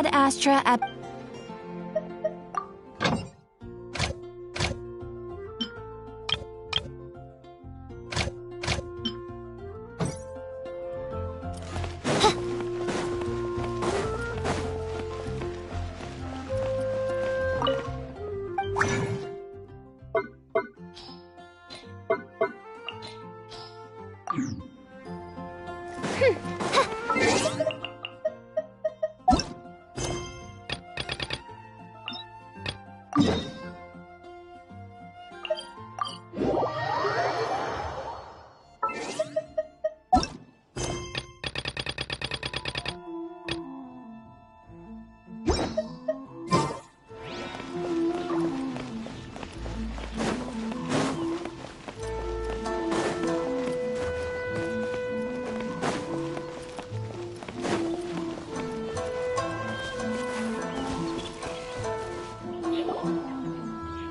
Ad Astra at...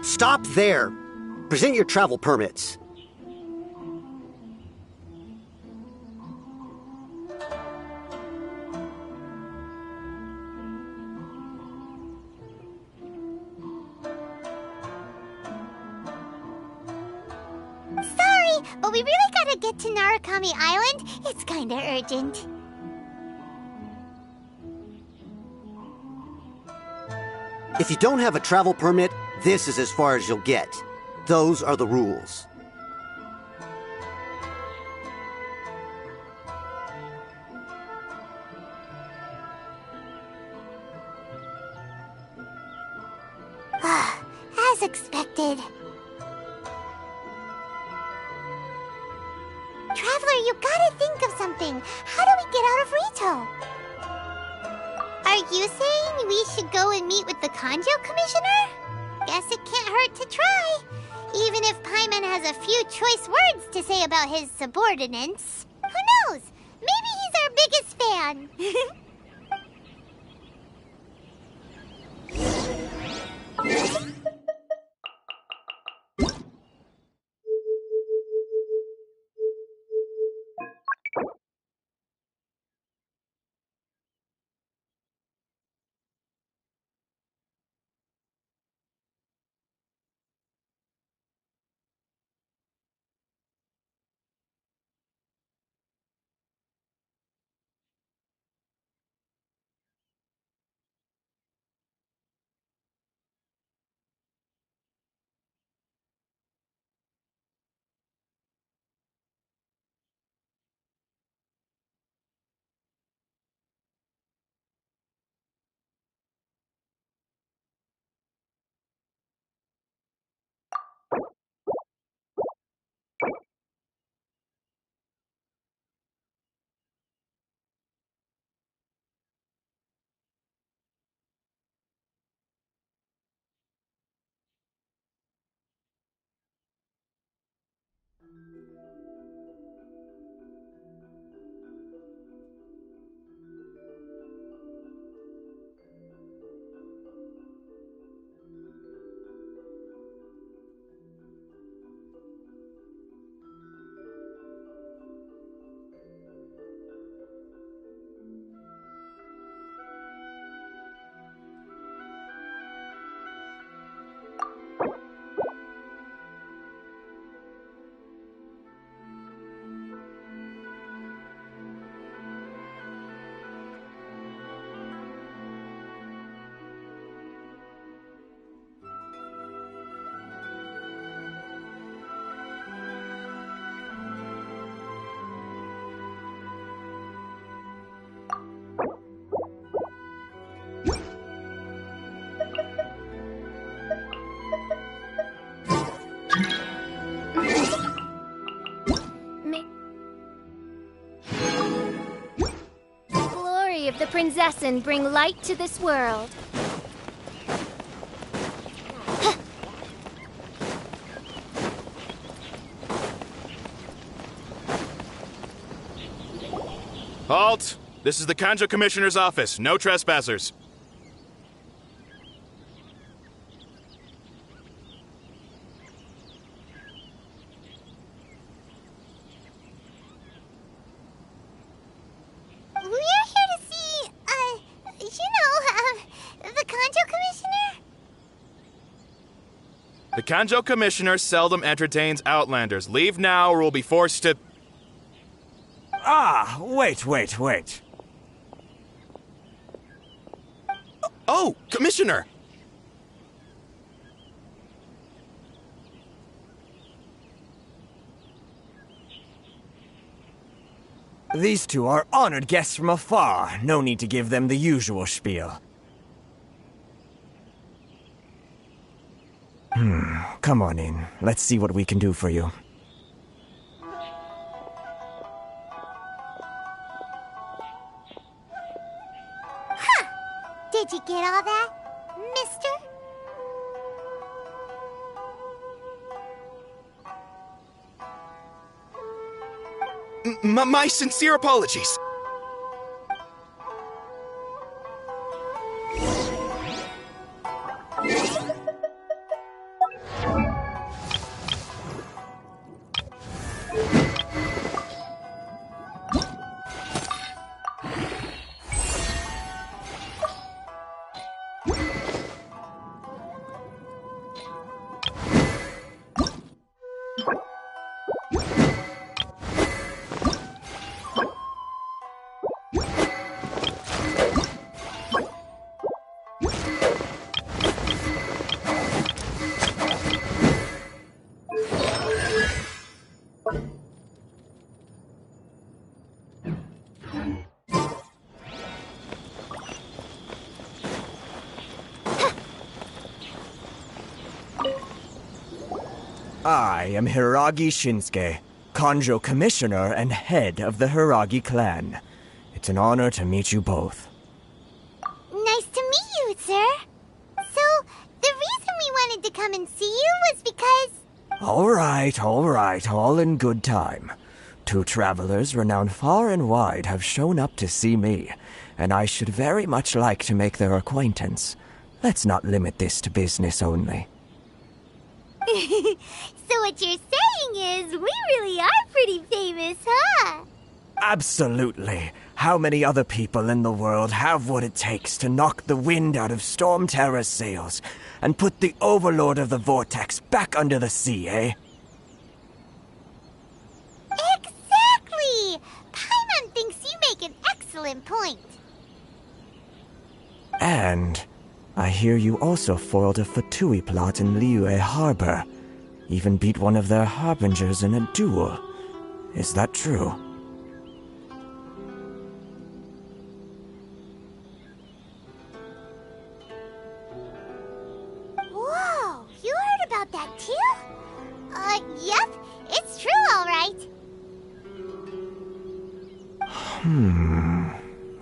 Stop there! Present your travel permits. Sorry, but we really gotta get to Narukami Island. It's kinda urgent. If you don't have a travel permit, this is as far as you'll get. Those are the rules. As expected. Traveler, you gotta think of something. How do we get out of Rito? Are you saying we should go and meet with the Kanjo Commissioner? Guess it can't hurt to try. Even if Paimon has a few choice words to say about his subordinates. Who knows? Maybe he's our biggest fan. Of the Prinzessin bring light to this world. Halt! This is the Kanjo Commissioner's office. No trespassers. The Kanjo Commissioner seldom entertains Outlanders. Leave now or we'll be forced to... Ah, wait. Oh, Commissioner! These two are honored guests from afar. No need to give them the usual spiel. Come on in. Let's see what we can do for you. Did you get all that, mister? My sincere apologies. I am Hiragi Shinsuke, Kanjo Commissioner and head of the Hiragi clan. It's an honor to meet you both. Nice to meet you, sir. So, the reason we wanted to come and see you was because... All right, all in good time. Two travelers renowned far and wide have shown up to see me, and I should very much like to make their acquaintance. Let's not limit this to business only. So what you're saying is, we really are pretty famous, huh? Absolutely. How many other people in the world have what it takes to knock the wind out of Storm Terror's sails and put the Overlord of the Vortex back under the sea, eh? Exactly! Paimon thinks you make an excellent point. And I hear you also foiled a Fatui plot in Liyue Harbor. Even beat one of their harbingers in a duel. Is that true? Whoa, you heard about that too? Yep, it's true, all right.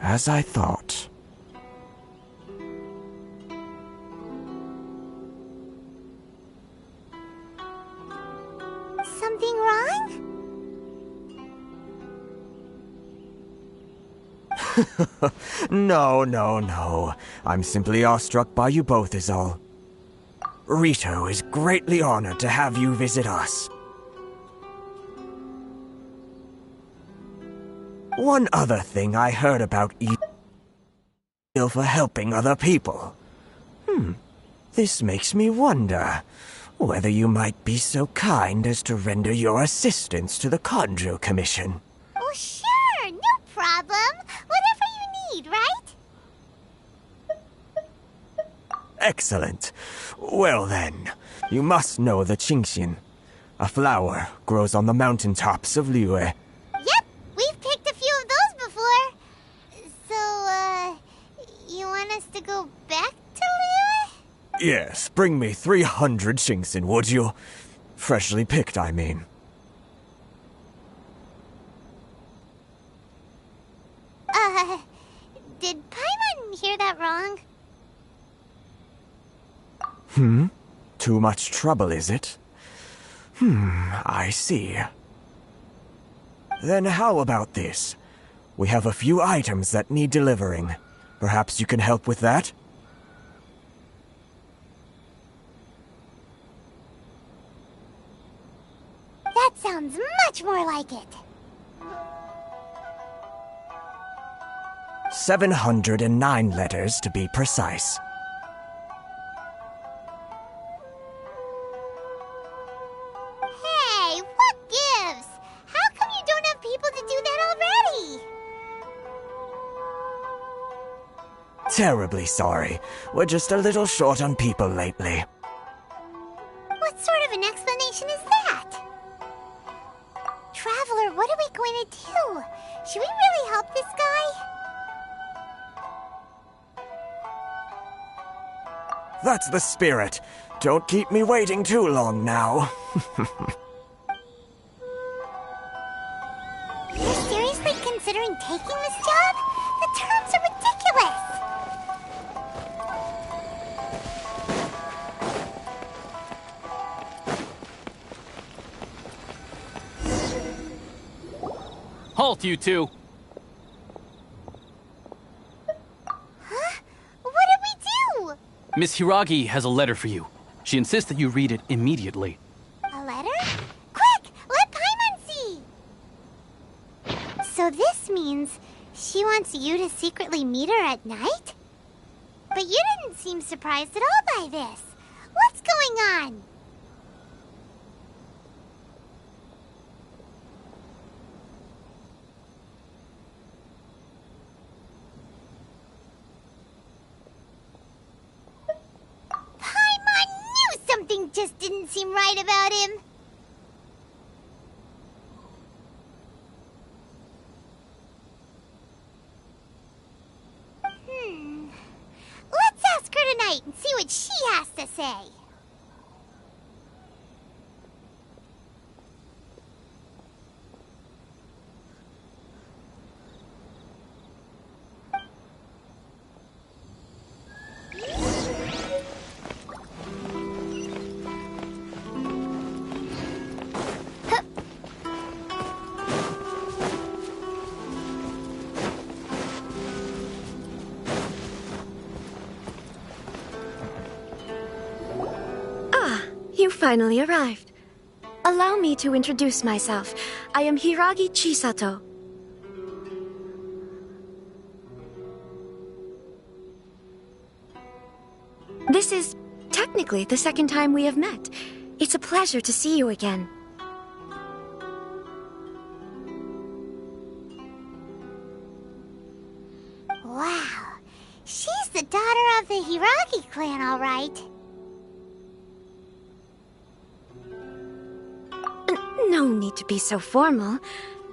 As I thought. Something wrong? No. I'm simply awestruck by you both is all. Rito is greatly honored to have you visit us. One other thing I heard about you for helping other people. This makes me wonder whether you might be so kind as to render your assistance to the Kanjo Commission. Oh, sure, no problem. Whatever you need, right? Excellent. Well then, you must know the Genshin. A flower grows on the mountaintops of Liyue. Yep, we've picked a few of those before. So, you want us to go back to Liyue? Yes, bring me 300 Genshin, would you? Freshly picked, I mean. Did Paimon hear that wrong? Too much trouble, is it? I see. Then how about this? We have a few items that need delivering. Perhaps you can help with that? That sounds much more like it. 709 letters to be precise. terribly sorry. We're just a little short on people lately. What sort of an explanation is that? Traveler, what are we going to do? Should we really help this guy? That's the spirit. Don't keep me waiting too long now. You're seriously considering taking this job? The terms are ridiculous! Halt, you two! Huh? What did we do? Miss Hiragi has a letter for you. She insists that you read it immediately. A letter? Quick! Let Paimon see! So this means she wants you to secretly meet her at night? But you didn't seem surprised at all by this. What's going on? Paimon knew something just didn't seem right about him. Let's ask her tonight and see what she has to say. You finally arrived. Allow me to introduce myself. I am Hiragi Chisato. This is technically the second time we have met. It's a pleasure to see you again. Wow, she's the daughter of the Hiragi clan, all right. No need to be so formal.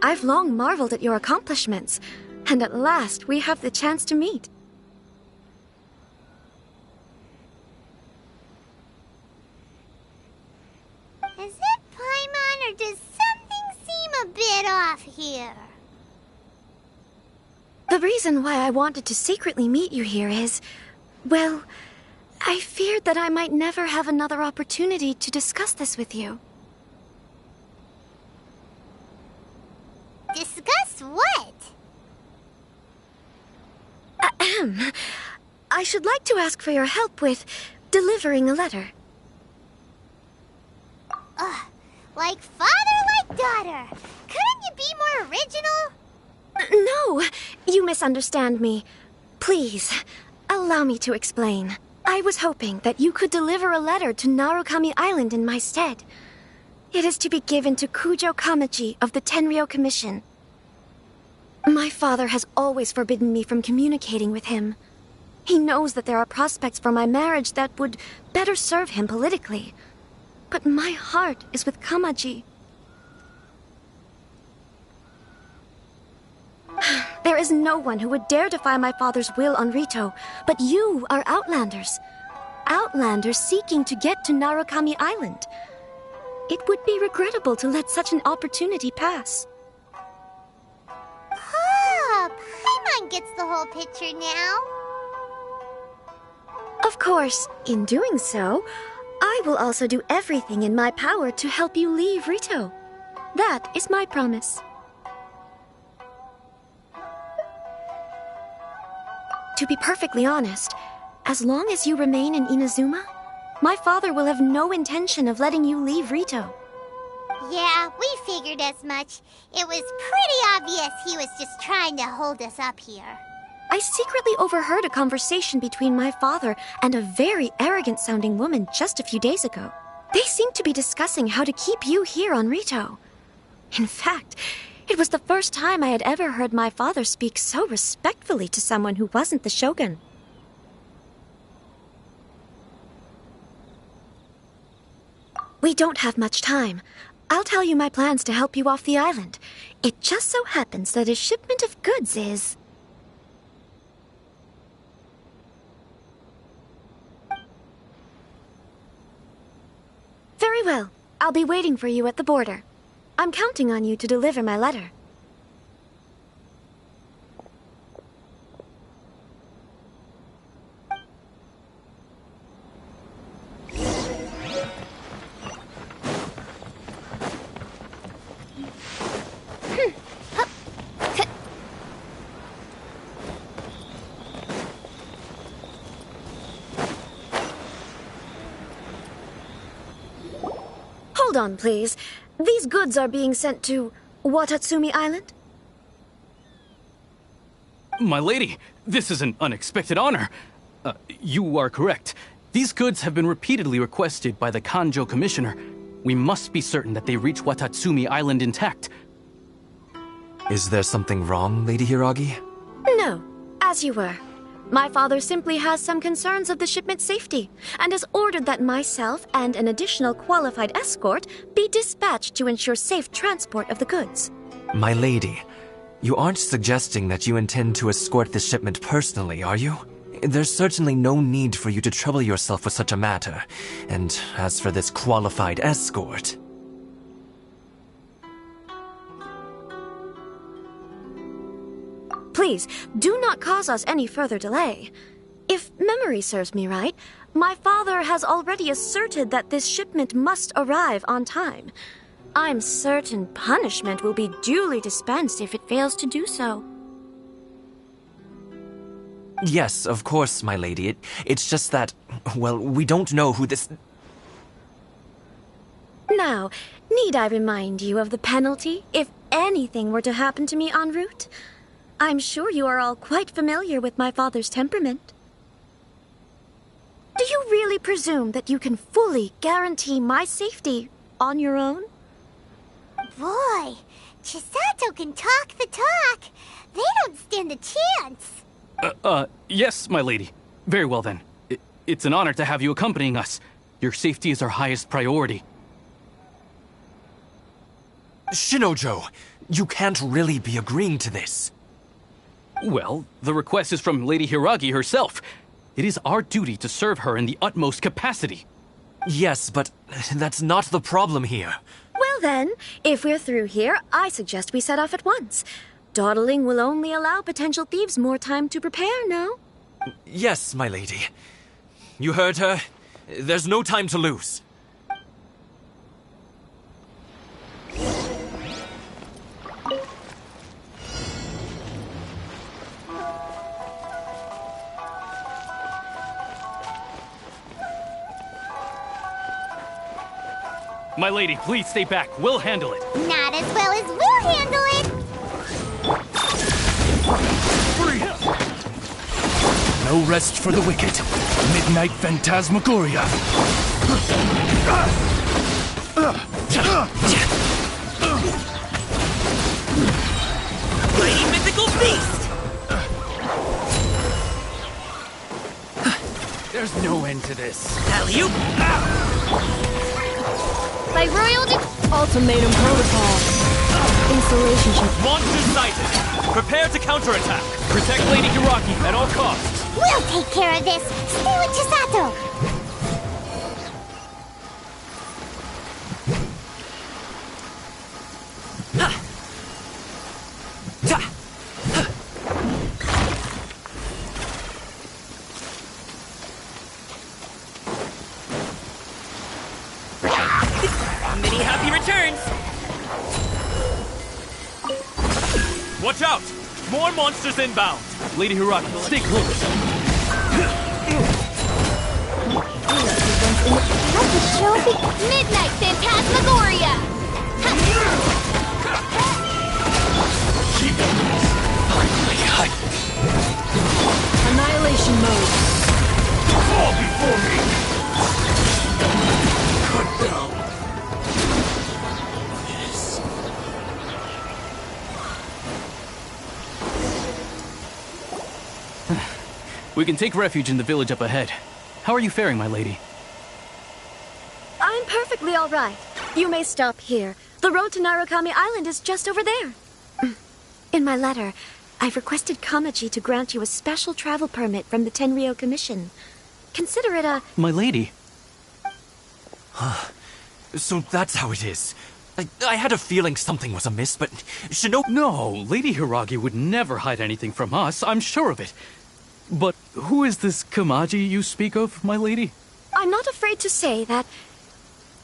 I've long marveled at your accomplishments, and at last we have the chance to meet. Is it Paimon, or does something seem a bit off here? The reason why I wanted to secretly meet you here is, well, I feared that I might never have another opportunity to discuss this with you. Discuss what? Ahem. I should like to ask for your help with delivering a letter. Like father, like daughter. Couldn't you be more original? No, you misunderstand me. Please, allow me to explain. I was hoping that you could deliver a letter to Narukami Island in my stead. It is to be given to Kujo Kamaji of the Tenryou Commission. My father has always forbidden me from communicating with him. He knows that there are prospects for my marriage that would better serve him politically. But my heart is with Kamaji. There is no one who would dare defy my father's will on Rito, but you are Outlanders. Outlanders seeking to get to Narukami Island. It would be regrettable to let such an opportunity pass. Ah, Paimon gets the whole picture now. Of course, in doing so, I will also do everything in my power to help you leave Rito. That is my promise. To be perfectly honest, as long as you remain in Inazuma, my father will have no intention of letting you leave Rito. Yeah, we figured as much. It was pretty obvious he was just trying to hold us up here. I secretly overheard a conversation between my father and a very arrogant-sounding woman just a few days ago. They seemed to be discussing how to keep you here on Rito. In fact, it was the first time I had ever heard my father speak so respectfully to someone who wasn't the shogun. We don't have much time. I'll tell you my plans to help you off the island. It just so happens that a shipment of goods is... Very well. I'll be waiting for you at the border. I'm counting on you to deliver my letter. Hold on, please. These goods are being sent to Watatsumi Island? My lady, this is an unexpected honor. You are correct. These goods have been repeatedly requested by the Kanjo Commissioner. We must be certain that they reach Watatsumi Island intact. Is there something wrong, Lady Hiragi? No, as you were. My father simply has some concerns of the shipment's safety, and has ordered that myself and an additional qualified escort be dispatched to ensure safe transport of the goods. My lady, you aren't suggesting that you intend to escort this shipment personally, are you? There's certainly no need for you to trouble yourself with such a matter. And as for this qualified escort... Please, do not cause us any further delay. If memory serves me right, my father has already asserted that this shipment must arrive on time. I'm certain punishment will be duly dispensed if it fails to do so. Yes, of course, my lady. It's just that, well, we don't know who this... Now, need I remind you of the penalty if anything were to happen to me en route? I'm sure you are all quite familiar with my father's temperament. Do you really presume that you can fully guarantee my safety on your own? Boy, Chisato can talk the talk. They don't stand a chance. Yes, my lady. Very well then. It's an honor to have you accompanying us. Your safety is our highest priority. Shinojo, you can't really be agreeing to this. Well, the request is from Lady Hiragi herself. It is our duty to serve her in the utmost capacity. Yes, but that's not the problem here. Well then, if we're through here, I suggest we set off at once. Dawdling will only allow potential thieves more time to prepare, no? Yes, my lady. You heard her. There's no time to lose. My lady, please stay back. We'll handle it. Not as well as we'll handle it. No rest for the wicked. Midnight Phantasmagoria. Mighty mythical beast! There's no end to this. Alley-oop! By royal Ultimatum protocol. Installation ship. Monsters sighted. Prepare to counterattack. Protect Lady Hiragi at all costs. We'll take care of this. Stay with Chisato. Many happy returns! Watch out! More monsters inbound! Lady Hiragi, stay close. Midnight Phantasmagoria! Annihilation mode. Fall before me! Cut down. We can take refuge in the village up ahead. How are you faring, my lady? I'm perfectly perfectly all right. You may stop here. The road to Narukami Island is just over there. In my letter, I've requested Kamaji to grant you a special travel permit from the Tenryou Commission. Consider it a... My lady. So that's how it is. I had a feeling something was amiss, but Shinobi... No, Lady Hiragi would never hide anything from us, I'm sure of it. But who is this Kamaji you speak of, my lady? I'm not afraid to say that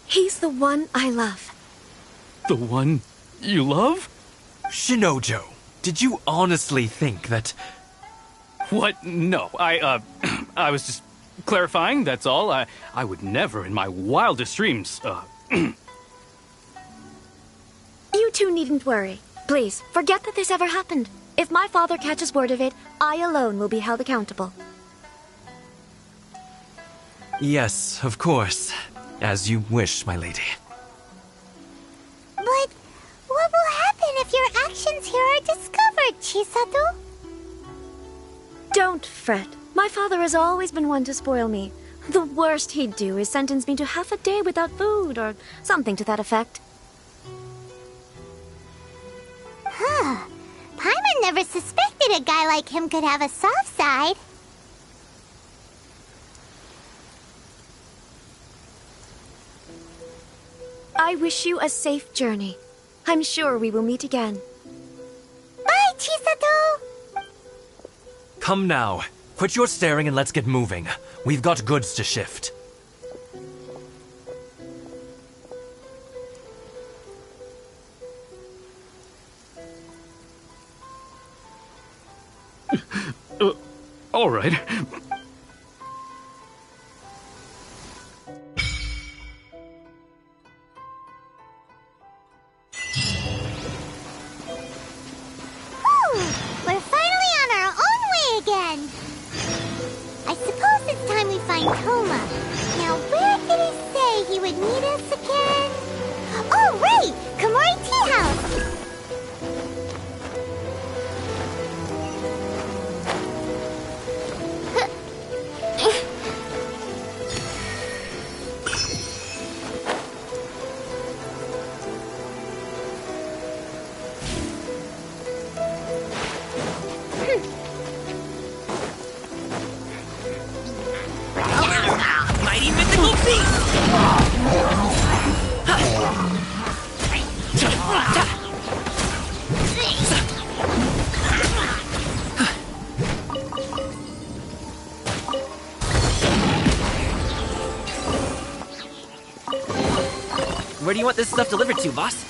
he's the one I love. The one you love? Shinojo, did you honestly think that... What? No, I was just clarifying, that's all. I would never in my wildest dreams, You two needn't worry. Please, forget that this ever happened. If my father catches word of it, I alone will be held accountable. Yes, of course. As you wish, my lady. But what will happen if your actions here are discovered, Chisato? Don't fret. My father has always been one to spoil me. The worst he'd do is sentence me to half a day without food, or something to that effect. Huh. Paimon never suspected a guy like him could have a soft side. I wish you a safe journey. I'm sure we will meet again. Bye, Chisato! Come now. Quit your staring and let's get moving. We've got goods to shift. all right. We're finally on our own way again. I suppose it's time we find Toma. Now, where did he say he would meet us again? Oh, right! Komori Tea House! Mighty mythical beast! Where do you want this stuff delivered to, boss?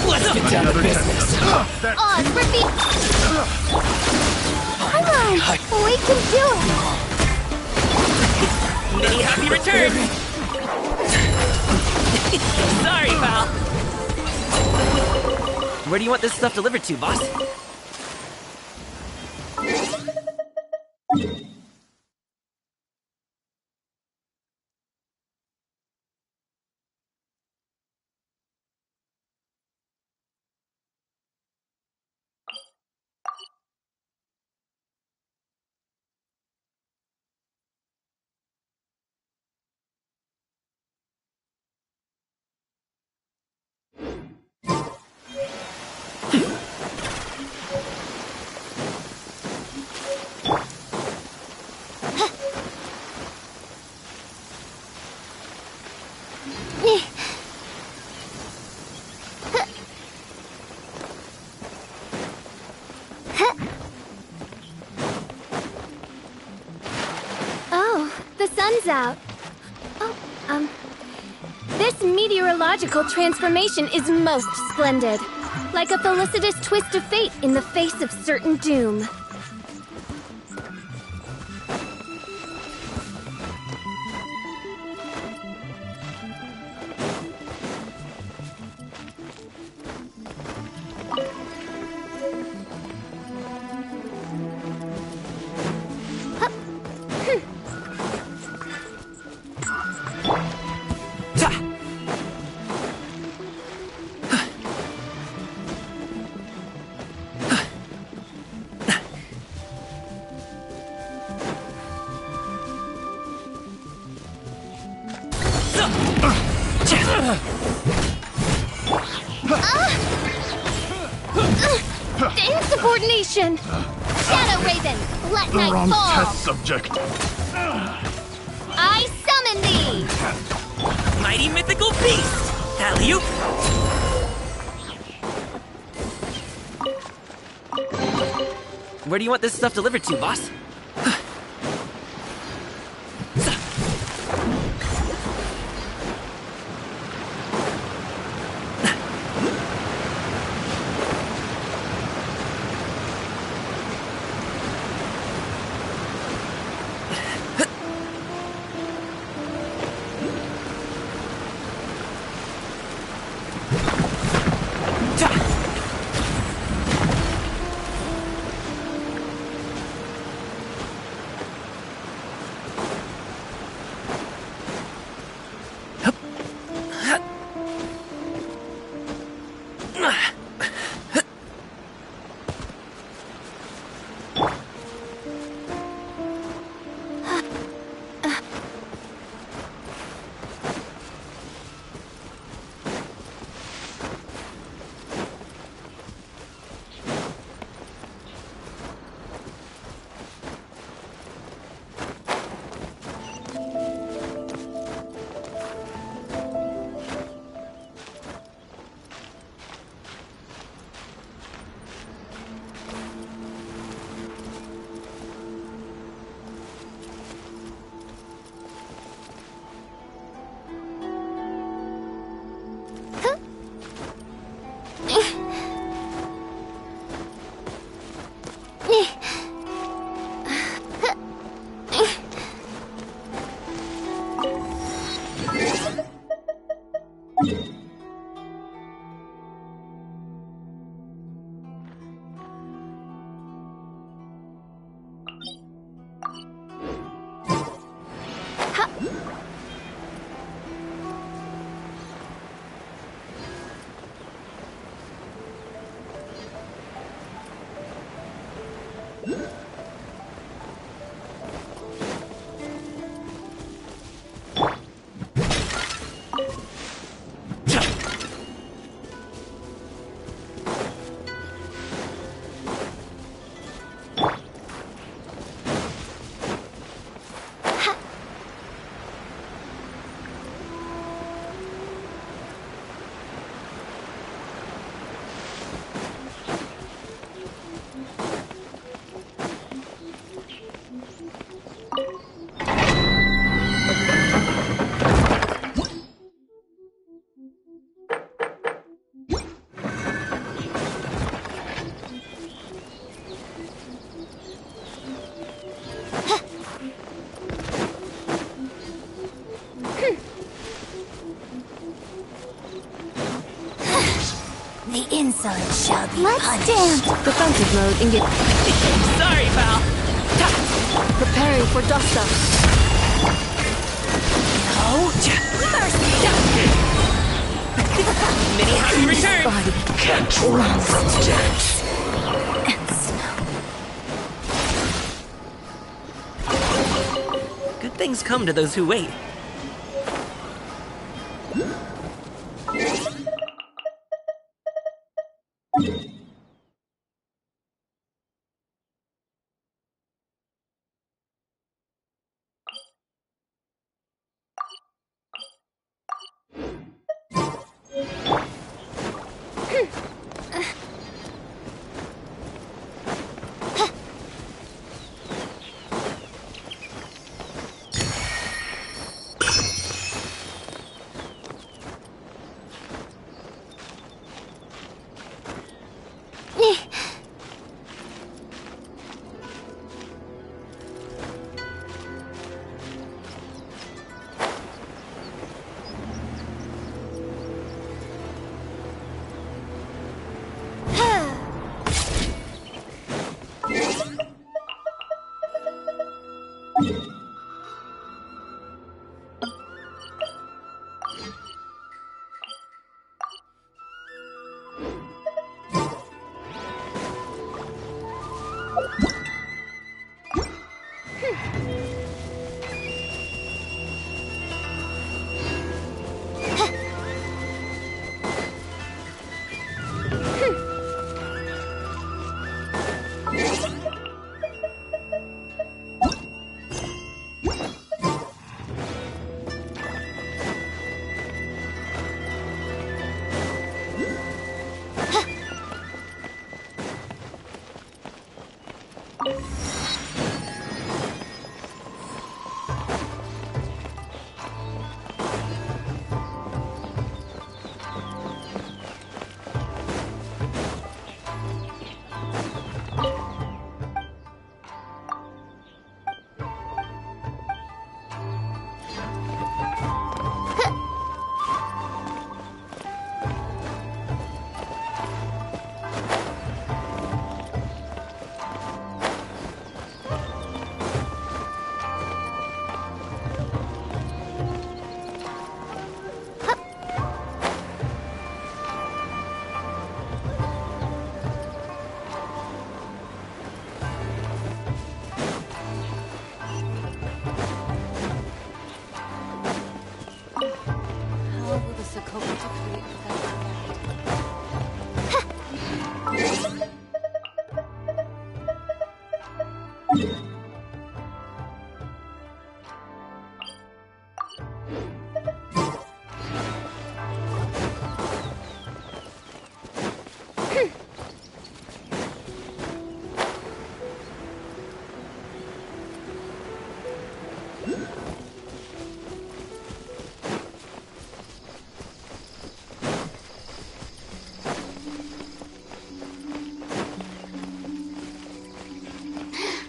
Let's get down to business. Oz, repeat. Come on, we can do it. Many happy returns! Sorry, pal. Where do you want this stuff delivered to, boss? sun's out. Oh, this meteorological transformation is most splendid. Like a felicitous twist of fate in the face of certain doom. Insubordination! Shadow Raven, let night Wrong fall! test subject. I summon thee! Mighty mythical beast! Alley-oop! Where do you want this stuff delivered to, boss? The insolent shall be Let's punished. dance! Defensive mode engaged. Sorry, pal! Preparing for dust-up. Oh, Mini happy return! Body. Can't run from death. Good things come to those who wait.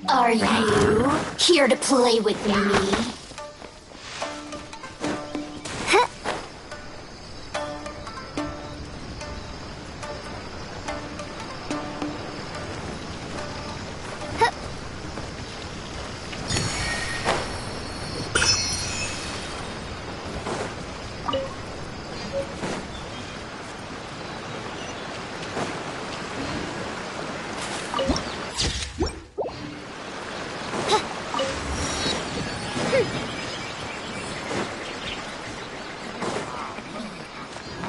Are you here to play with me?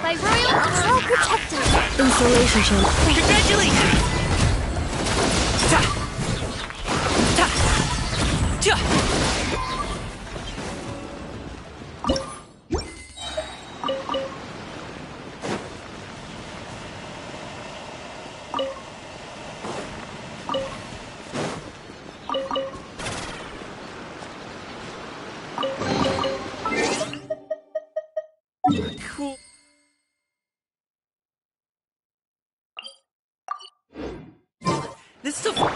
By royal I'll protect us. Insulation chamber. Congratulations! Cool. This is so.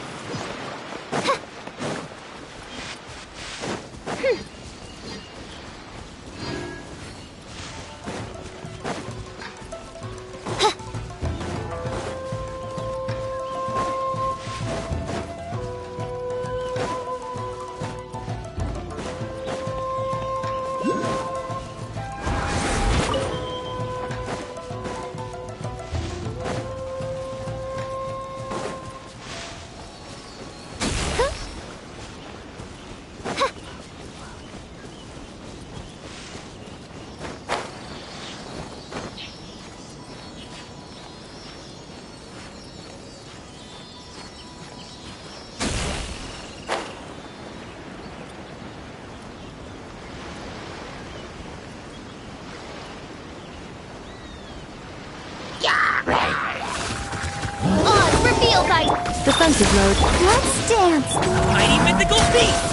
on reveal fight. Defensive mode. Let's dance. Mighty mythical beast!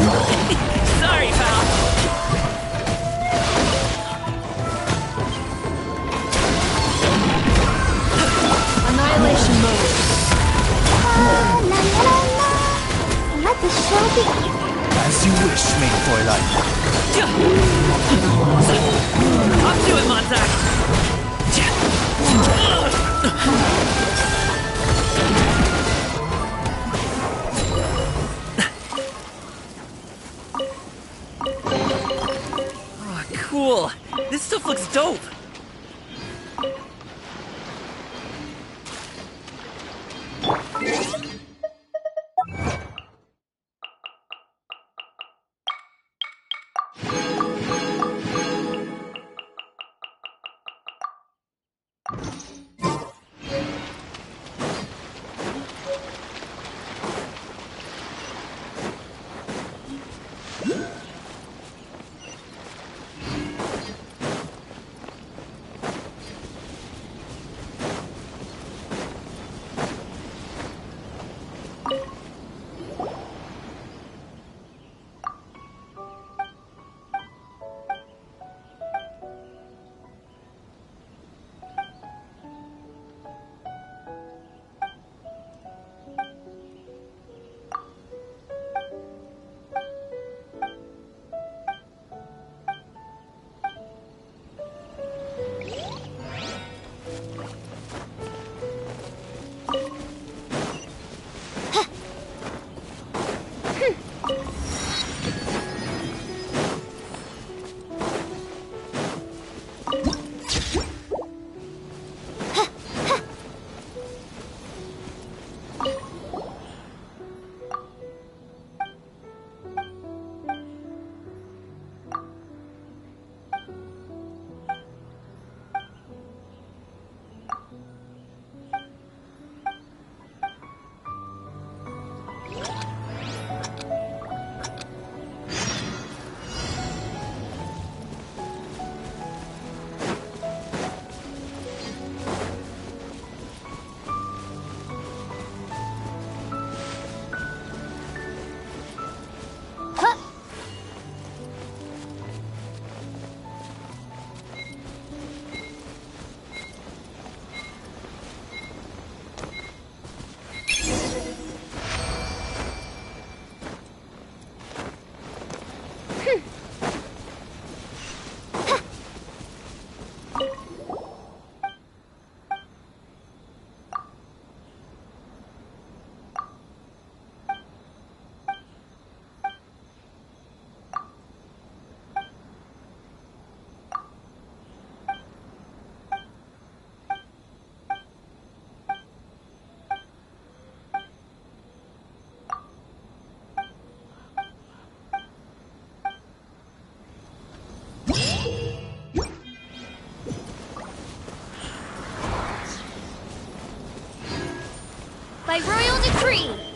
Sorry, pal. Annihilation mode. La, la, la, la. Let the show begin. As you wish, mein Fräulein. Up to it, Montauk! cool! This stuff looks dope! By royal decree!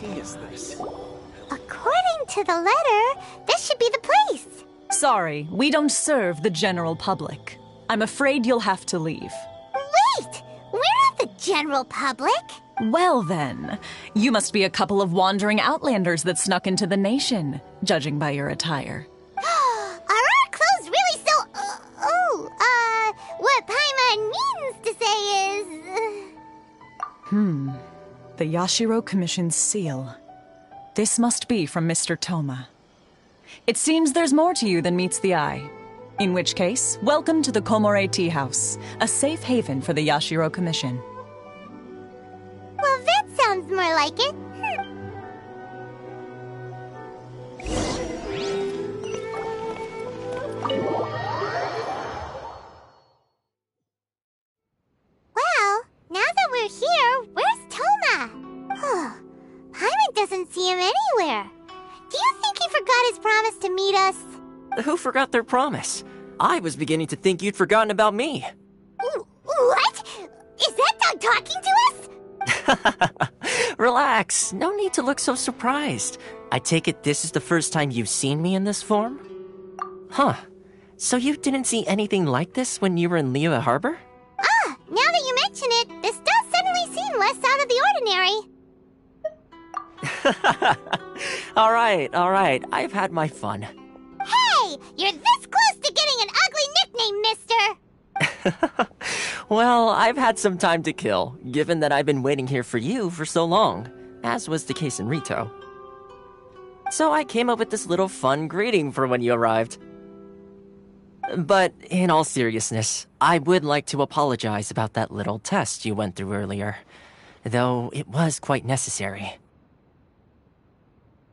tea is this? According to the letter, this should be the place. Sorry, we don't serve the general public. I'm afraid you'll have to leave. Wait! We're not the general public. Well then, you must be a couple of wandering outlanders that snuck into the nation, judging by your attire. Are our clothes really so... what Paimon means to say is... The Yashiro Commission's seal. This must be from Mr. Toma. It seems there's more to you than meets the eye. In which case, welcome to the Komore Tea House, a safe haven for the Yashiro Commission. Well, that sounds more like it. Well, now that we're here, where's Toma? Paimon doesn't see him anywhere. Do you think he forgot his promise to meet us? Who forgot their promise? I was beginning to think you'd forgotten about me. What? Is that dog talking to us? Relax. No need to look so surprised. I take it this is the first time you've seen me in this form? Huh. So you didn't see anything like this when you were in Liyue Harbor? Now that you mention it, this does suddenly seem less out of the ordinary. All right. I've had my fun. Hey! You're this close to getting an ugly nickname, mister! Well, I've had some time to kill, given that I've been waiting here for you for so long, as was the case in Rito. So I came up with this little fun greeting for when you arrived. But in all seriousness, I would like to apologize about that little test you went through earlier, though it was quite necessary.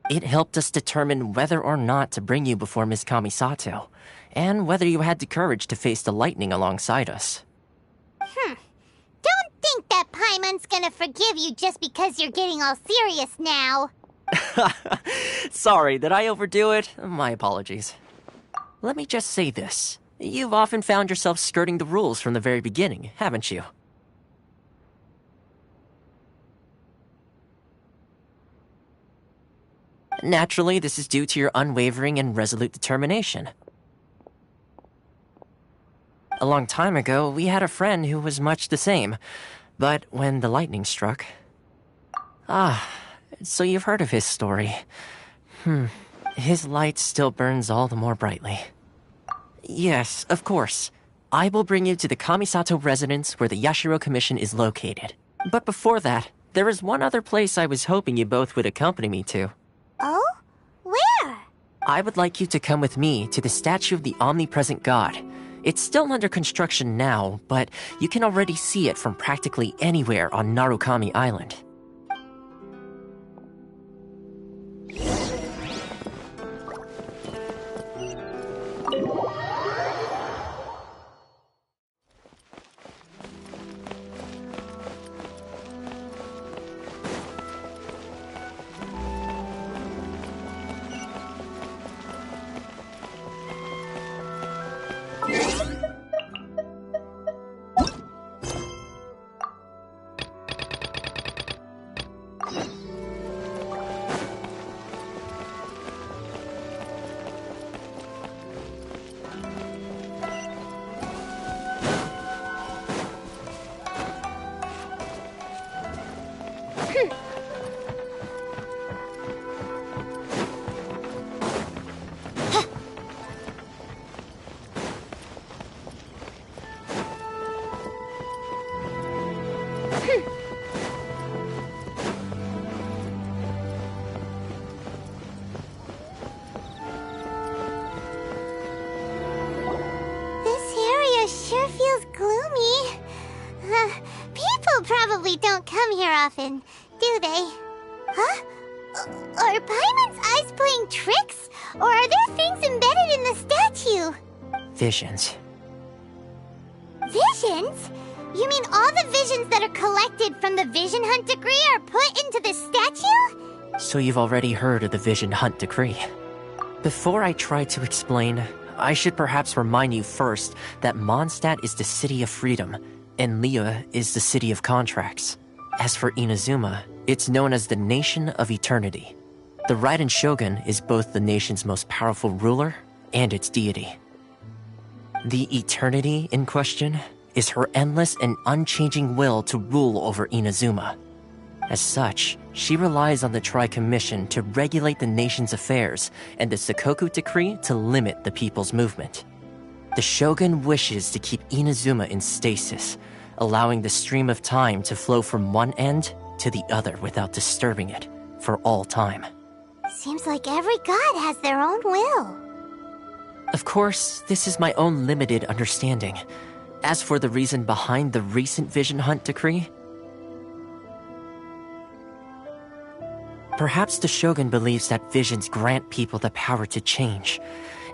It helped us determine whether or not to bring you before Miss Kamisato, and whether you had the courage to face the lightning alongside us. Don't think that Paimon's gonna forgive you just because you're getting all serious now. Sorry, did I overdo it? My apologies. Let me just say this. You've often found yourself skirting the rules from the very beginning, haven't you? Naturally, this is due to your unwavering and resolute determination. A long time ago, we had a friend who was much the same, but when the lightning struck... so you've heard of his story. His light still burns all the more brightly. Yes, of course. I will bring you to the Kamisato residence where the Yashiro Commission is located. But before that, there is one other place I was hoping you both would accompany me to. Oh? Where? I would like you to come with me to the statue of the omnipresent god. It's still under construction now, but you can already see it from practically anywhere on Narukami Island. Sure feels gloomy. People probably don't come here often, do they? Huh? Are Paimon's eyes playing tricks? Or are there things embedded in the statue? Visions. Visions? You mean all the visions that are collected from the Vision Hunt Decree are put into the statue? So you've already heard of the Vision Hunt Decree. Before I try to explain, I should perhaps remind you first that Mondstadt is the city of freedom, and Liyue is the city of contracts. As for Inazuma, It's known as the Nation of Eternity. The Raiden Shogun is both the nation's most powerful ruler and its deity. The Eternity in question is her endless and unchanging will to rule over Inazuma. As such, she relies on the Tri-Commission to regulate the nation's affairs and the Sakoku Decree to limit the people's movement. The Shogun wishes to keep Inazuma in stasis, allowing the stream of time to flow from one end to the other without disturbing it for all time. Seems like every god has their own will. Of course, this is my own limited understanding. As for the reason behind the recent Vision Hunt decree, perhaps the Shogun believes that visions grant people the power to change,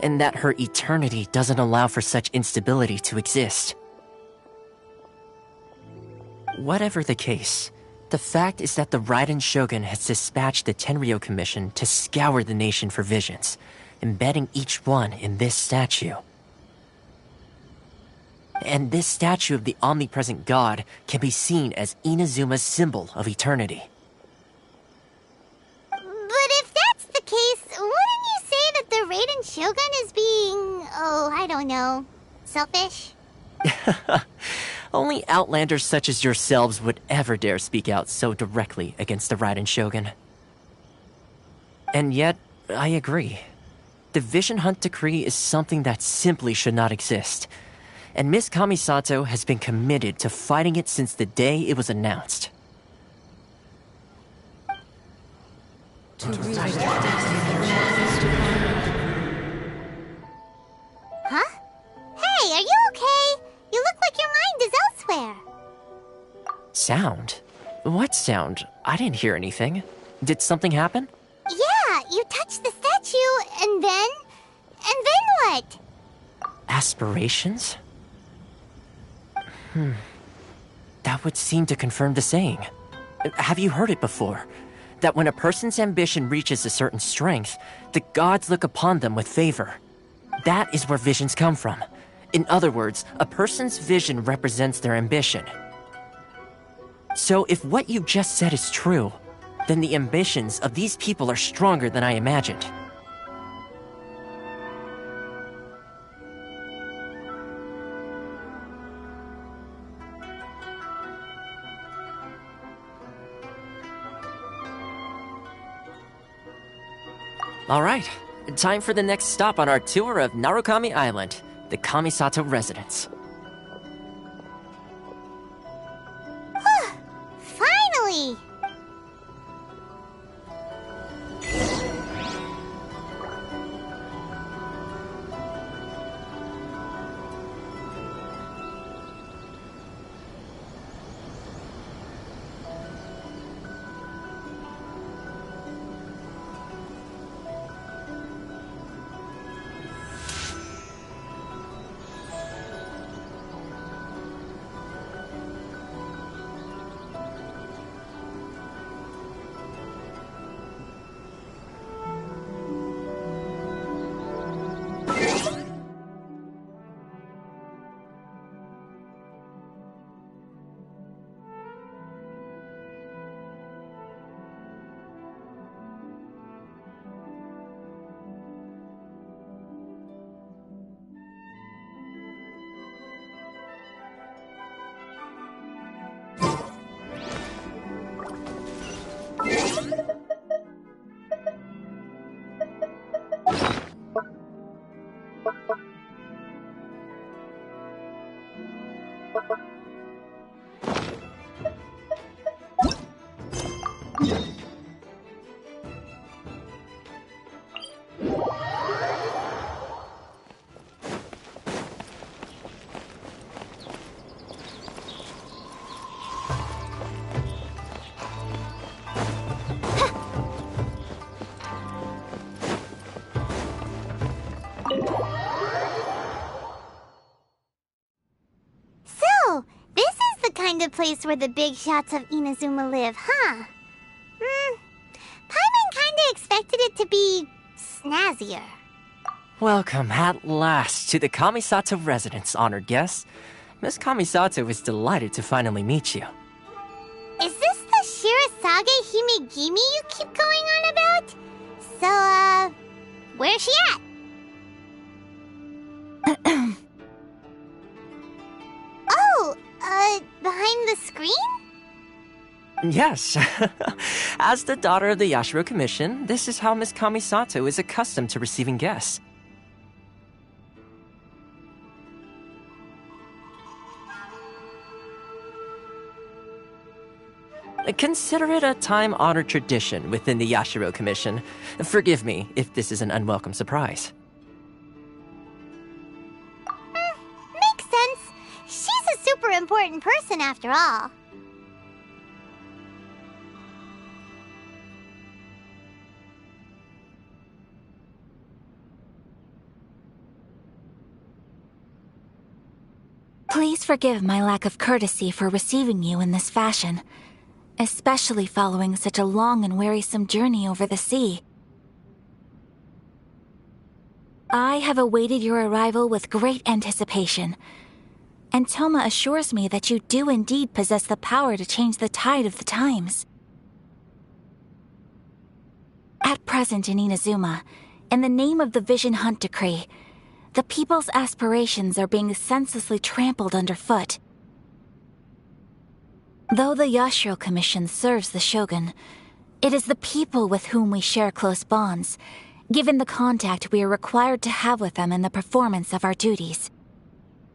and that her eternity doesn't allow for such instability to exist. Whatever the case, the fact is that the Raiden Shogun has dispatched the Tenryo Commission to scour the nation for visions, embedding each one in this statue. And this statue of the omnipresent god can be seen as Inazuma's symbol of eternity. But if that's the case, wouldn't you say that the Raiden Shogun is being, I don't know, selfish? Only outlanders such as yourselves would ever dare speak out so directly against the Raiden Shogun. And yet, I agree. The Vision Hunt decree is something that simply should not exist. And Miss Kamisato has been committed to fighting it since the day it was announced. Huh? Hey, are you okay? You look like your mind is elsewhere. Sound? What sound? I didn't hear anything. Did something happen? Yeah, you touched the statue, and then what? Aspirations? That would seem to confirm the saying. Have you heard it before? That when a person's ambition reaches a certain strength, the gods look upon them with favor. That is where visions come from. In other words, a person's vision represents their ambition. So if what you just said is true, then the ambitions of these people are stronger than I imagined. Alright, time for the next stop on our tour of Narukami Island, the Kamisato residence. Finally! Kind of place where the big shots of Inazuma live, huh? Paimon kinda expected it to be snazzier. Welcome at last to the Kamisato residence, honored guest. Miss Kamisato is delighted to finally meet you. Is this the Kage Himegimi you keep going on about? So, where's she at? Oh, behind the screen? Yes. As the daughter of the Yashiro Commission, this is how Miss Kamisato is accustomed to receiving guests. Consider it a time-honored tradition within the Yashiro Commission. Forgive me if this is an unwelcome surprise. Makes sense. She's a super important person after all. Please forgive my lack of courtesy for receiving you in this fashion, especially following such a long and wearisome journey over the sea. I have awaited your arrival with great anticipation, and Toma assures me that you do indeed possess the power to change the tide of the times. At present in Inazuma, in the name of the Vision Hunt Decree, the people's aspirations are being senselessly trampled underfoot. Though the Yashiro Commission serves the Shogun, it is the people with whom we share close bonds, given the contact we are required to have with them in the performance of our duties.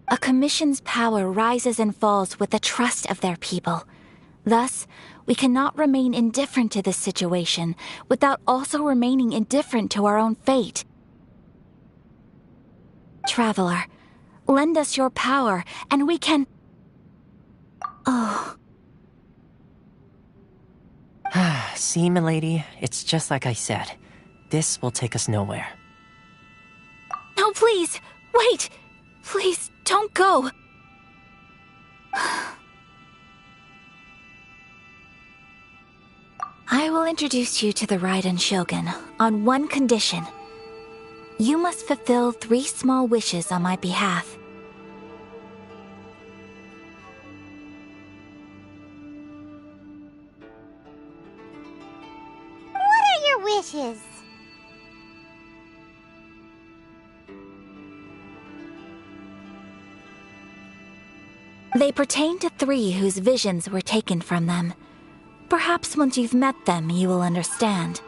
A commission's power rises and falls with the trust of their people. Thus, we cannot remain indifferent to this situation without also remaining indifferent to our own fate. Traveler, lend us your power, and we can... Oh. See, milady, it's just like I said. This will take us nowhere. No, please! Wait! Please, don't go! I will introduce you to the Raiden Shogun on one condition. You must fulfill 3 small wishes on my behalf. What are your wishes? They pertain to 3 whose visions were taken from them. Perhaps once you've met them, you will understand.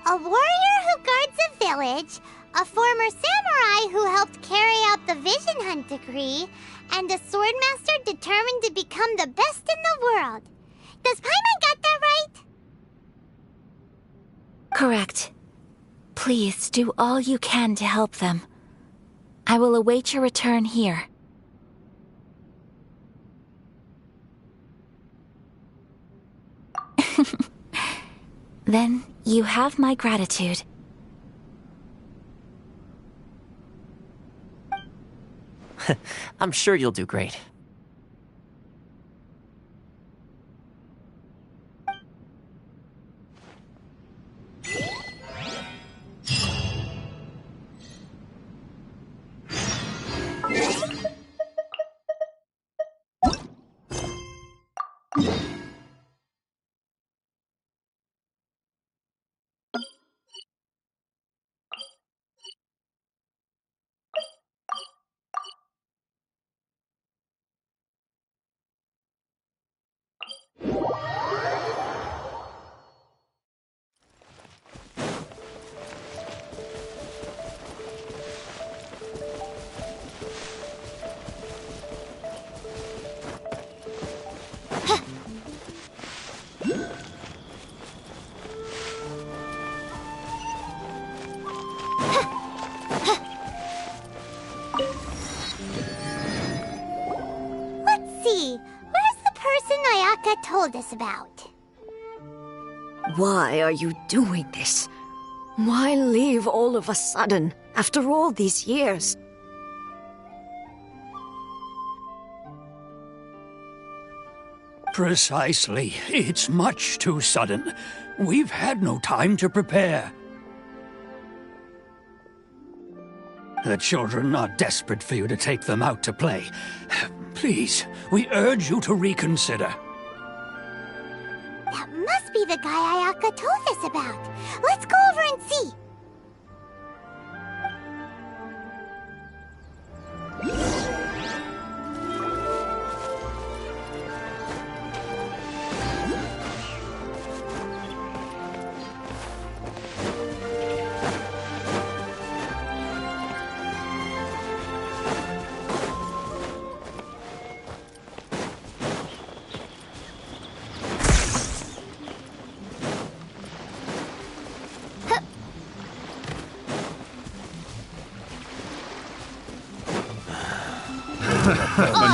A warrior who guards a village, a former samurai who helped carry out the Vision Hunt Decree, and a swordmaster determined to become the best in the world. Does Paimon got that right? Correct. Please do all you can to help them. I will await your return here. Then you have my gratitude. I'm sure you'll do great. Told us about. Why are you doing this? Why leave all of a sudden, after all these years? Precisely. It's much too sudden. We've had no time to prepare. The children are desperate for you to take them out to play. Please, we urge you to reconsider. That must be the guy Ayaka told us about. Let's go over and see.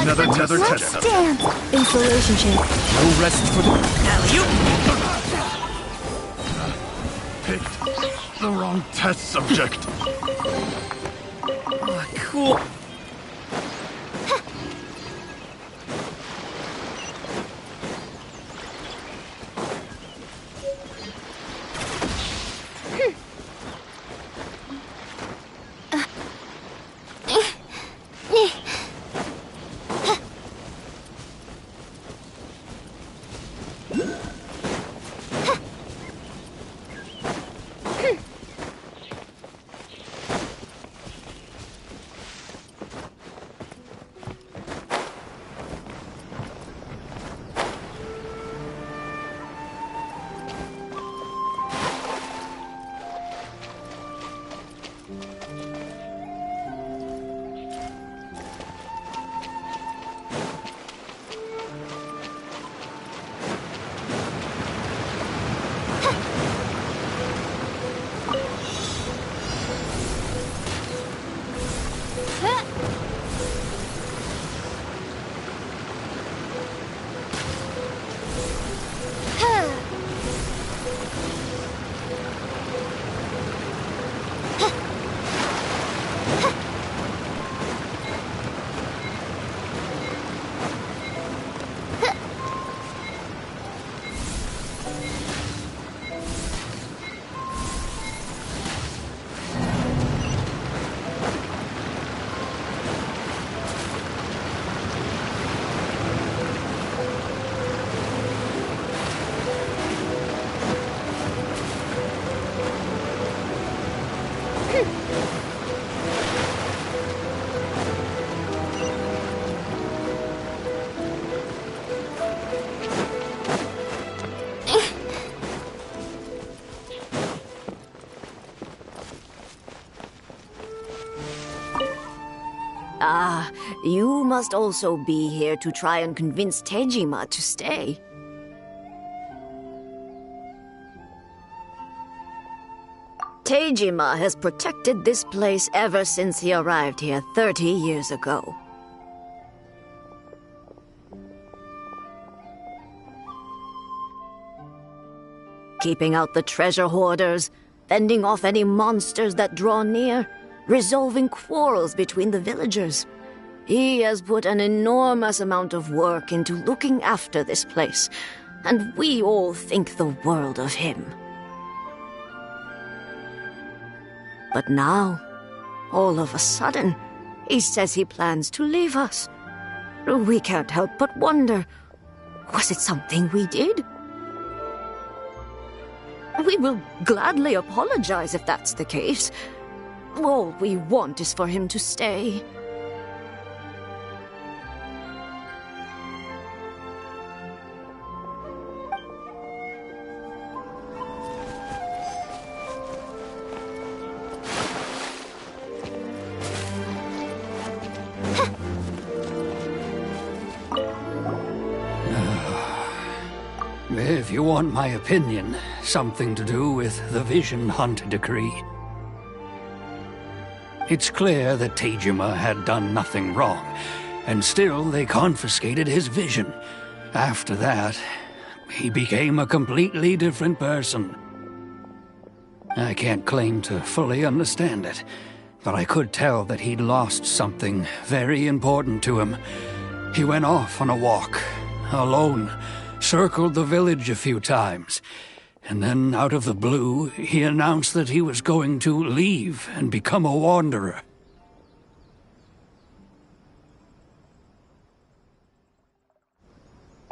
Another test. Dance! Insulation shape. No rest for the... Picked the wrong test subject. Oh, cool. Ah, you must also be here to try and convince Tejima to stay. Tejima has protected this place ever since he arrived here 30 years ago. Keeping out the treasure hoarders, fending off any monsters that draw near, resolving quarrels between the villagers. He has put an enormous amount of work into looking after this place, and we all think the world of him. But now, all of a sudden, he says he plans to leave us. We can't help but wonder, was it something we did? We will gladly apologize if that's the case. All we want is for him to stay. If you want my opinion, something to do with the Vision Hunt decree. It's clear that Tejima had done nothing wrong, and still they confiscated his vision. After that, he became a completely different person. I can't claim to fully understand it, but I could tell that he'd lost something very important to him. He went off on a walk, alone, circled the village a few times. And then, out of the blue, he announced that he was going to leave and become a wanderer.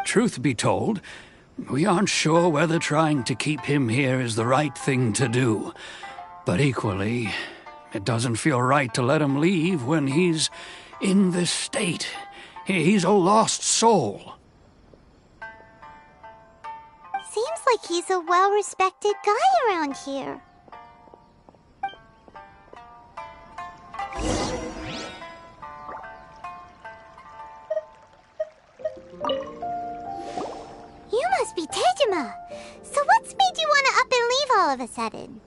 Truth be told, we aren't sure whether trying to keep him here is the right thing to do. But equally, it doesn't feel right to let him leave when he's in this state. He's a lost soul. Seems like he's a well-respected guy around here. You must be Tejima. So what's made you want to up and leave all of a sudden?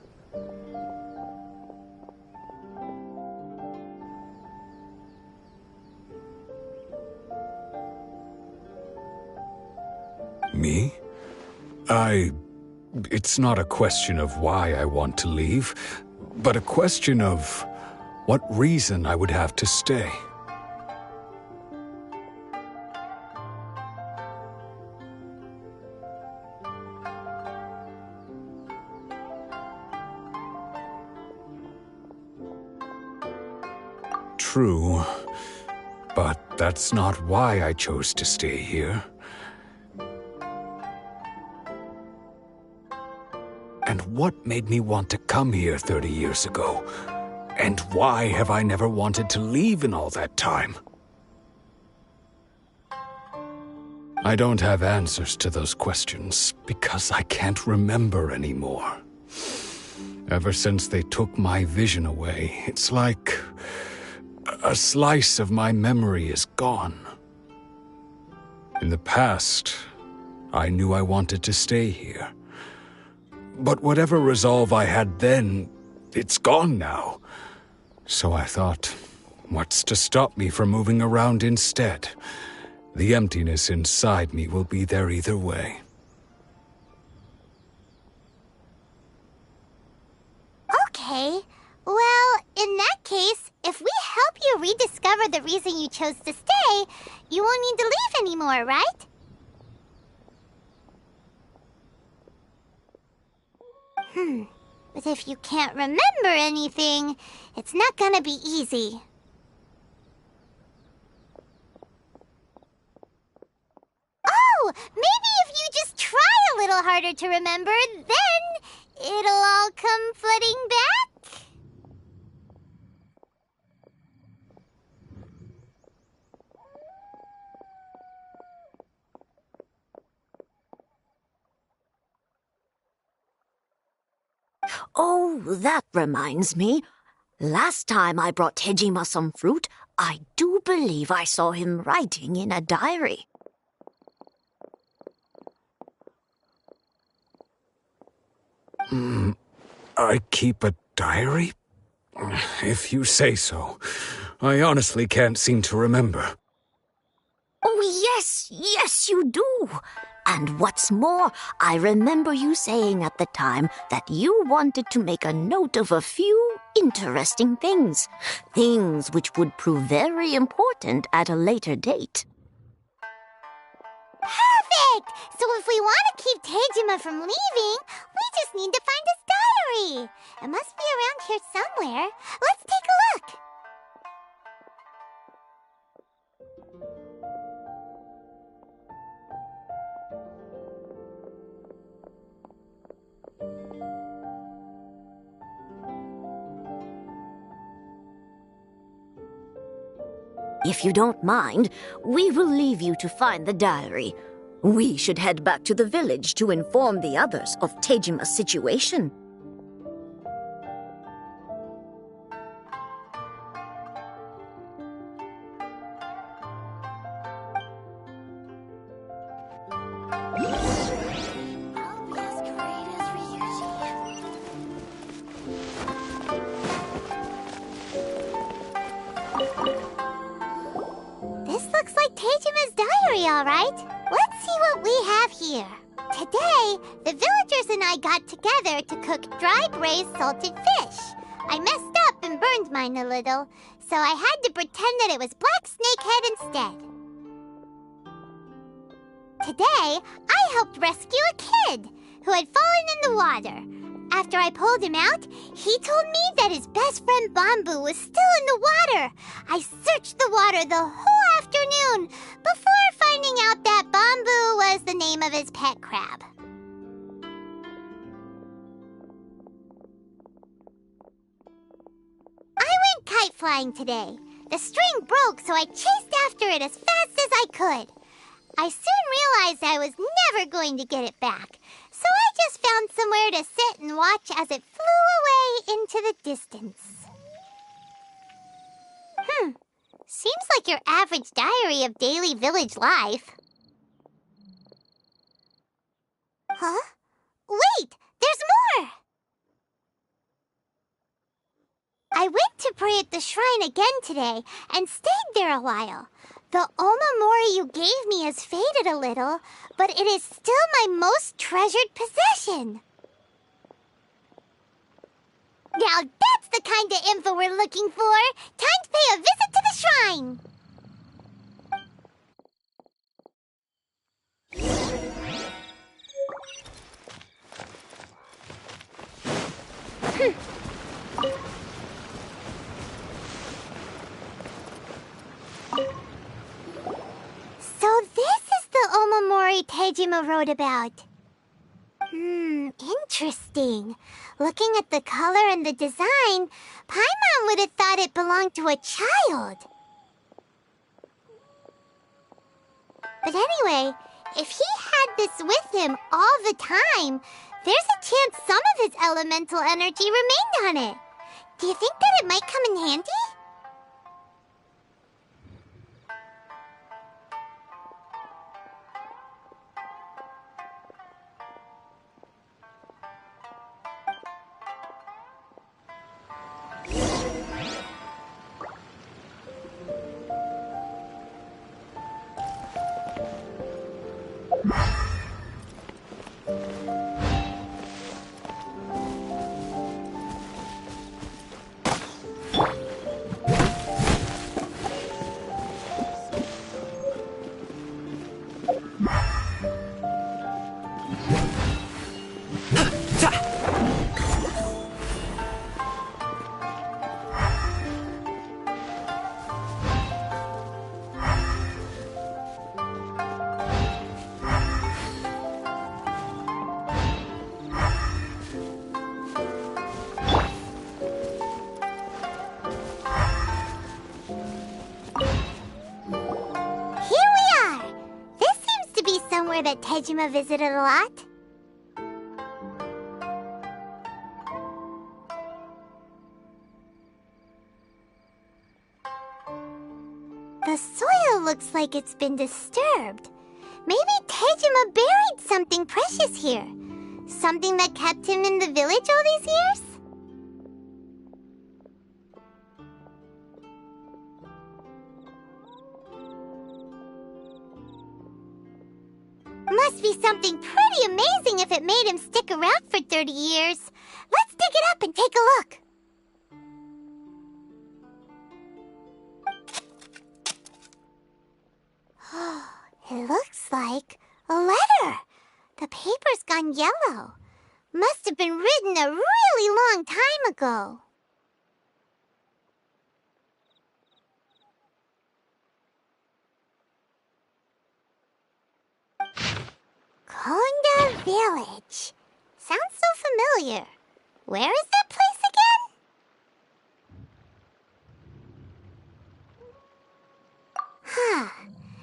Me? It's not a question of why I want to leave, but a question of what reason I would have to stay. True, but that's not why I chose to stay here. And what made me want to come here 30 years ago? And why have I never wanted to leave in all that time? I don't have answers to those questions because I can't remember anymore. Ever since they took my vision away, it's like a slice of my memory is gone. In the past, I knew I wanted to stay here. But whatever resolve I had then, it's gone now. So I thought, what's to stop me from moving around instead? The emptiness inside me will be there either way. Okay. Well, in that case, if we help you rediscover the reason you chose to stay, you won't need to leave anymore, right? But if you can't remember anything, it's not gonna be easy. Oh, maybe if you just try a little harder to remember, then it'll all come flooding back? Oh, that reminds me. Last time I brought Tejima some fruit, I do believe I saw him writing in a diary. I keep a diary? If you say so. I honestly can't seem to remember. Oh, yes, you do. And what's more, I remember you saying at the time that you wanted to make a note of a few interesting things. Things which would prove very important at a later date. Perfect! So if we want to keep Tejima from leaving, we just need to find his diary. It must be around here somewhere. Let's take a look. If you don't mind, we will leave you to find the diary. We should head back to the village to inform the others of Tejima's situation. This looks like Tejima's diary, all right. Let's see what we have here. Today, the villagers and I got together to cook dry braised salted fish. I messed up and burned mine a little, so I had to pretend that it was black snakehead instead. Today, I I helped rescue a kid who had fallen in the water. After I pulled him out, he told me that his best friend Bamboo was still in the water. I searched the water the whole afternoon before finding out that Bamboo was the name of his pet crab. I went kite flying today. The string broke, so I chased after it as fast as I could. I soon realized I was never going to get it back, so I just found somewhere to sit and watch as it flew away into the distance. Seems like your average diary of daily village life. Huh? Wait! There's more! I went to pray at the shrine again today and stayed there a while. The Omamori you gave me has faded a little, but it is still my most treasured possession. Now that's the kind of info we're looking for. Time to pay a visit to the shrine. So this is the Omamori Tejima wrote about. Interesting. Looking at the color and the design, Paimon would have thought it belonged to a child. But anyway, if he had this with him all the time, there's a chance some of his elemental energy remained on it. Do you think that it might come in handy? That Tejima visited a lot? The soil looks like it's been disturbed. Maybe Tejima buried something precious here. Something that kept him in the village all these years? Must be something pretty amazing if it made him stick around for 30 years. Let's dig it up and take a look. It looks like a letter. The paper's gone yellow. Must have been written a really long time ago. Konda Village. Sounds so familiar. Where is that place again?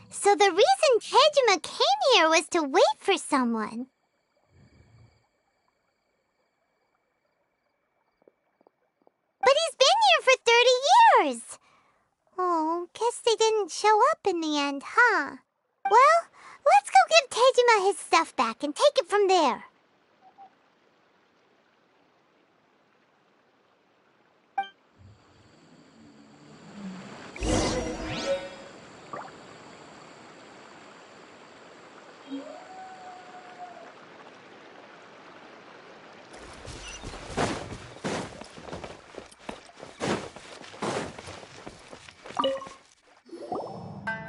So the reason Tejima came here was to wait for someone. But he's been here for 30 years. Oh, guess they didn't show up in the end, huh? Well, let's go give Tejima his stuff back and take it from there.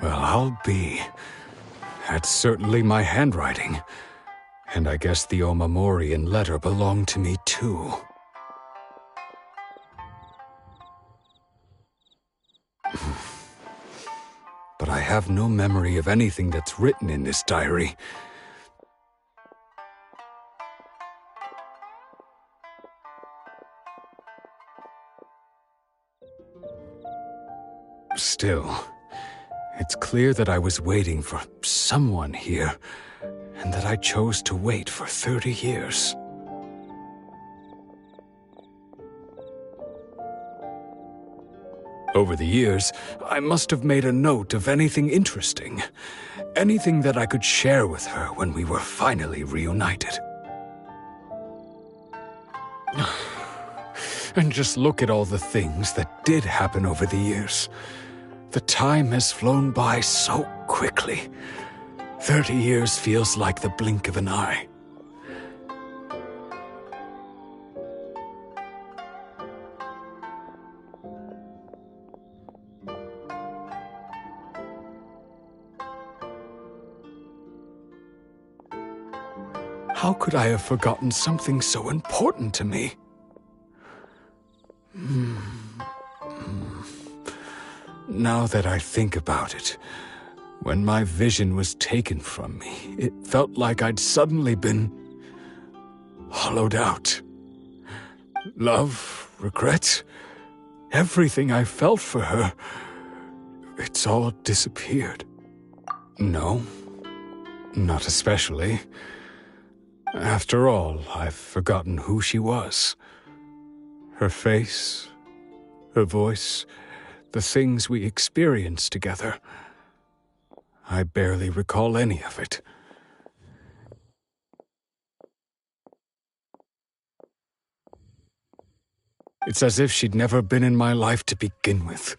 Well, I'll be. That's certainly my handwriting. And I guess the Omamorian letter belonged to me too. But I have no memory of anything that's written in this diary. Still, it's clear that I was waiting for someone here, and that I chose to wait for 30 years. Over the years, I must have made a note of anything interesting, anything that I could share with her when we were finally reunited. And just look at all the things that did happen over the years. The time has flown by so quickly. 30 years feels like the blink of an eye. How could I have forgotten something so important to me? Now that I think about it, when my vision was taken from me, it felt like I'd suddenly been hollowed out. Love, regret, everything I felt for her, it's all disappeared. No, not especially. After all, I've forgotten who she was. Her face, her voice, the things we experienced together. I barely recall any of it. It's as if she'd never been in my life to begin with.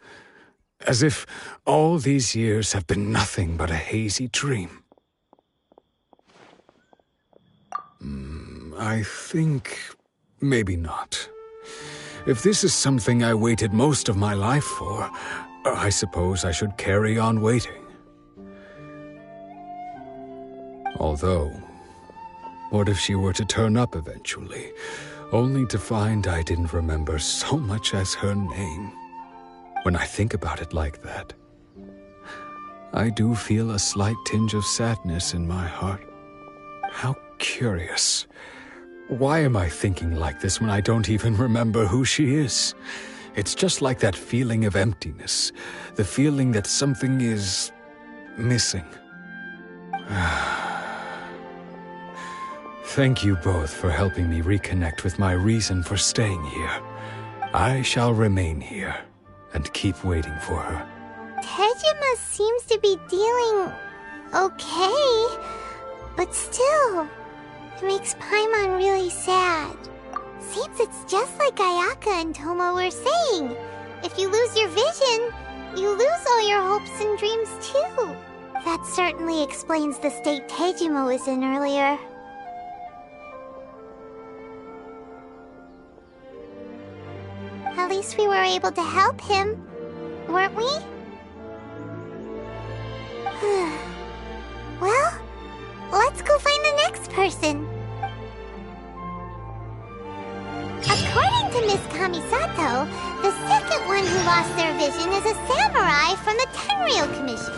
As if all these years have been nothing but a hazy dream. I think maybe not. If this is something I waited most of my life for, I suppose I should carry on waiting. Although, what if she were to turn up eventually, only to find I didn't remember so much as her name? When I think about it like that, I do feel a slight tinge of sadness in my heart. How curious. Why am I thinking like this when I don't even remember who she is? It's just like that feeling of emptiness, the feeling that something is missing. Thank you both for helping me reconnect with my reason for staying here. I shall remain here and keep waiting for her. Tejima seems to be dealing okay, but still, it makes Paimon really sad. Seems it's just like Ayaka and Toma were saying. If you lose your vision, you lose all your hopes and dreams too. That certainly explains the state Tejima was in earlier. At least we were able to help him, weren't we? Well, let's go find the next person. According to Miss Kamisato, the second one who lost their vision is a samurai from the Tenryou Commission.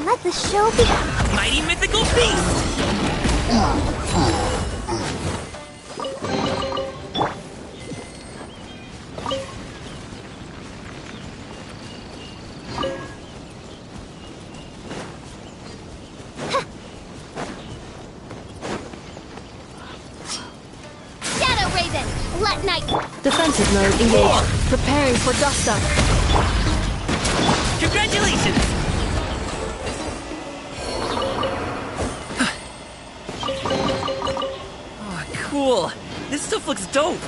Let the show begin. Mighty mythical beast! Shadow Raven! Let Night! Defensive mode engaged. Preparing for dust up. Congratulations! Oh, cool. This stuff looks dope.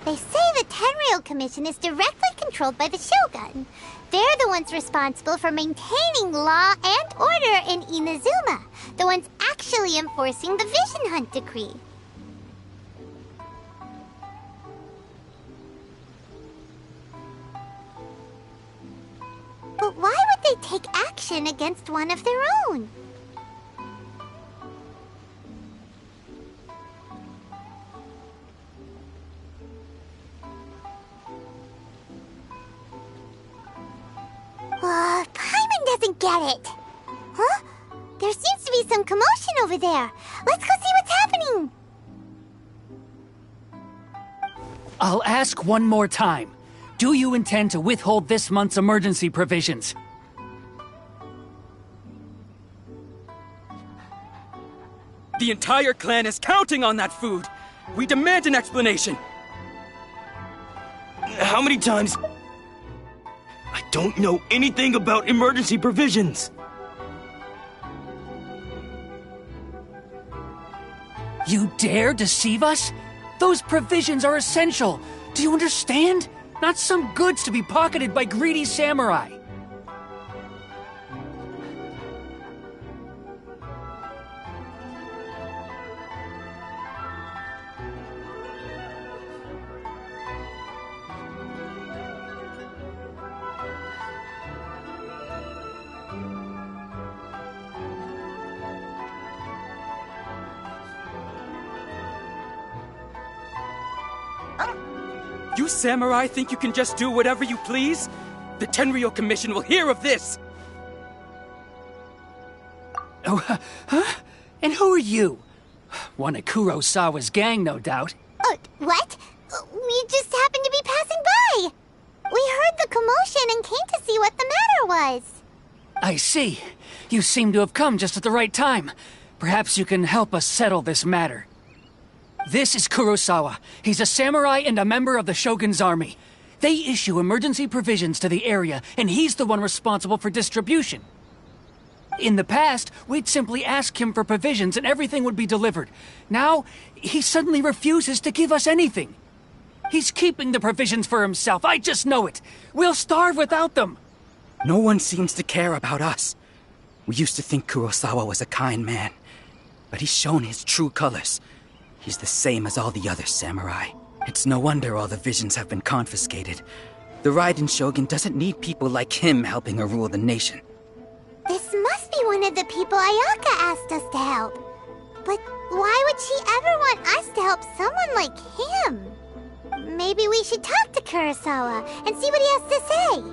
They say the Tenryou Commission is directly controlled by the Shogun. They're the ones responsible for maintaining law and order in Inazuma. The ones actually enforcing the Vision Hunt decree. But why would they take action against one of their own? Paimon doesn't get it. Huh? There seems to be some commotion over there. Let's go see what's happening. I'll ask one more time. Do you intend to withhold this month's emergency provisions? The entire clan is counting on that food. We demand an explanation. How many times? I don't know anything about emergency provisions. You dare deceive us? Those provisions are essential. Do you understand? Not some goods to be pocketed by greedy samurai. You samurai think you can just do whatever you please? The Tenryou Commission will hear of this! Oh, huh? And who are you? One of Kurosawa's gang, no doubt. What? We just happened to be passing by. We heard the commotion and came to see what the matter was. I see. You seem to have come just at the right time. Perhaps you can help us settle this matter. This is Kurosawa. He's a samurai and a member of the Shogun's army. They issue emergency provisions to the area, and he's the one responsible for distribution. In the past, we'd simply ask him for provisions and everything would be delivered. Now, he suddenly refuses to give us anything. He's keeping the provisions for himself. I just know it. We'll starve without them. No one seems to care about us. We used to think Kurosawa was a kind man, but he's shown his true colors. He's the same as all the other samurai. It's no wonder all the visions have been confiscated. The Raiden Shogun doesn't need people like him helping her rule the nation. This must be one of the people Ayaka asked us to help. But why would she ever want us to help someone like him? Maybe we should talk to Kurosawa and see what he has to say.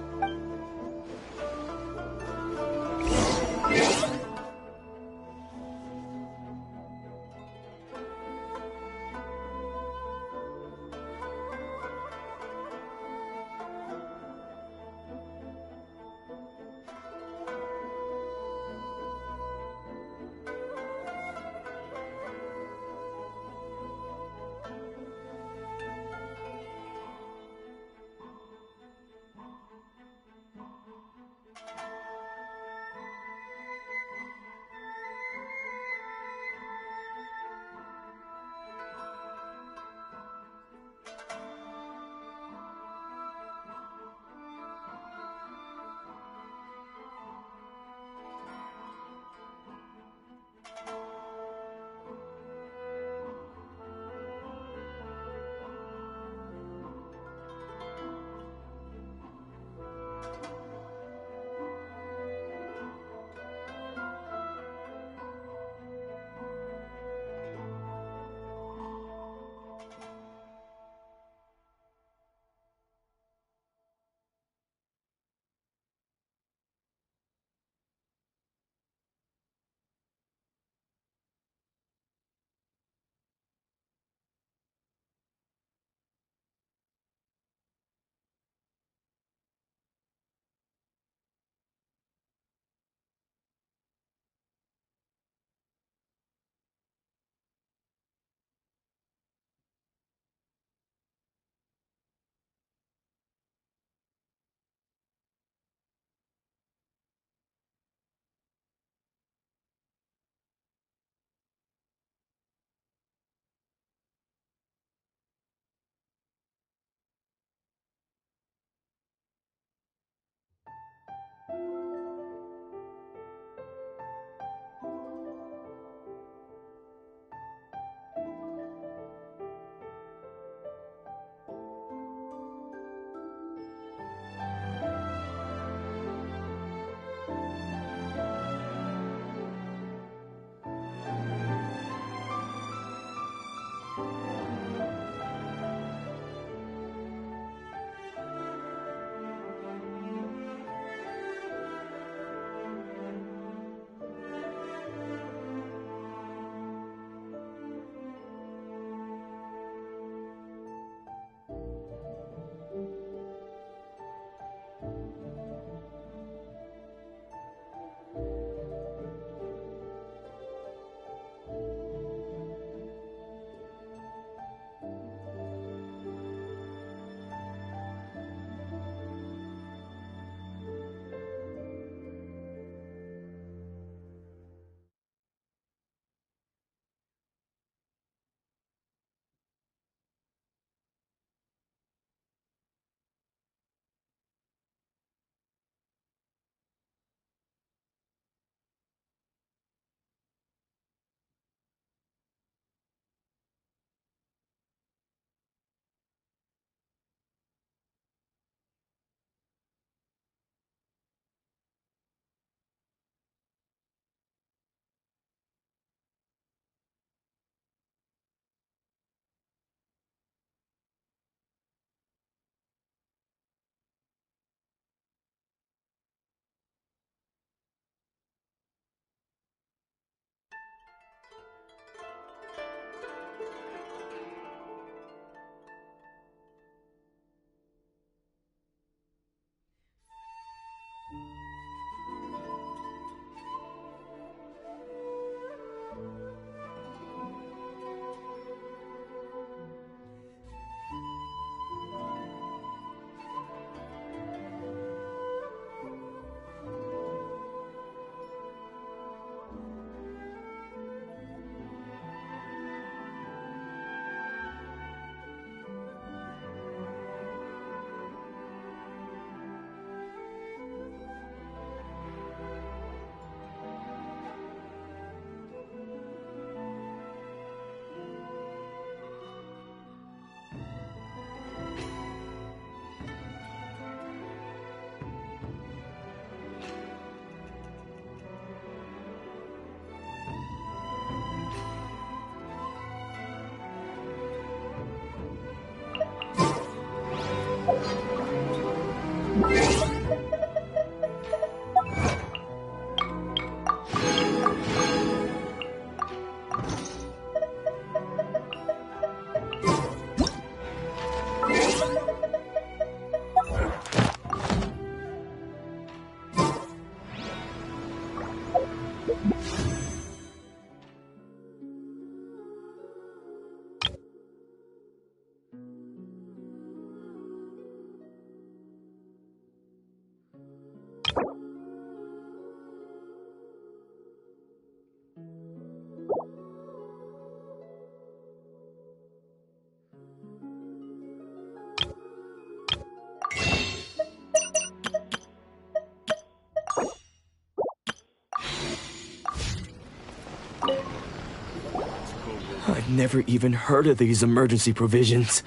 I've never even heard of these emergency provisions.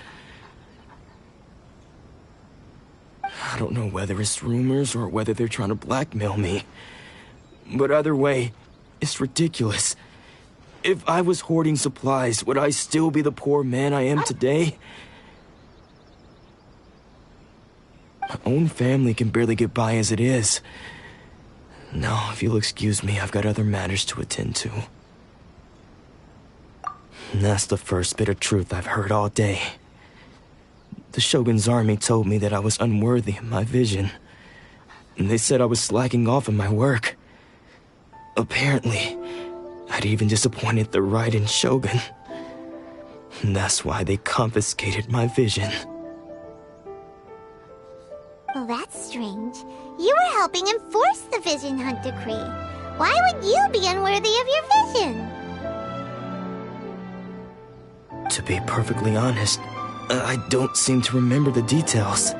I don't know whether it's rumors or whether they're trying to blackmail me. But either way, it's ridiculous. If I was hoarding supplies, would I still be the poor man I am today? My own family can barely get by as it is. Now, if you'll excuse me, I've got other matters to attend to. And that's the first bit of truth I've heard all day. The Shogun's army told me that I was unworthy of my vision. And they said I was slacking off in my work. Apparently, I'd even disappointed the Raiden Shogun. And that's why they confiscated my vision. Well, that's strange. You were helping enforce the Vision Hunt Decree. Why would you be unworthy of your vision? To be perfectly honest, I don't seem to remember the details.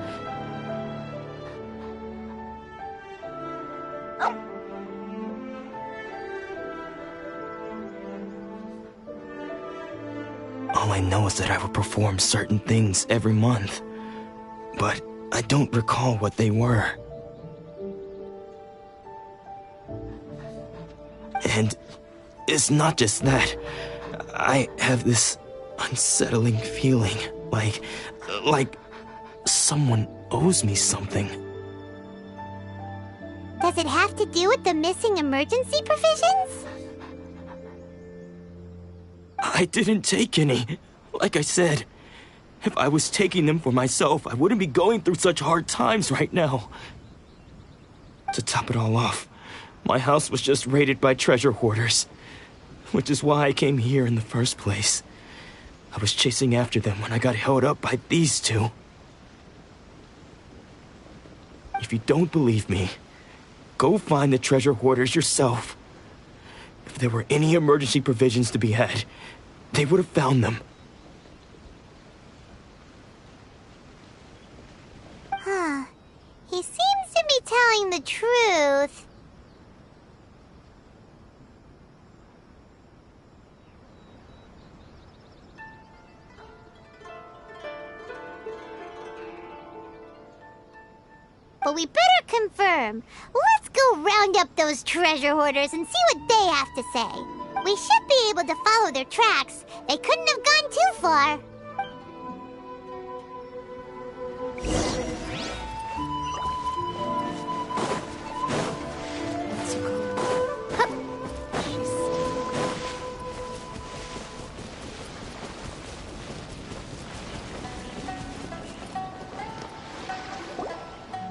All I know is that I would perform certain things every month. But I don't recall what they were. And it's not just that. I have this unsettling feeling, like someone owes me something. Does it have to do with the missing emergency provisions? I didn't take any. Like I said, if I was taking them for myself, I wouldn't be going through such hard times right now. To top it all off, my house was just raided by treasure hoarders, which is why I came here in the first place. I was chasing after them when I got held up by these two. If you don't believe me, go find the treasure hoarders yourself. If there were any emergency provisions to be had, they would have found them. Huh. He seems to be telling the truth. But we better confirm. Let's go round up those treasure hoarders and see what they have to say. We should be able to follow their tracks. They couldn't have gone too far.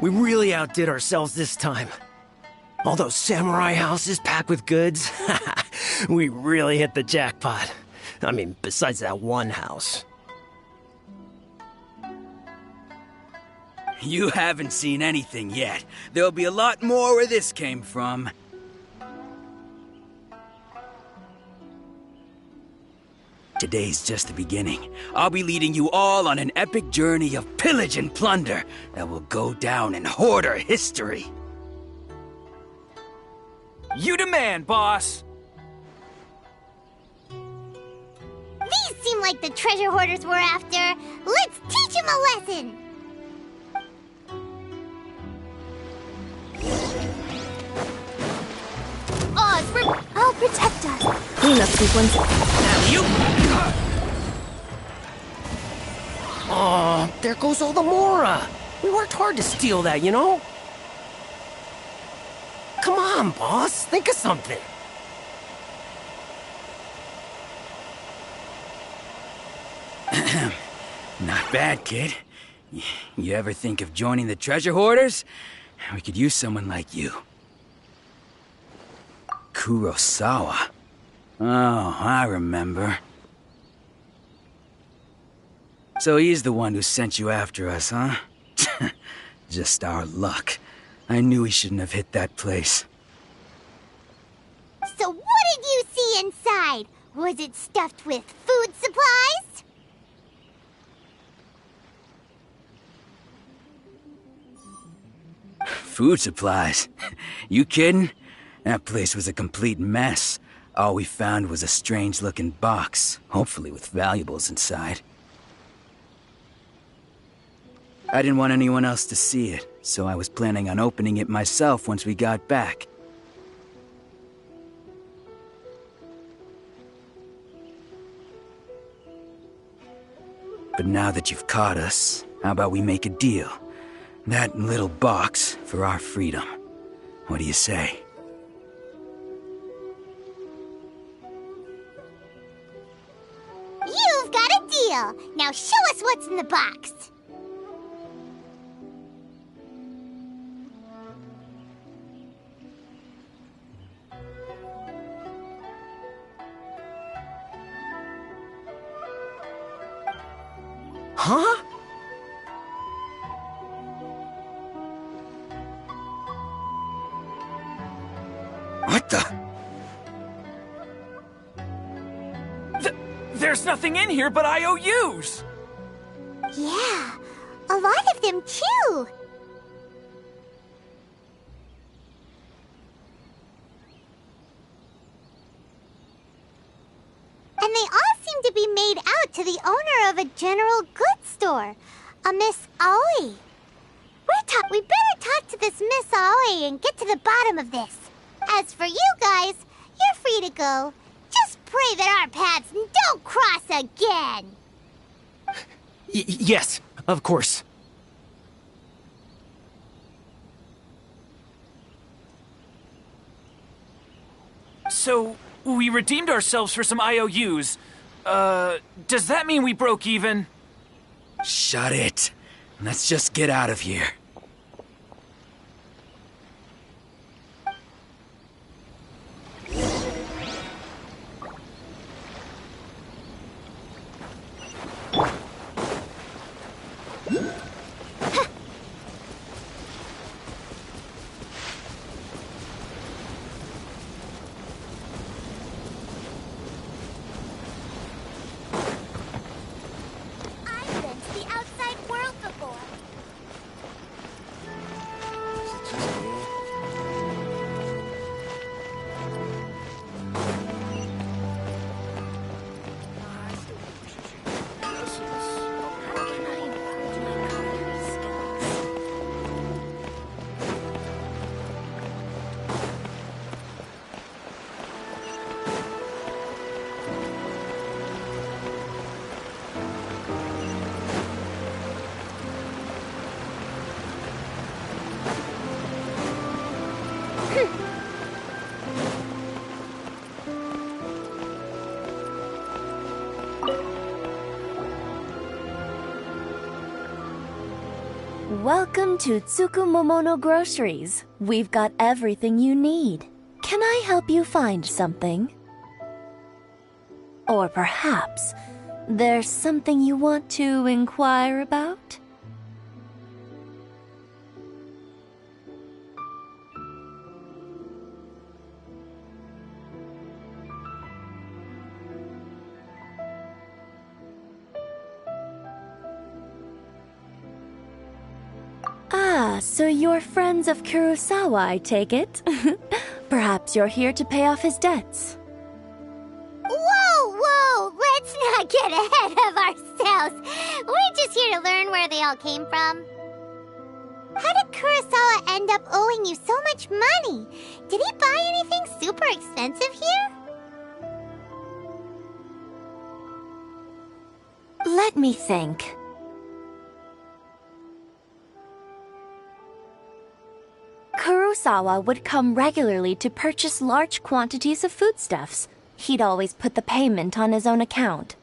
We really outdid ourselves this time. All those samurai houses packed with goods. We really hit the jackpot. I mean, besides that one house. You haven't seen anything yet. There'll be a lot more where this came from. Today's just the beginning. I'll be leading you all on an epic journey of pillage and plunder that will go down in hoarder history. You demand, boss! These seem like the treasure hoarders we're after. Let's teach them a lesson! I'll protect us. Clean up sequence. Oh, there goes all the Mora. We worked hard to steal that, you know? Come on, boss. Think of something. Not bad, kid. You ever think of joining the treasure hoarders? We could use someone like you. Kurosawa. Oh, I remember. So he's the one who sent you after us, huh? Just our luck. I knew he shouldn't have hit that place. So what did you see inside? Was it stuffed with food supplies? Food supplies? You kidding? That place was a complete mess. All we found was a strange-looking box, hopefully with valuables inside. I didn't want anyone else to see it, so I was planning on opening it myself once we got back. But now that you've caught us, how about we make a deal? That little box for our freedom. What do you say? You've got a deal! Now show us what's in the box! Huh? What the? There's nothing in here but IOUs! Yeah, a lot of them too! And they all seem to be made out to the owner of a general goods store, a Miss Aoi. We better talk to this Miss Aoi and get to the bottom of this. As for you guys, you're free to go. Just pray that our paths don't cross again. Yes, of course. So, we redeemed ourselves for some IOUs. Does that mean we broke even? Shut it. Let's just get out of here. Welcome to Tsukumomono Groceries. We've got everything you need. Can I help you find something? Or perhaps there's something you want to inquire about? Ah, so you're friends of Kurosawa, I take it? Perhaps you're here to pay off his debts. Whoa! Let's not get ahead of ourselves. We're just here to learn where they all came from. How did Kurosawa end up owing you so much money? Did he buy anything super expensive here? Let me think. Kurosawa would come regularly to purchase large quantities of foodstuffs. He'd always put the payment on his own account.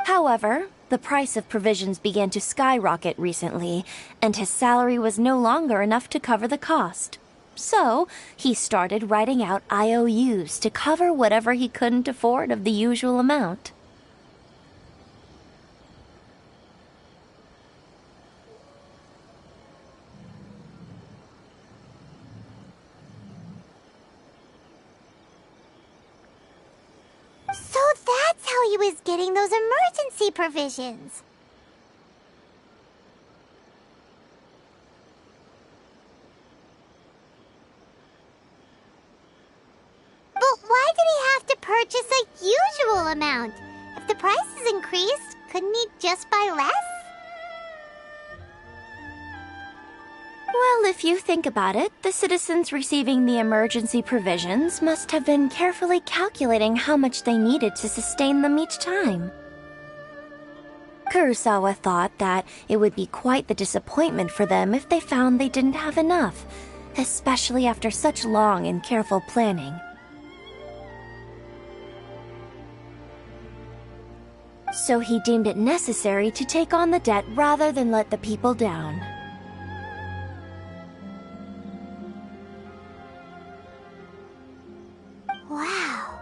However, the price of provisions began to skyrocket recently, and his salary was no longer enough to cover the cost. So, he started writing out IOUs to cover whatever he couldn't afford of the usual amount. So that's how he was getting those emergency provisions. But why did he have to purchase a usual amount? If the prices increased, couldn't he just buy less? Well, if you think about it, the citizens receiving the emergency provisions must have been carefully calculating how much they needed to sustain them each time. Kurosawa thought that it would be quite the disappointment for them if they found they didn't have enough, especially after such long and careful planning. So he deemed it necessary to take on the debt rather than let the people down. Wow.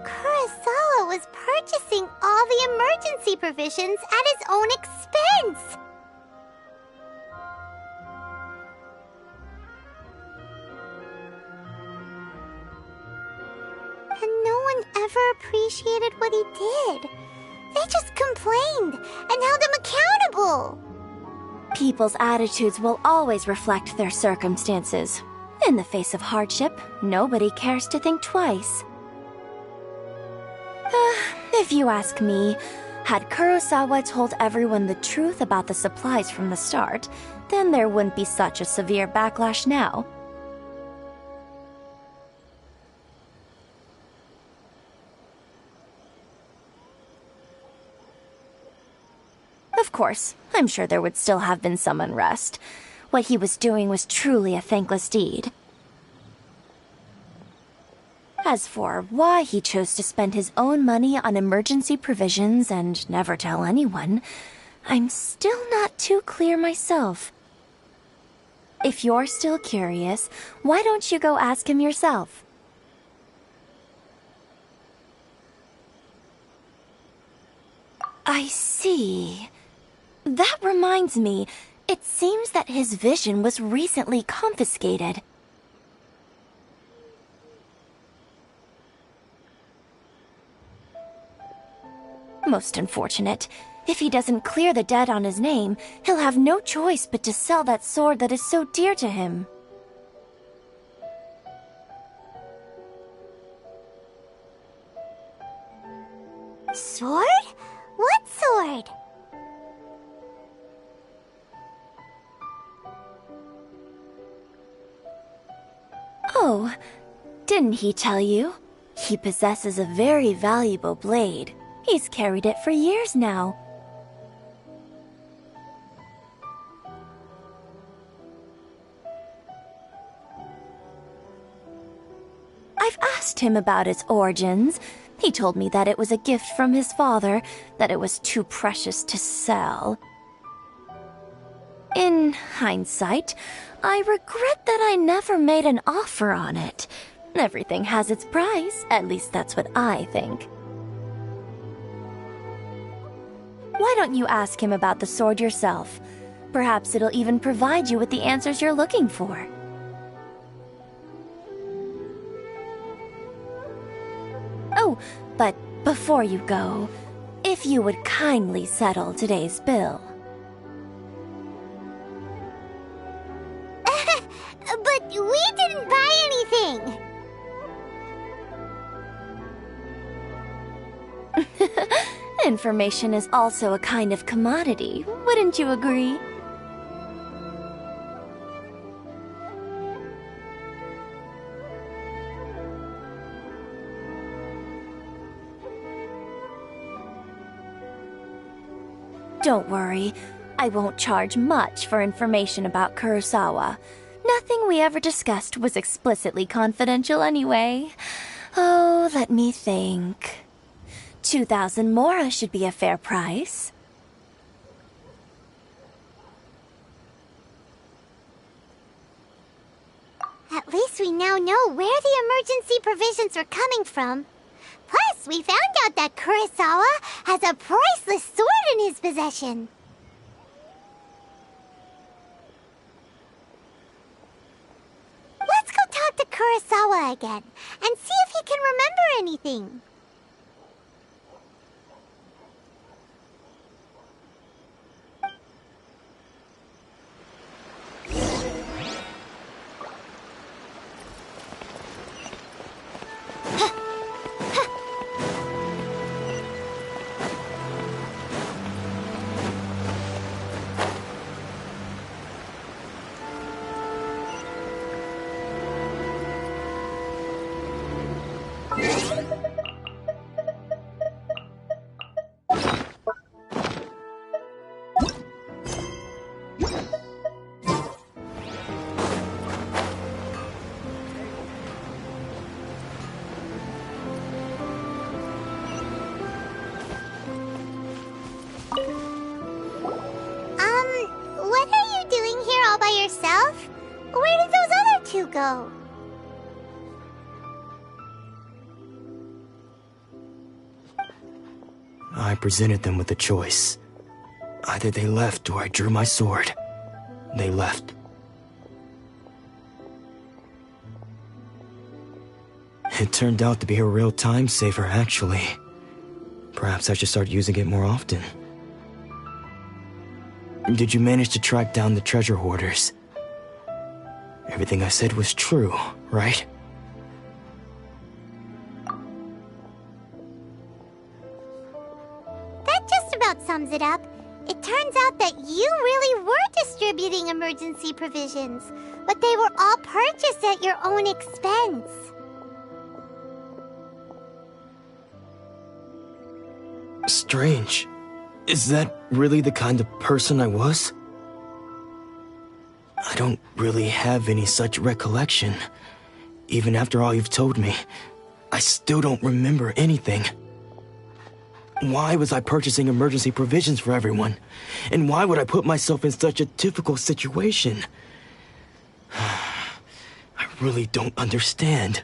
Kurosawa was purchasing all the emergency provisions at his own expense. And no one ever appreciated what he did. They just complained and held him accountable. People's attitudes will always reflect their circumstances. In the face of hardship, nobody cares to think twice. If you ask me, had Kurosawa told everyone the truth about the supplies from the start, then there wouldn't be such a severe backlash now. Of course, I'm sure there would still have been some unrest. What he was doing was truly a thankless deed. As for why he chose to spend his own money on emergency provisions and never tell anyone, I'm still not too clear myself. If you're still curious, why don't you go ask him yourself? I see. That reminds me, it seems that his vision was recently confiscated. Most unfortunate. If he doesn't clear the debt on his name, he'll have no choice but to sell that sword that is so dear to him. Sword? What sword? Oh, didn't he tell you? He possesses a very valuable blade. He's carried it for years now. I've asked him about its origins. He told me that it was a gift from his father, that it was too precious to sell. In hindsight, I regret that I never made an offer on it. Everything has its price, at least that's what I think. Why don't you ask him about the sword yourself? Perhaps it'll even provide you with the answers you're looking for. Oh, but before you go, if you would kindly settle today's bill. But we didn't buy anything! Information is also a kind of commodity, wouldn't you agree? Don't worry, I won't charge much for information about Kurosawa. Nothing we ever discussed was explicitly confidential anyway. Oh, let me think. 2,000 mora should be a fair price. At least we now know where the emergency provisions are coming from. Plus, we found out that Kurosawa has a priceless sword in his possession. Let's go talk to Kurosawa again, and see if he can remember anything. What are you doing here all by yourself? Where did those other two go? I presented them with a choice. Either they left or I drew my sword. They left. It turned out to be a real time saver, actually. Perhaps I should start using it more often. Did you manage to track down the treasure hoarders? Everything I said was true, right? about sums it up. It turns out that you really were distributing emergency provisions, but they were all purchased at your own expense. Strange. Is that really the kind of person I was? I don't really have any such recollection. Even after all you've told me, I still don't remember anything. Why was I purchasing emergency provisions for everyone? And why would I put myself in such a difficult situation? I really don't understand.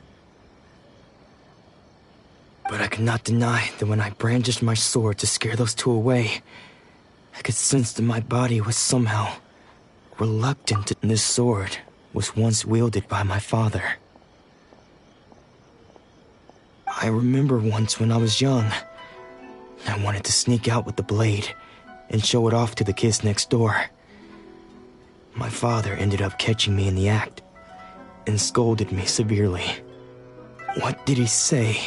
But I could not deny that when I brandished my sword to scare those two away, I could sense that my body was somehow reluctant. This sword was once wielded by my father. I remember once when I was young, I wanted to sneak out with the blade and show it off to the kids next door. My father ended up catching me in the act and scolded me severely. What did he say?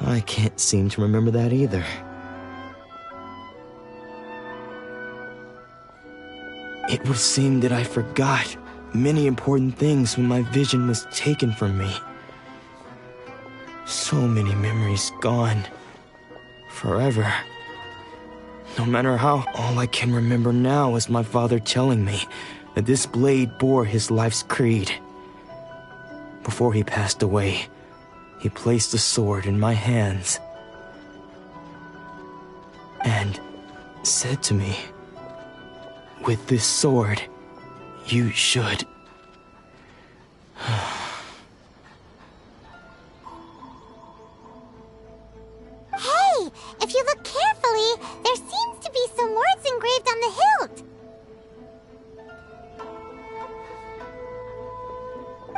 I can't seem to remember that either. It would seem that I forgot many important things when my vision was taken from me. So many memories gone. Forever. No matter how, all I can remember now is my father telling me that this blade bore his life's creed. Before he passed away, he placed the sword in my hands and said to me, "With this sword, you should..." Hey, if you look carefully, there seems to be some words engraved on the hilt.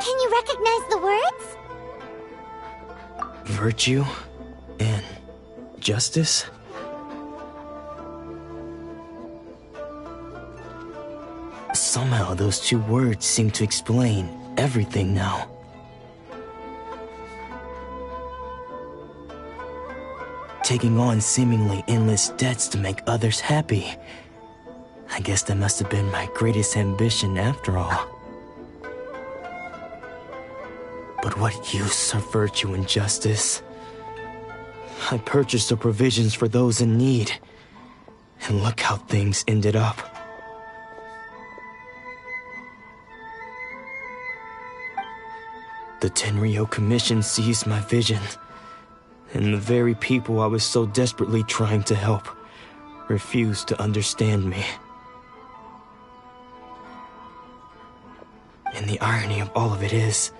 Can you recognize the words? Virtue and justice? Somehow those two words seem to explain everything now. Taking on seemingly endless debts to make others happy. I guess that must have been my greatest ambition after all. But what use are virtue and justice? I purchased the provisions for those in need, and look how things ended up. The Tenryo Commission seized my vision, and the very people I was so desperately trying to help refused to understand me. And the irony of all of it is,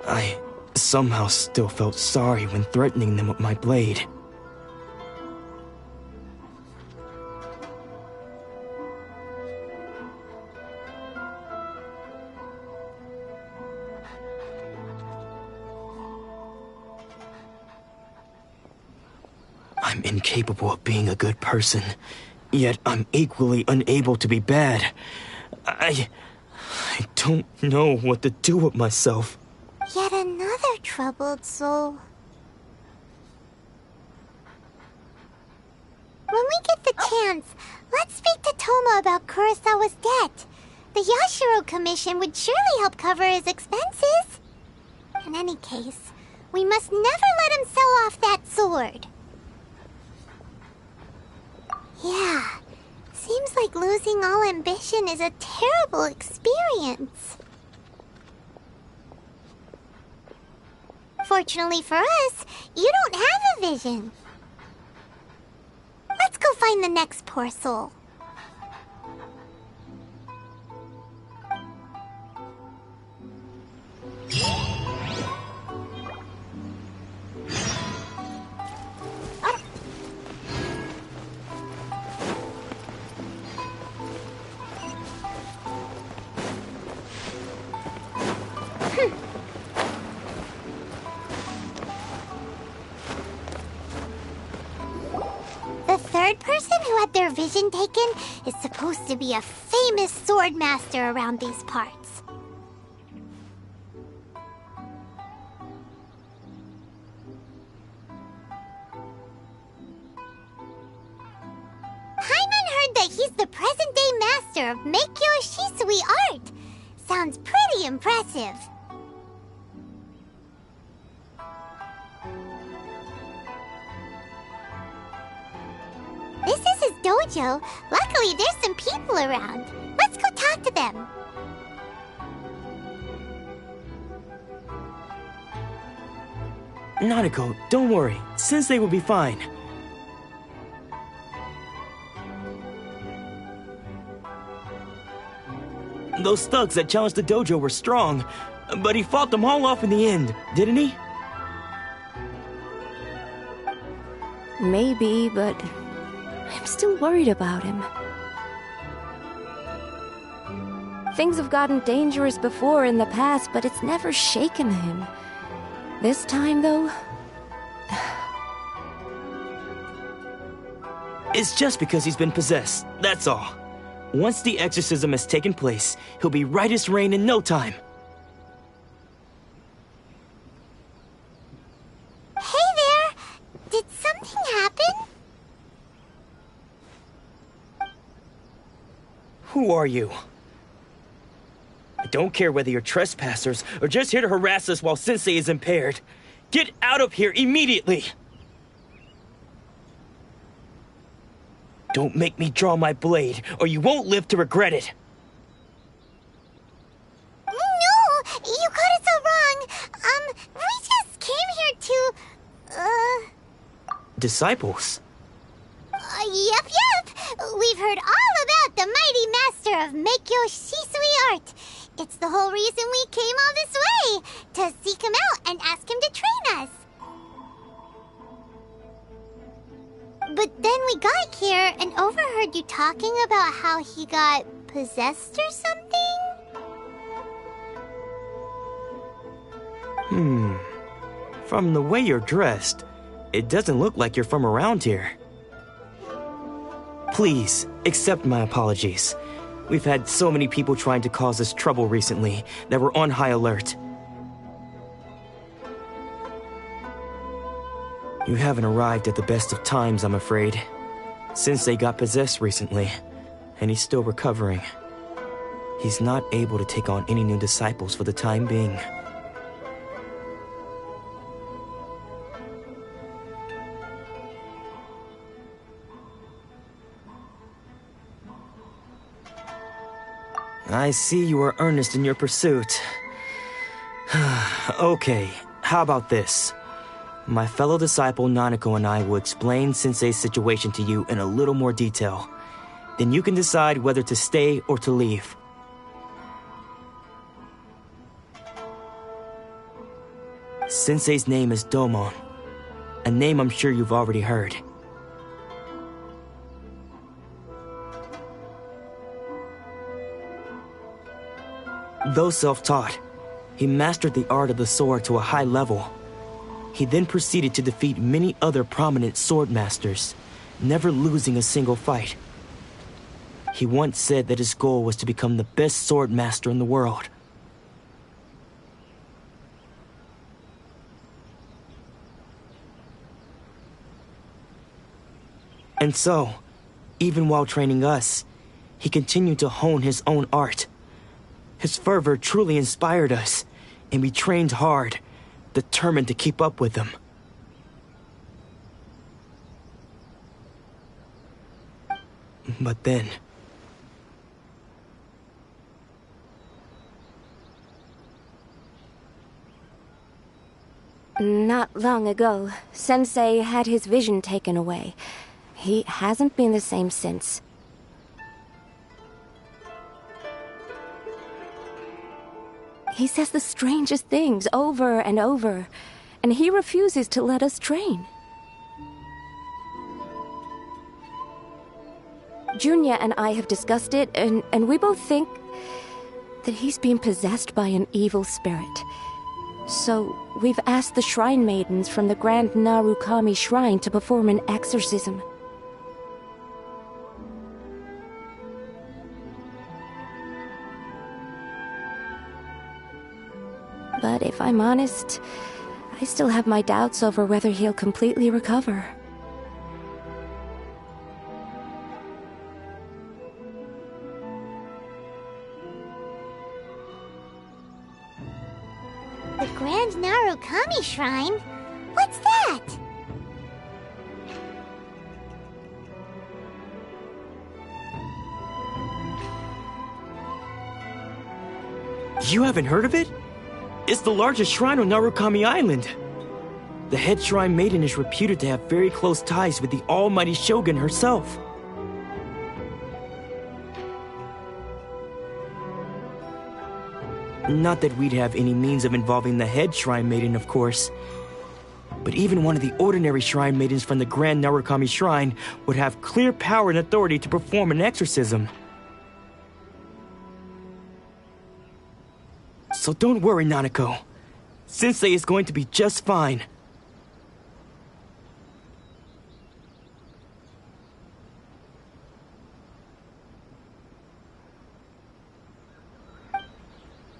I somehow still felt sorry when threatening them with my blade. I'm incapable of being a good person, yet I'm equally unable to be bad. I don't know what to do with myself. Yet another troubled soul. When we get the chance, let's speak to Toma about Kurosawa's debt. The Yashiro Commission would surely help cover his expenses. In any case, we must never let him sell off that sword. Yeah, seems like losing all ambition is a terrible experience. Fortunately for us, you don't have a vision. Let's go find the next poor soul. The third person who had their vision taken is supposed to be a famous sword master around these parts. the present-day master of Meikyo Shisui art. Sounds pretty impressive. This is his dojo. Luckily, there's some people around. Let's go talk to them. Nanako, don't worry. Sensei will be fine. Those thugs that challenged the dojo were strong, but he fought them all off in the end, didn't he? Maybe, but I'm still worried about him. Things have gotten dangerous before in the past, but it's never shaken him. This time, though... It's just because he's been possessed, that's all. Once the exorcism has taken place, he'll be right as rain in no time. Hey there! Did something happen? Who are you? I don't care whether you're trespassers or just here to harass us while Sensei is impaired. Get out of here immediately! Don't make me draw my blade, or you won't live to regret it. No! You got it so wrong! We just came here to... Disciples? Yep. We've heard all about the mighty master of Meikyo Shisui art. It's the whole reason we came all this way, to seek him out and ask him to train us. But then we got here and overheard you talking about how he got possessed or something? From the way you're dressed, it doesn't look like you're from around here. Please, accept my apologies. We've had so many people trying to cause us trouble recently that we're on high alert. You haven't arrived at the best of times, I'm afraid. Sensei got possessed recently, and he's still recovering. He's not able to take on any new disciples for the time being. I see you are earnest in your pursuit. Okay, how about this? My fellow disciple Nanako and I will explain Sensei's situation to you in a little more detail. Then you can decide whether to stay or to leave. Sensei's name is Domon, a name I'm sure you've already heard. Though self-taught, he mastered the art of the sword to a high level. He then proceeded to defeat many other prominent sword masters, never losing a single fight. He once said that his goal was to become the best sword master in the world. And so, even while training us, he continued to hone his own art. His fervor truly inspired us, and we trained hard, determined to keep up with him. But then... Not long ago, Sensei had his vision taken away. He hasn't been the same since. He says the strangest things over and over, and he refuses to let us train. Junya and I have discussed it, and we both think that he's being possessed by an evil spirit. So, we've asked the shrine maidens from the Grand Narukami Shrine to perform an exorcism. But if I'm honest, I still have my doubts over whether he'll completely recover. The Grand Narukami Shrine? What's that? You haven't heard of it? It's the largest shrine on Narukami Island. The head shrine maiden is reputed to have very close ties with the almighty Shogun herself. Not that we'd have any means of involving the head shrine maiden, of course. But even one of the ordinary shrine maidens from the Grand Narukami Shrine would have clear power and authority to perform an exorcism. So don't worry, Nanako. Sensei is going to be just fine.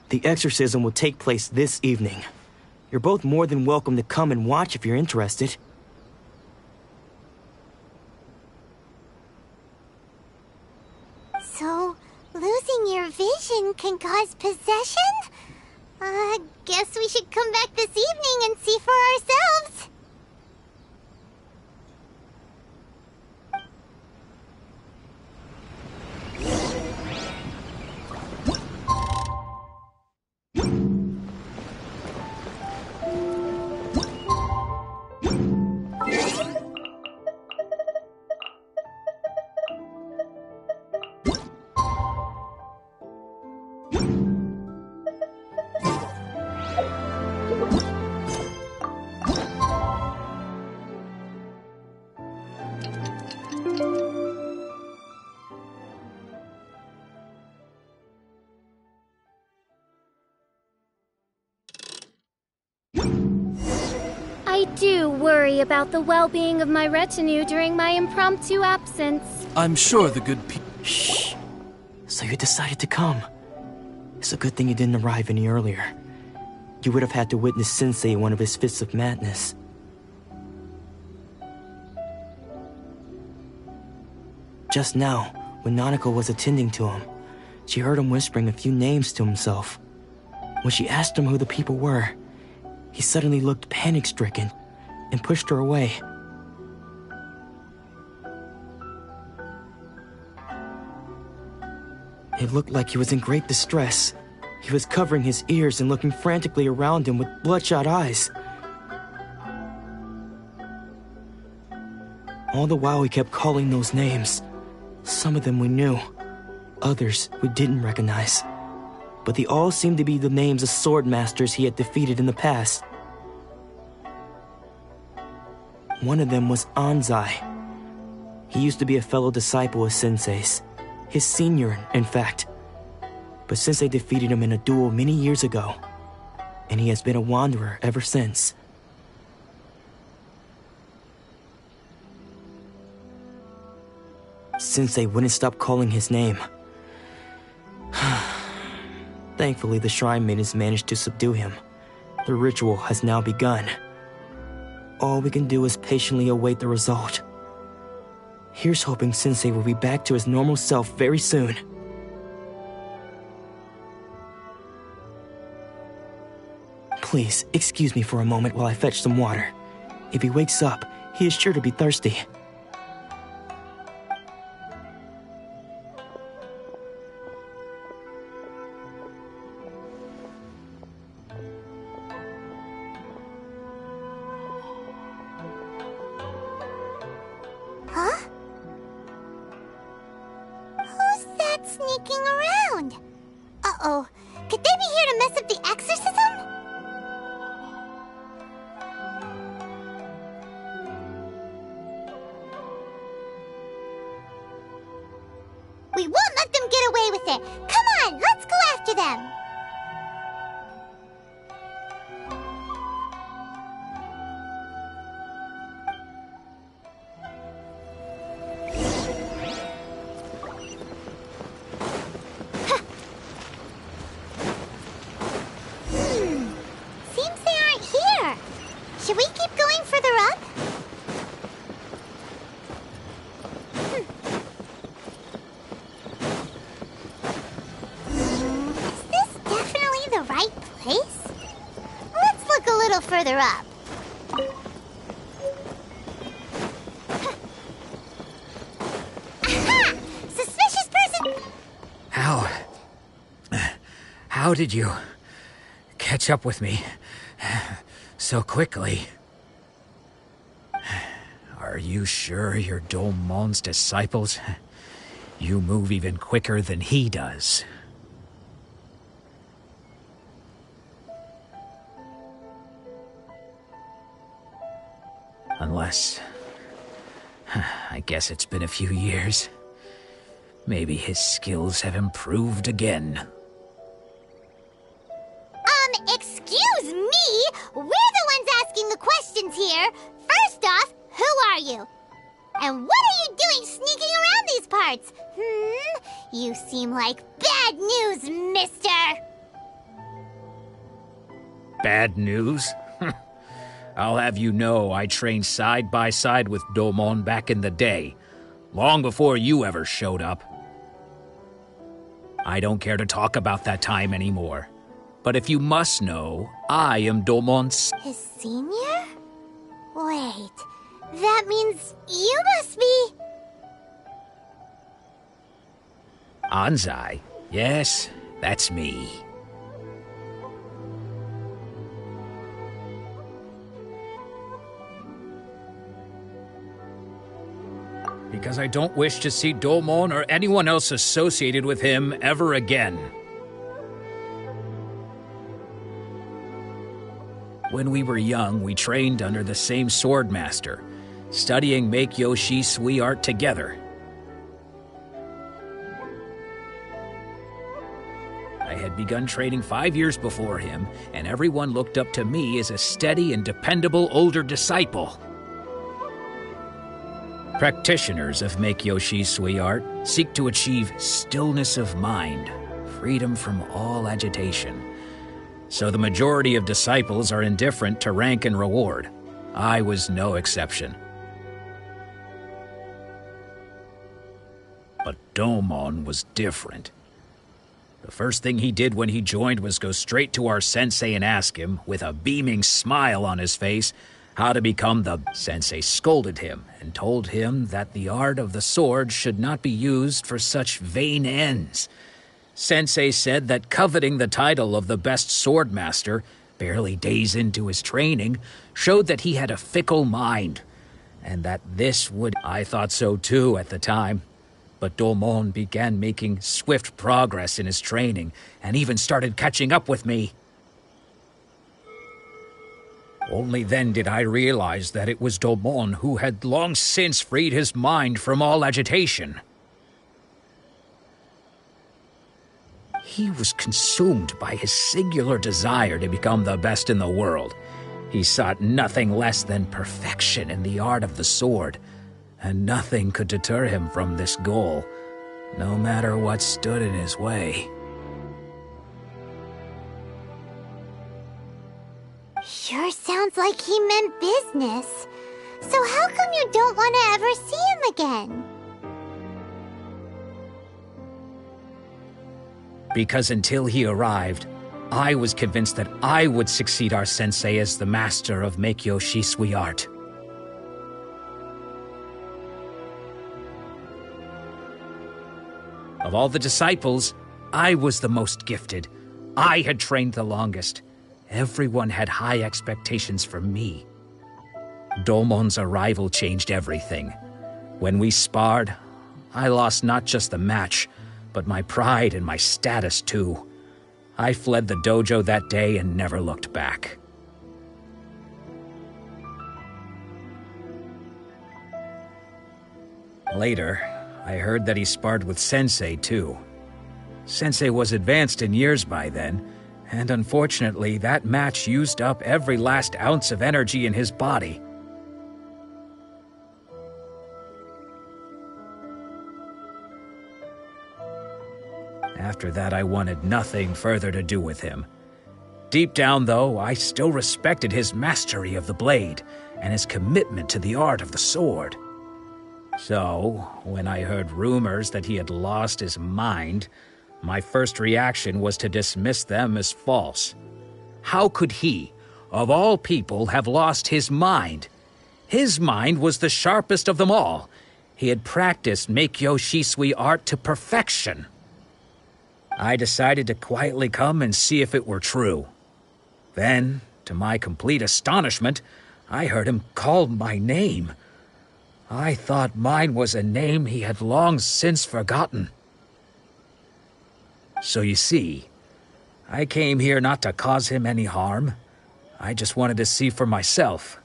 The exorcism will take place this evening. You're both more than welcome to come and watch if you're interested. So, losing your vision can cause possession? Guess we should come back this evening and see for ourselves. I do worry about the well-being of my retinue during my impromptu absence. I'm sure the good people... Shh. So you decided to come. It's a good thing you didn't arrive any earlier. You would have had to witness Sensei in one of his fits of madness. Just now, when Nanako was attending to him, she heard him whispering a few names to himself. When she asked him who the people were, he suddenly looked panic-stricken and pushed her away. It looked like he was in great distress. He was covering his ears and looking frantically around him with bloodshot eyes. All the while he kept calling those names. Some of them we knew, others we didn't recognize. But they all seemed to be the names of sword masters he had defeated in the past. One of them was Anzai. He used to be a fellow disciple of Sensei's. His senior, in fact. But Sensei defeated him in a duel many years ago, and he has been a wanderer ever since. Sensei wouldn't stop calling his name. Thankfully, the shrine maidens managed to subdue him. The ritual has now begun. All we can do is patiently await the result. Here's hoping Sensei will be back to his normal self very soon. Please, excuse me for a moment while I fetch some water. If he wakes up, he is sure to be thirsty. Huh? Who's that sneaking around? Uh-oh. Could they be here to mess up the exorcism? We won't let them get away with it. Come on, let's go after them. Seems they aren't here. Should we keep going further up? Is this definitely the right place? little further up. Aha! Suspicious person! How did you catch up with me so quickly? Are you sure you're Domon's disciples? You move even quicker than he does. Unless... I guess it's been a few years. Maybe his skills have improved again. Excuse me? We're the ones asking the questions here. First off, who are you? And what are you doing sneaking around these parts? You seem like bad news, mister! Bad news? I'll have you know I trained side by side with Domon back in the day, long before you ever showed up. I don't care to talk about that time anymore. But if you must know, I am Domon's... His senior? Wait, that means you must be... Anzai? Yes, that's me. Because I don't wish to see Domon or anyone else associated with him ever again. When we were young, we trained under the same swordmaster, studying Make-Yoshi Sui art together. I had begun training 5 years before him, and everyone looked up to me as a steady and dependable older disciple. Practitioners of Make-Yoshi Sui art seek to achieve stillness of mind, freedom from all agitation. So the majority of disciples are indifferent to rank and reward. I was no exception. But Domon was different. The first thing he did when he joined was go straight to our sensei and ask him, with a beaming smile on his face, how to become the... Sensei scolded him and told him that the art of the sword should not be used for such vain ends. Sensei said that coveting the title of the best swordmaster, barely days into his training, showed that he had a fickle mind, and that this would... I thought so too at the time. But Domon began making swift progress in his training, and even started catching up with me. Only then did I realize that it was Domon who had long since freed his mind from all agitation. He was consumed by his singular desire to become the best in the world. He sought nothing less than perfection in the art of the sword, and nothing could deter him from this goal, no matter what stood in his way. Sure sounds like he meant business. So how come you don't want to ever see him again? Because until he arrived, I was convinced that I would succeed our sensei as the master of Make-Yoshi Sui art. Of all the disciples, I was the most gifted. I had trained the longest. Everyone had high expectations from me. Domon's arrival changed everything. When we sparred, I lost not just the match, but my pride and my status too. I fled the dojo that day and never looked back. Later, I heard that he sparred with Sensei too. Sensei was advanced in years by then, and unfortunately that match used up every last ounce of energy in his body. After that, I wanted nothing further to do with him. Deep down, though, I still respected his mastery of the blade and his commitment to the art of the sword. So, when I heard rumors that he had lost his mind, my first reaction was to dismiss them as false. How could he, of all people, have lost his mind. His mind was the sharpest of them all. He had practiced Meikyo Shisui art to perfection. I decided to quietly come and see if it were true. Then, to my complete astonishment, I heard him call my name. I thought mine was a name he had long since forgotten. So you see, I came here not to cause him any harm. I just wanted to see for myself.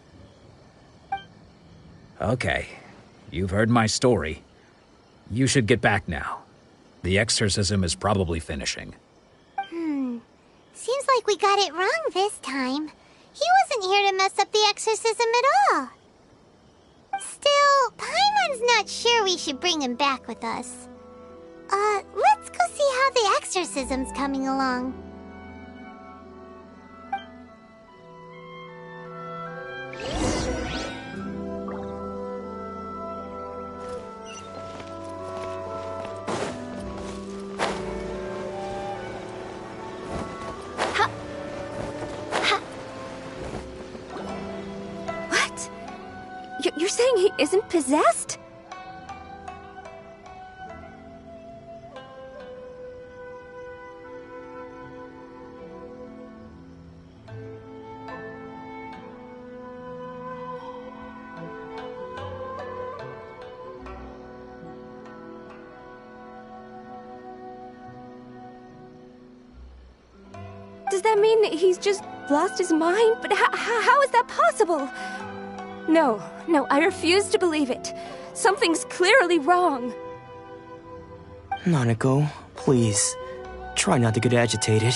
Okay, you've heard my story. You should get back now. The exorcism is probably finishing. Seems like we got it wrong this time. He wasn't here to mess up the exorcism at all. Still, Paimon's not sure we should bring him back with us. Let's go see how the exorcism's coming along. You're saying he isn't possessed? Does that mean he's just lost his mind? But how is that possible? No, I refuse to believe it. Something's clearly wrong. Nanako, please, try not to get agitated.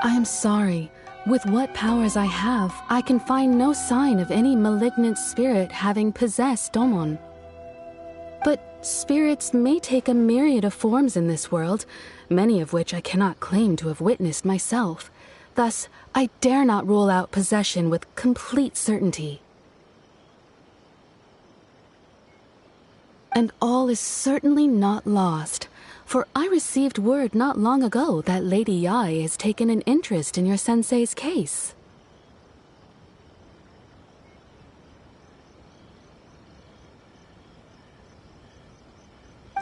I am sorry. With what powers I have, I can find no sign of any malignant spirit having possessed Domon. But spirits may take a myriad of forms in this world, many of which I cannot claim to have witnessed myself. Thus, I dare not rule out possession with complete certainty. And all is certainly not lost, for I received word not long ago that Lady Yae has taken an interest in your sensei's case.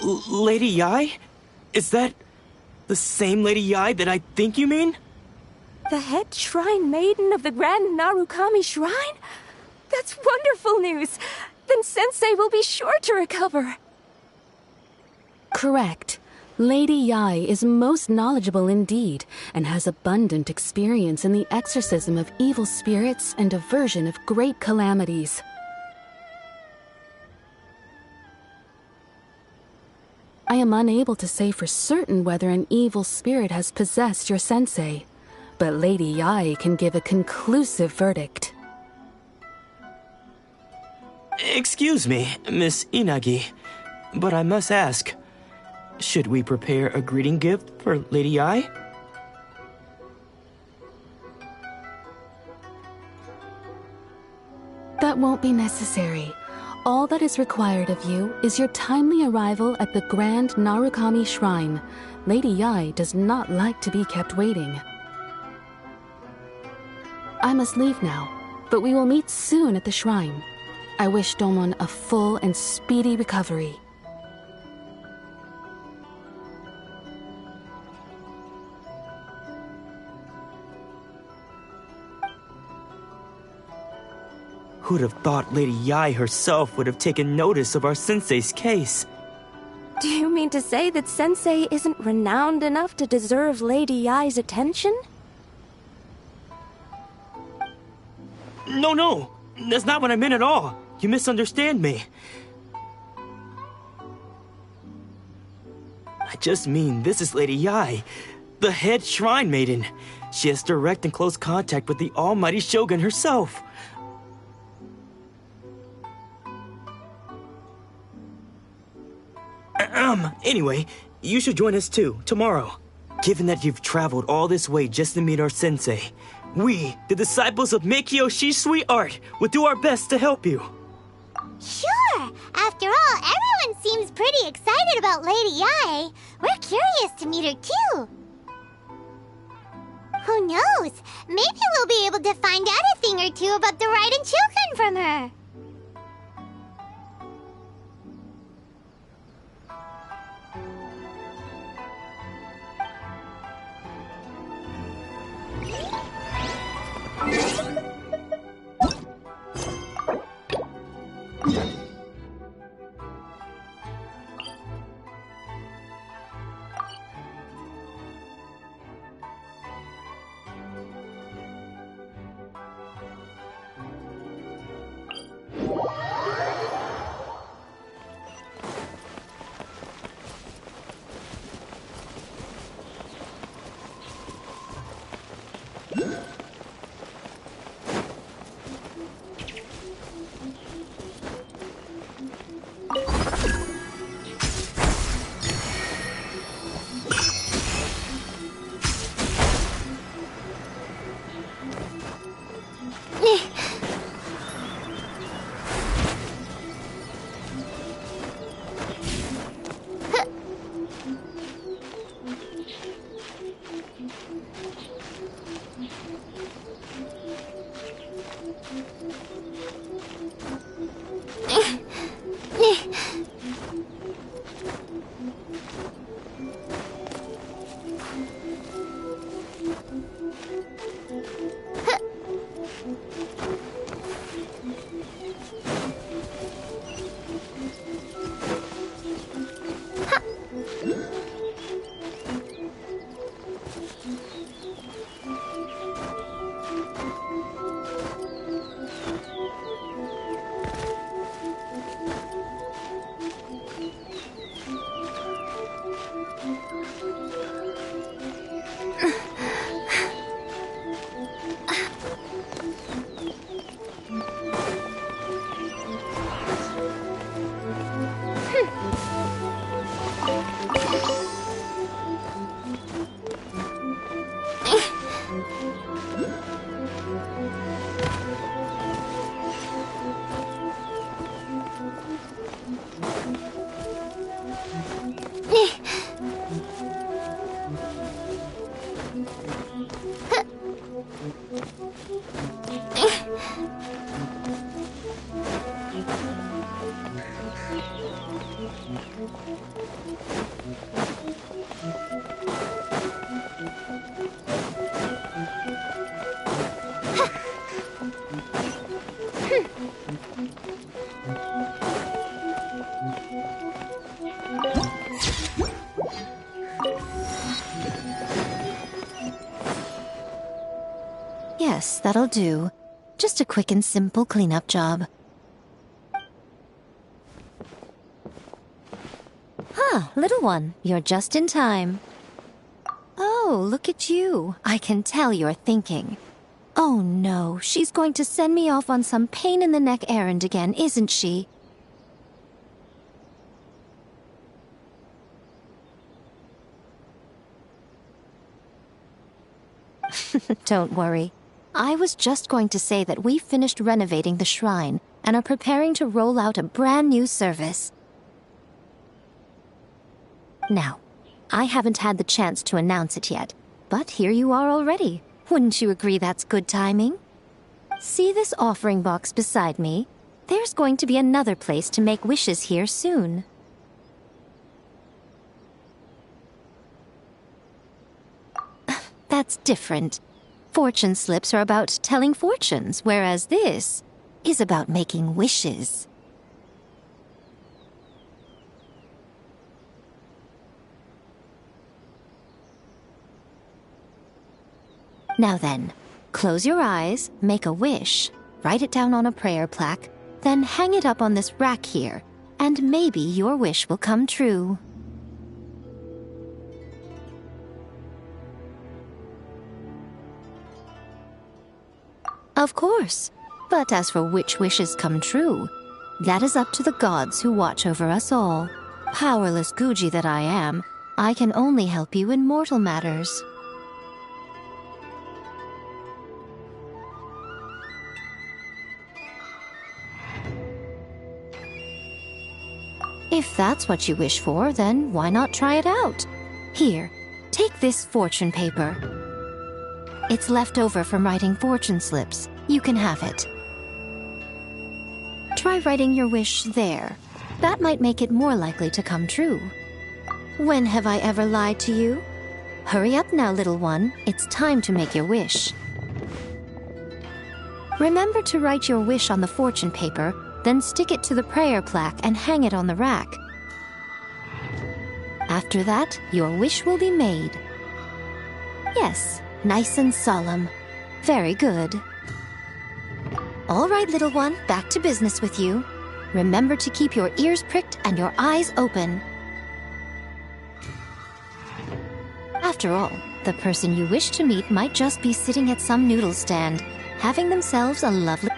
Lady Yae? Is that the same Lady Yae that I think you mean? The head shrine maiden of the Grand Narukami Shrine? That's wonderful news! Then Sensei will be sure to recover. Correct. Lady Yae is most knowledgeable indeed, and has abundant experience in the exorcism of evil spirits and aversion of great calamities. I am unable to say for certain whether an evil spirit has possessed your sensei, but Lady Yae can give a conclusive verdict. Excuse me, Miss Inagi, but I must ask, should we prepare a greeting gift for Lady Yae? That won't be necessary. All that is required of you is your timely arrival at the Grand Narukami Shrine. Lady Yae does not like to be kept waiting. I must leave now, but we will meet soon at the shrine. I wish Domon a full and speedy recovery. Who'd have thought Lady Yae herself would have taken notice of our sensei's case? Do you mean to say that Sensei isn't renowned enough to deserve Lady Yae's attention? No, that's not what I meant at all. You misunderstand me. I just mean this is Lady Yae, the head shrine maiden. She has direct and close contact with the almighty Shogun herself. Anyway, you should join us too, tomorrow. Given that you've traveled all this way just to meet our sensei, we, the disciples of Meikyo Shisui art, will do our best to help you. Sure! After all, everyone seems pretty excited about Lady Yae. We're curious to meet her too. Who knows? Maybe we'll be able to find out a thing or two about the Raiden children from her. Yes, that'll do. Just a quick and simple cleanup job. Huh, little one, you're just in time. Oh, look at you. I can tell you're thinking. Oh no, she's going to send me off on some pain-in-the-neck errand again, isn't she? Don't worry. I was just going to say that we finished renovating the shrine and are preparing to roll out a brand new service. Now, I haven't had the chance to announce it yet, but here you are already. Wouldn't you agree that's good timing? See this offering box beside me? There's going to be another place to make wishes here soon. That's different. Fortune slips are about telling fortunes, whereas this is about making wishes. Now then, close your eyes, make a wish, write it down on a prayer plaque, then hang it up on this rack here, and maybe your wish will come true. Of course. But as for which wishes come true, that is up to the gods who watch over us all. Powerless Guji that I am, I can only help you in mortal matters. If that's what you wish for, then why not try it out? Here, take this fortune paper. It's left over from writing fortune slips. You can have it. Try writing your wish there. That might make it more likely to come true. When have I ever lied to you? Hurry up now, little one. It's time to make your wish. Remember to write your wish on the fortune paper, then stick it to the prayer plaque and hang it on the rack. After that, your wish will be made. Yes, nice and solemn. Very good. All right, little one, back to business with you. Remember to keep your ears pricked and your eyes open. After all, the person you wish to meet might just be sitting at some noodle stand, having themselves a lovely...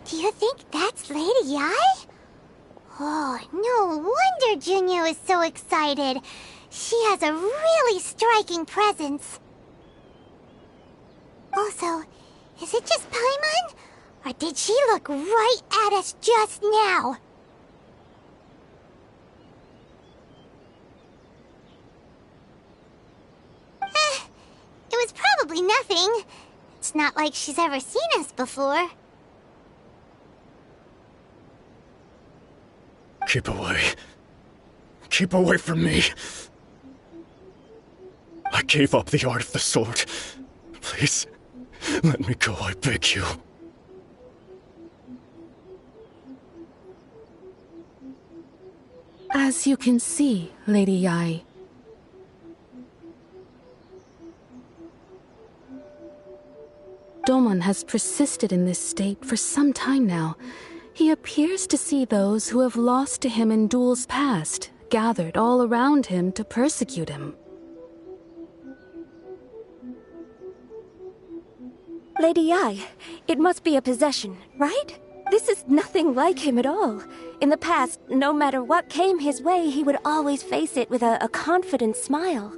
Do you think that's Lady Ai? Oh, no wonder Junior is so excited. She has a really striking presence. Also, is it just Paimon? Or did she look right at us just now? It was probably nothing. It's not like she's ever seen us before. Keep away. Keep away from me. I gave up the art of the sword. Please, let me go, I beg you. As you can see, Lady Yai, Domon has persisted in this state for some time now. He appears to see those who have lost to him in duels past, gathered all around him to persecute him. Lady Yai, it must be a possession, right? This is nothing like him at all. In the past, no matter what came his way, he would always face it with a confident smile.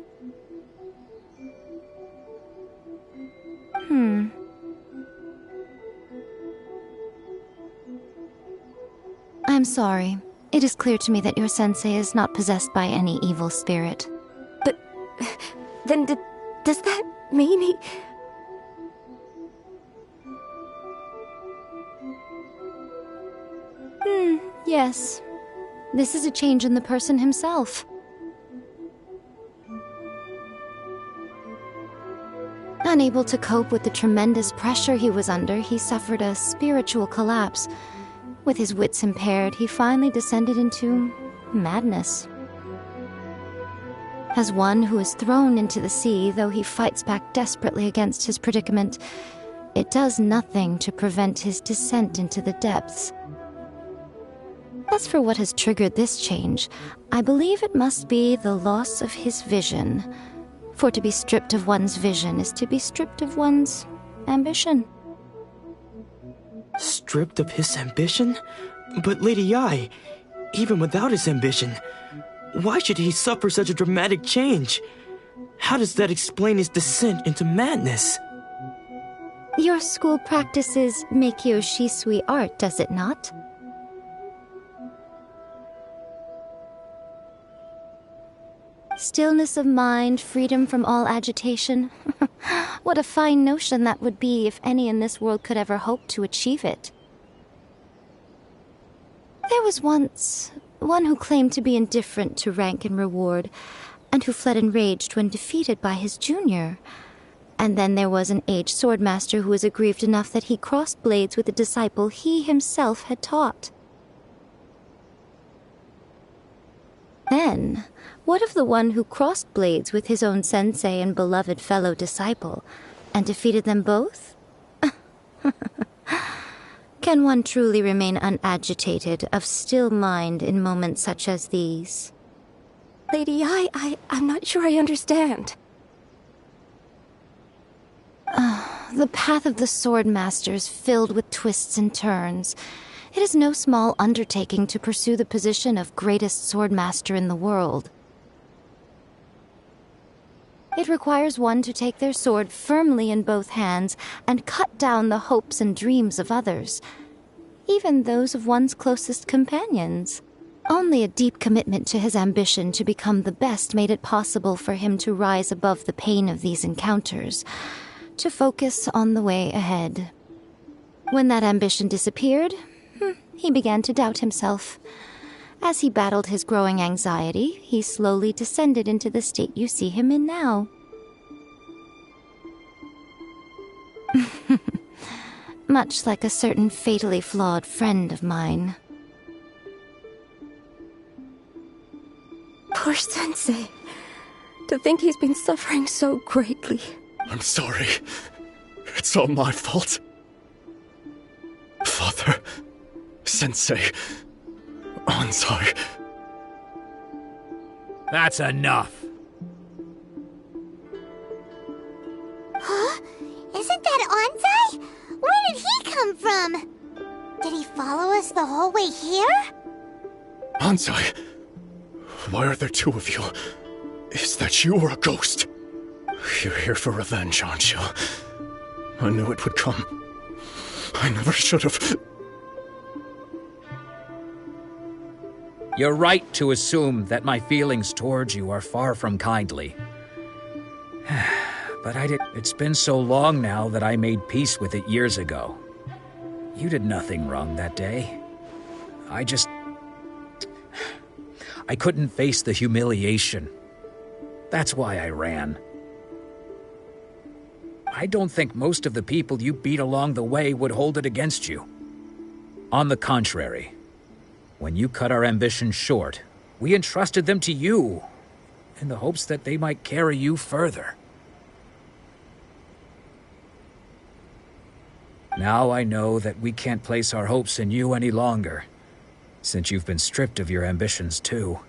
I'm sorry. It is clear to me that your sensei is not possessed by any evil spirit. But then does that mean he... Yes. This is a change in the person himself. Unable to cope with the tremendous pressure he was under, he suffered a spiritual collapse. With his wits impaired, he finally descended into madness. As one who is thrown into the sea, though he fights back desperately against his predicament, it does nothing to prevent his descent into the depths. As for what has triggered this change, I believe it must be the loss of his vision. For to be stripped of one's vision is to be stripped of one's ambition. Stripped of his ambition? But Lady Yai, even without his ambition, why should he suffer such a dramatic change? How does that explain his descent into madness? Your school practices Meikyo Shisui art, does it not? Stillness of mind, freedom from all agitation. What a fine notion that would be if any in this world could ever hope to achieve it. There was once one who claimed to be indifferent to rank and reward, and who fled enraged when defeated by his junior. And then there was an aged swordmaster who was aggrieved enough that he crossed blades with a disciple he himself had taught. then, what of the one who crossed blades with his own sensei and beloved fellow disciple, and defeated them both? Can one truly remain unagitated, of still mind in moments such as these? Lady, I'm not sure I understand. The path of the sword master is filled with twists and turns. It is no small undertaking to pursue the position of greatest sword master in the world. It requires one to take their sword firmly in both hands and cut down the hopes and dreams of others, even those of one's closest companions. Only a deep commitment to his ambition to become the best made it possible for him to rise above the pain of these encounters, to focus on the way ahead. When that ambition disappeared, he began to doubt himself. As he battled his growing anxiety, he slowly descended into the state you see him in now. Much like a certain fatally flawed friend of mine. Poor Sensei. To think he's been suffering so greatly. I'm sorry. It's all my fault. Father, Sensei, Onsai. That's enough. Huh? Isn't that Onsai? Where did he come from? Did he follow us the whole way here? Onsai, why are there two of you? Is that you or a ghost? You're here for revenge, aren't you? I knew it would come. I never should have. You're right to assume that my feelings towards you are far from kindly. But it's been so long now that I made peace with it years ago. You did nothing wrong that day. I couldn't face the humiliation. That's why I ran. I don't think most of the people you beat along the way would hold it against you. On the contrary, when you cut our ambitions short, we entrusted them to you, in the hopes that they might carry you further. Now I know that we can't place our hopes in you any longer, since you've been stripped of your ambitions too.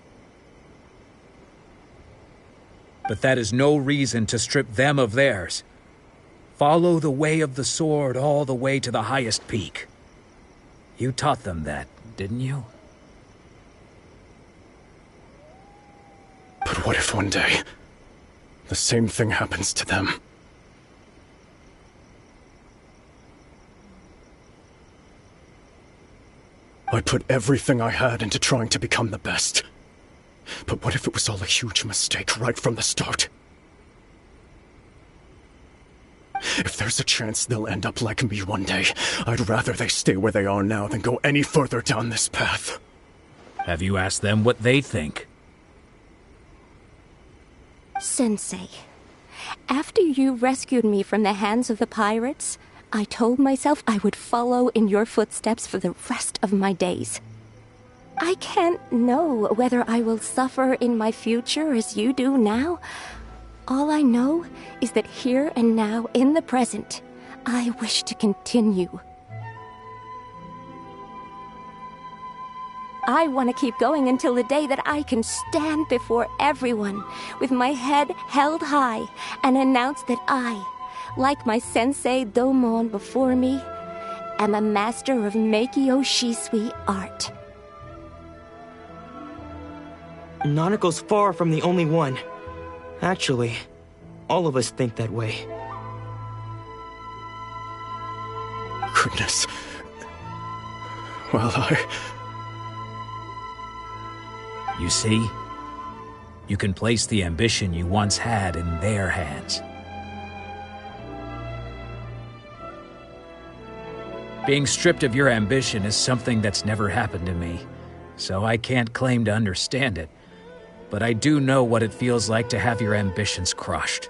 But that is no reason to strip them of theirs. Follow the way of the sword all the way to the highest peak. You taught them that, didn't you? But what if one day, the same thing happens to them? I put everything I had into trying to become the best. But what if it was all a huge mistake right from the start? If there's a chance they'll end up like me one day, I'd rather they stay where they are now than go any further down this path. Have you asked them what they think? Sensei, after you rescued me from the hands of the pirates, I told myself I would follow in your footsteps for the rest of my days. I can't know whether I will suffer in my future as you do now. All I know is that here and now, in the present, I wish to continue. I want to keep going until the day that I can stand before everyone with my head held high and announce that I, like my sensei Domon before me, am a master of Meikyo Shisui art. Nanako's far from the only one. Actually, all of us think that way. Goodness. Well, You see? You can place the ambition you once had in their hands. Being stripped of your ambition is something that's never happened to me, so I can't claim to understand it. But I do know what it feels like to have your ambitions crushed.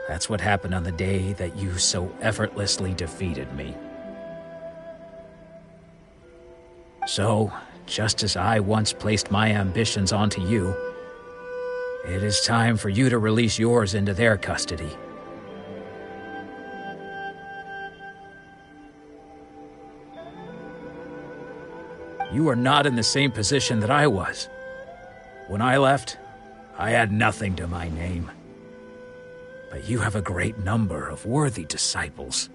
That's what happened on the day that you so effortlessly defeated me. So, just as I once placed my ambitions onto you. It is time for you to release yours into their custody. You are not in the same position that I was. When I left, I had nothing to my name. But you have a great number of worthy disciples.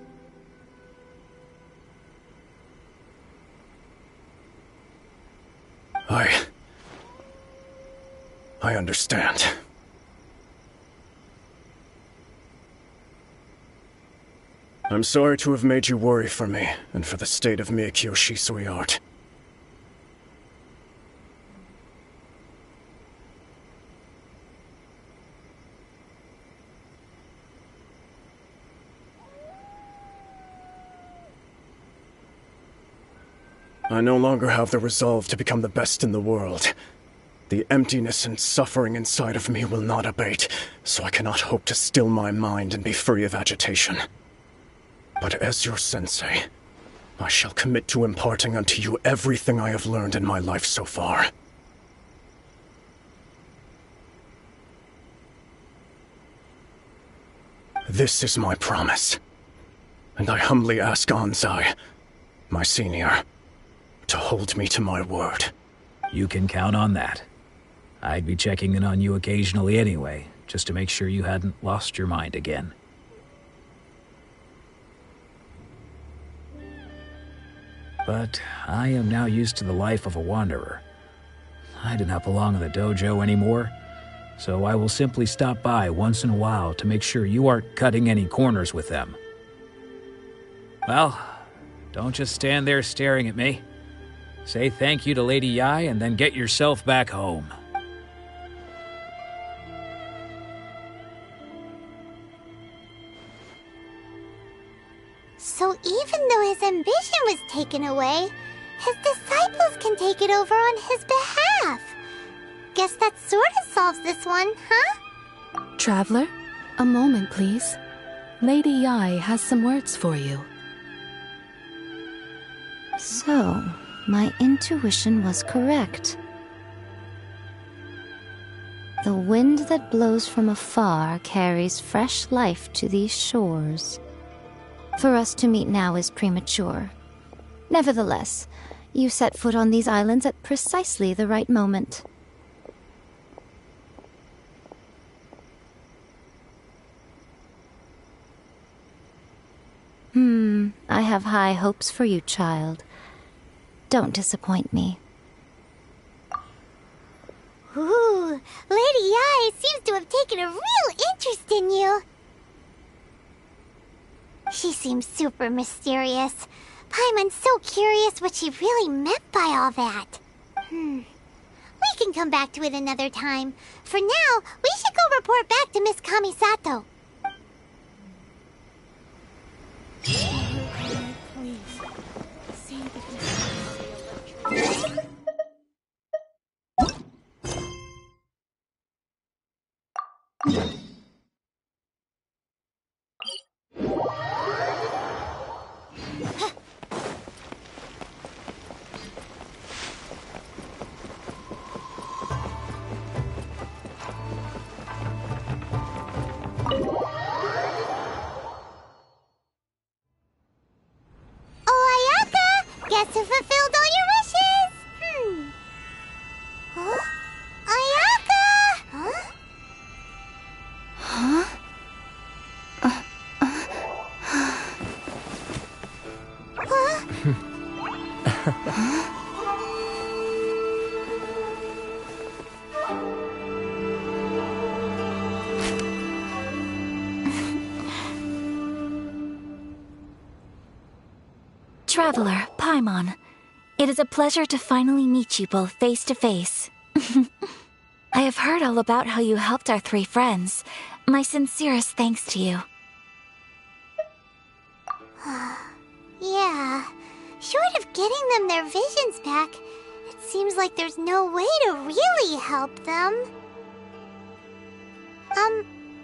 I understand. I'm sorry to have made you worry for me, and for the state of Miyakyo Shisui art. I no longer have the resolve to become the best in the world. The emptiness and suffering inside of me will not abate, so I cannot hope to still my mind and be free of agitation. But as your sensei, I shall commit to imparting unto you everything I have learned in my life so far. This is my promise, and I humbly ask Anzai, my senior, to hold me to my word. You can count on that. I'd be checking in on you occasionally anyway, just to make sure you hadn't lost your mind again. But I am now used to the life of a wanderer. I do not belong in the dojo anymore, so I will simply stop by once in a while to make sure you aren't cutting any corners with them. Well, don't just stand there staring at me. Say thank you to Lady Yai and then get yourself back home. So even though his ambition was taken away, his disciples can take it over on his behalf. Guess that sort of solves this one, huh? Traveler, a moment, please. Lady Yai has some words for you. So, my intuition was correct. The wind that blows from afar carries fresh life to these shores. For us to meet now is premature. Nevertheless, you set foot on these islands at precisely the right moment. I have high hopes for you, child. Don't disappoint me. Ooh, Lady Yai seems to have taken a real interest in you. She seems super mysterious. Paimon's so curious what she really meant by all that. We can come back to it another time. For now, we should go report back to Miss Kamisato. Guess who fulfilled all your wishes? Huh? Ayaka! Huh? Traveler, Paimon, it is a pleasure to finally meet you both face to face. I have heard all about how you helped our three friends. My sincerest thanks to you. Yeah, short of getting them their visions back, it seems like there's no way to really help them.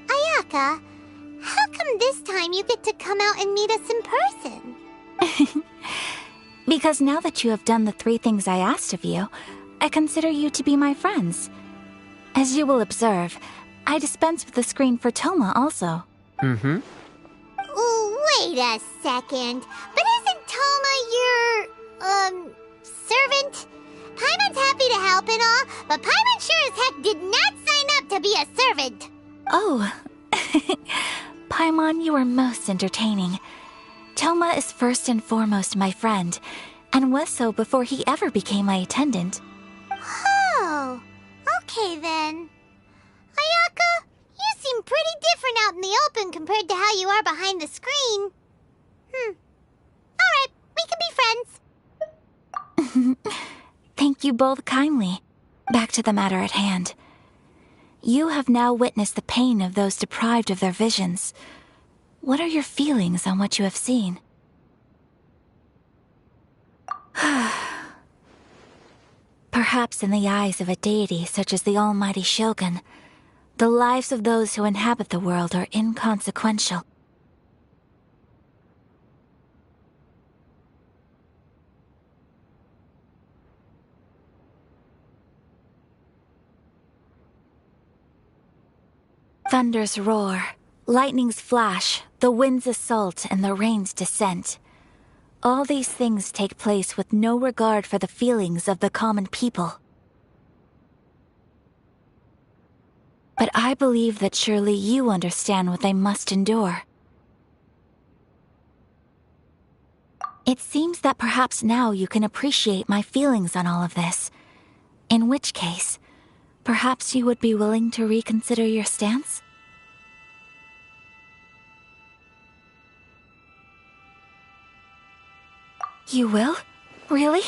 Ayaka, how come this time you get to come out and meet us in person? Because now that you have done the 3 things I asked of you, I consider you to be my friends. As you will observe, I dispense with the screen for Toma also. Mm-hmm. Wait a second. But isn't Toma your, servant? Paimon's happy to help and all, but Paimon sure as heck did not sign up to be a servant. Oh. Paimon, you are most entertaining. Toma is first and foremost my friend, and was so before he ever became my attendant. Oh, okay then. Ayaka, you seem pretty different out in the open compared to how you are behind the screen. Alright, we can be friends. Thank you both kindly. Back to the matter at hand. You have now witnessed the pain of those deprived of their visions. What are your feelings on what you have seen? Perhaps in the eyes of a deity such as the almighty Shogun, the lives of those who inhabit the world are inconsequential. Thunders roar, lightnings flash, the winds assault, and the rains descent. All these things take place with no regard for the feelings of the common people. But I believe that surely you understand what they must endure. It seems that perhaps now you can appreciate my feelings on all of this. In which case, perhaps you would be willing to reconsider your stance? You will? Really?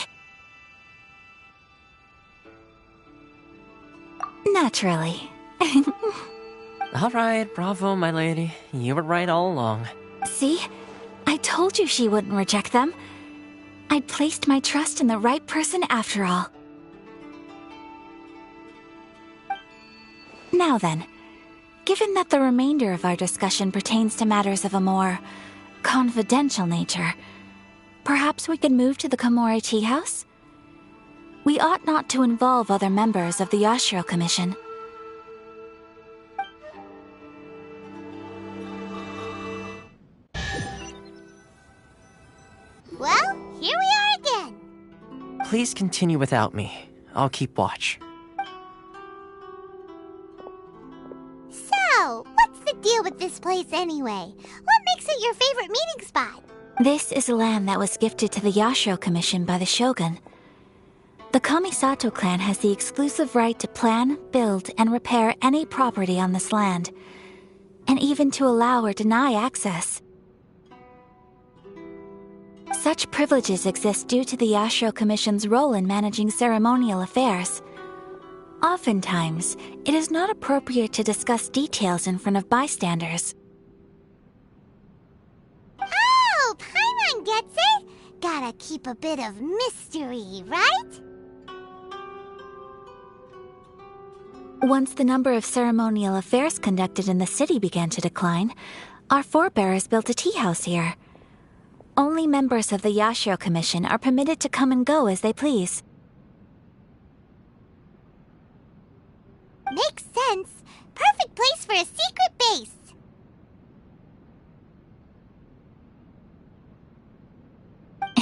Naturally. All right, bravo, my lady. You were right all along. See? I told you she wouldn't reject them. I'd placed my trust in the right person after all. Now then, given that the remainder of our discussion pertains to matters of a more confidential nature, perhaps we could move to the Komore Tea House? We ought not to involve other members of the Yashiro Commission. Well, here we are again. Please continue without me. I'll keep watch. So, what's the deal with this place anyway? What makes it your favorite meeting spot? This is land that was gifted to the Yashiro Commission by the Shogun. The Kamisato clan has the exclusive right to plan, build, and repair any property on this land, and even to allow or deny access. Such privileges exist due to the Yashiro Commission's role in managing ceremonial affairs. Oftentimes, it is not appropriate to discuss details in front of bystanders. Oh, Paimon gets it! Gotta keep a bit of mystery, right? Once the number of ceremonial affairs conducted in the city began to decline, our forebears built a tea house here. Only members of the Yashiro Commission are permitted to come and go as they please. Makes sense. Perfect place for a secret base.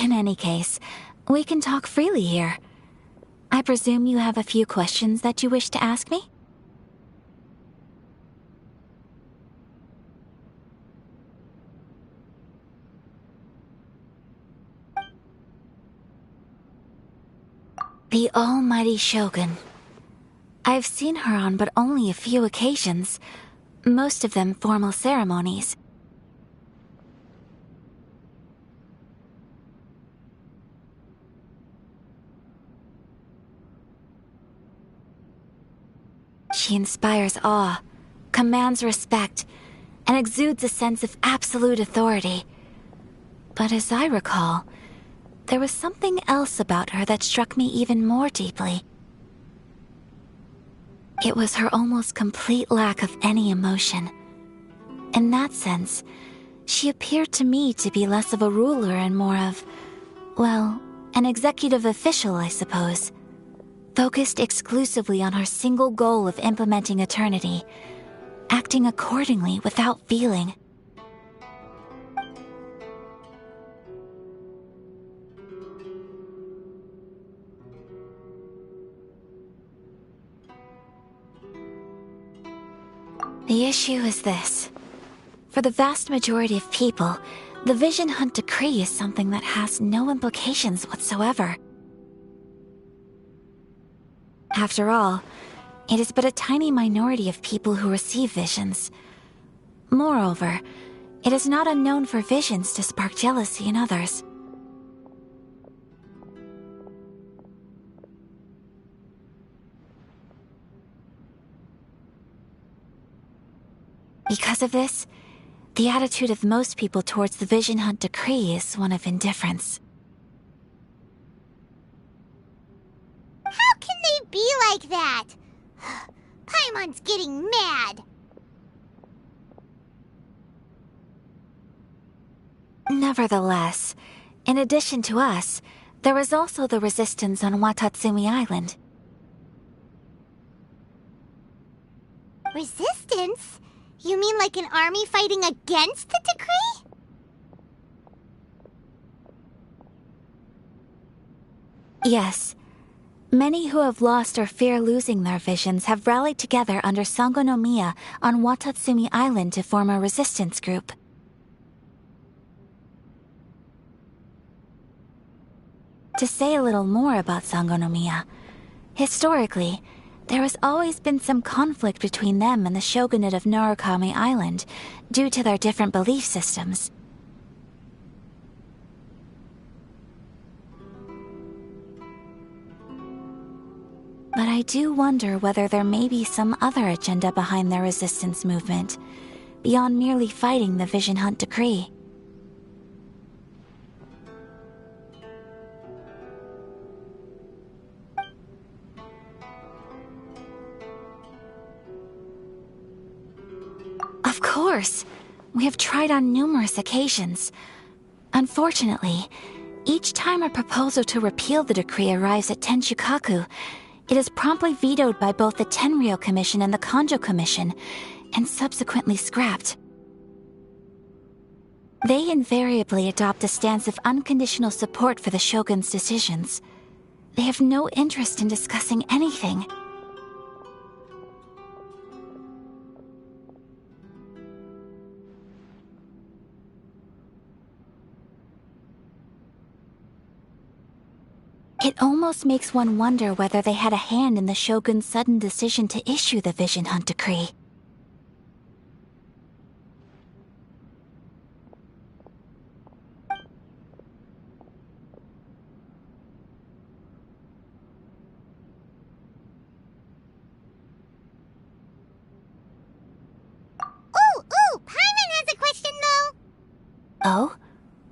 In any case, we can talk freely here. I presume you have a few questions that you wish to ask me? The almighty Shogun. I've seen her on but only a few occasions, most of them formal ceremonies. She inspires awe, commands respect, and exudes a sense of absolute authority. But as I recall, there was something else about her that struck me even more deeply. It was her almost complete lack of any emotion. In that sense, she appeared to me to be less of a ruler and more of, Well, an executive official, I suppose. Focused exclusively on her single goal of implementing eternity, acting accordingly without feeling. The issue is this. For the vast majority of people, the Vision Hunt Decree is something that has no implications whatsoever. After all, it is but a tiny minority of people who receive visions. Moreover, it is not unknown for visions to spark jealousy in others. Because of this, the attitude of most people towards the Vision Hunt Decree is one of indifference. How can they be like that? Paimon's getting mad. Nevertheless, in addition to us, there is also the resistance on Watatsumi Island. Resistance? You mean like an army fighting against the decree? Yes. Many who have lost or fear losing their visions have rallied together under Sangonomiya on Watatsumi Island to form a resistance group. To say a little more about Sangonomiya, historically, there has always been some conflict between them and the shogunate of Narukami Island due to their different belief systems. But I do wonder whether there may be some other agenda behind their resistance movement, beyond merely fighting the Vision Hunt Decree. Of course, we have tried on numerous occasions. Unfortunately, each time a proposal to repeal the decree arrives at Tenshukaku, it is promptly vetoed by both the Tenryou Commission and the Kanjo Commission, and subsequently scrapped. They invariably adopt a stance of unconditional support for the Shogun's decisions. They have no interest in discussing anything. It almost makes one wonder whether they had a hand in the Shogun's sudden decision to issue the Vision Hunt Decree. Ooh, Paimon has a question though. Oh?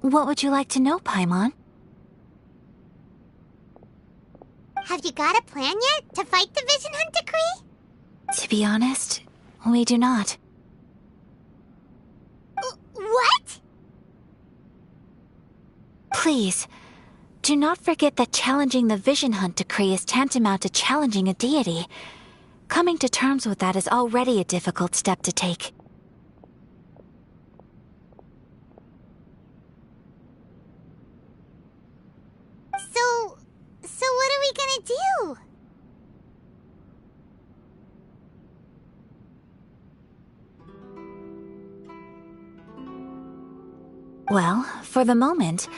What would you like to know, Paimon? Have you got a plan yet to fight the Vision Hunt Decree? To be honest, we do not. What? Please, do not forget that challenging the Vision Hunt Decree is tantamount to challenging a deity. Coming to terms with that is already a difficult step to take. So what are we gonna do? Well, for the moment,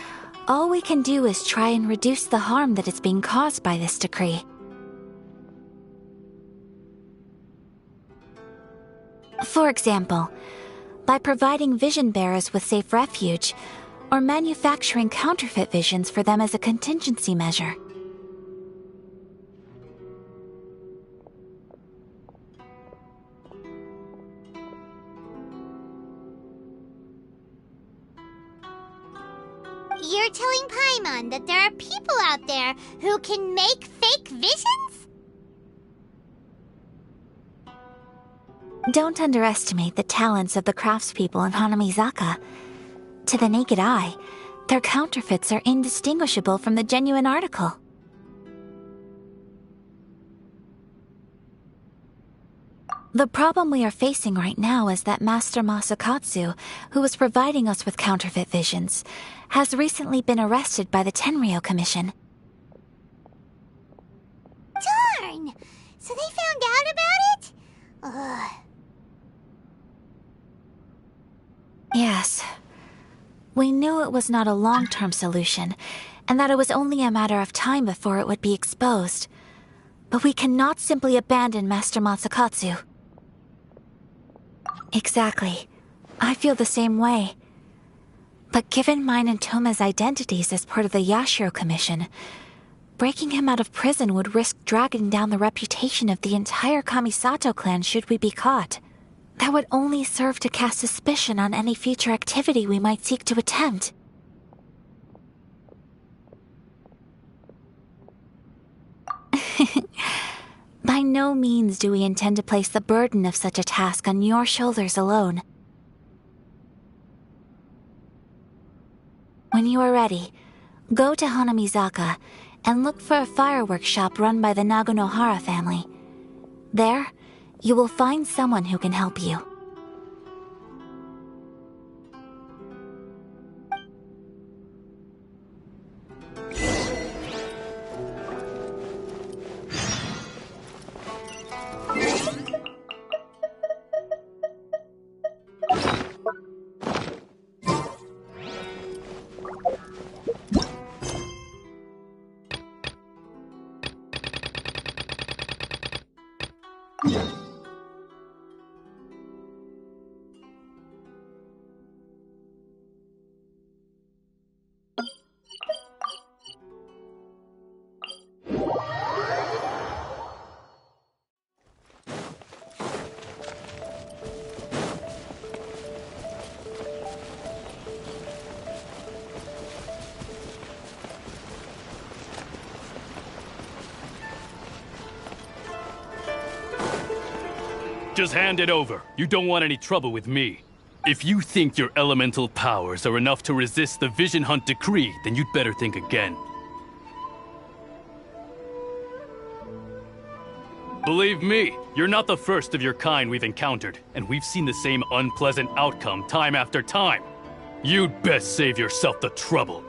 all we can do is try and reduce the harm that is being caused by this decree. For example, by providing vision bearers with safe refuge, or manufacturing counterfeit visions for them as a contingency measure. You're telling Paimon that there are people out there who can make fake visions? Don't underestimate the talents of the craftspeople in Hanamizaka. To the naked eye, Their counterfeits are indistinguishable from the genuine article. The problem we are facing right now is that Master Masakatsu, who was providing us with counterfeit visions, has recently been arrested by the Tenryou Commission. Darn! So they found out about it? Ugh. Yes. We knew it was not a long-term solution, and that it was only a matter of time before it would be exposed. But we cannot simply abandon Master Masakatsu. Exactly. I feel the same way. But given mine and Toma's identities as part of the Yashiro Commission, breaking him out of prison would risk dragging down the reputation of the entire Kamisato clan should we be caught. That would only serve to cast suspicion on any future activity we might seek to attempt. By no means do we intend to place the burden of such a task on your shoulders alone. When you are ready, go to Hanamizaka and look for a fireworks shop run by the Nagonohara family. There, you will find someone who can help you. Just hand it over. You don't want any trouble with me. If you think your elemental powers are enough to resist the Vision Hunt decree, then you'd better think again. Believe me, you're not the first of your kind we've encountered, and we've seen the same unpleasant outcome time after time. You'd best save yourself the trouble.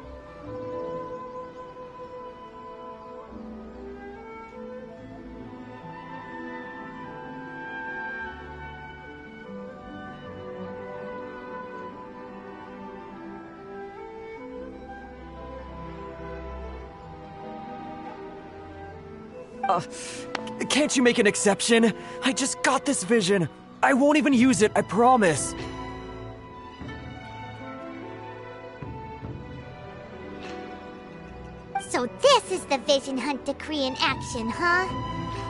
Can't you make an exception? I just got this vision. I won't even use it, I promise. So this is the Vision Hunt decree in action, huh?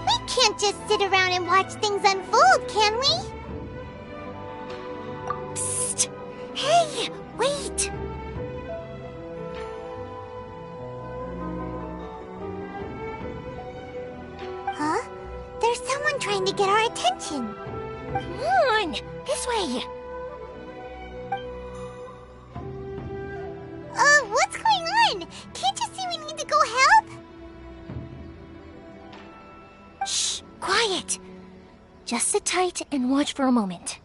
We can't just sit around and watch things unfold, can we? Psst! Hey, wait! Huh? There's someone trying to get our attention. Come on! This way! What's going on? Can't you see we need to go help? Shh! Quiet! Just sit tight and watch for a moment.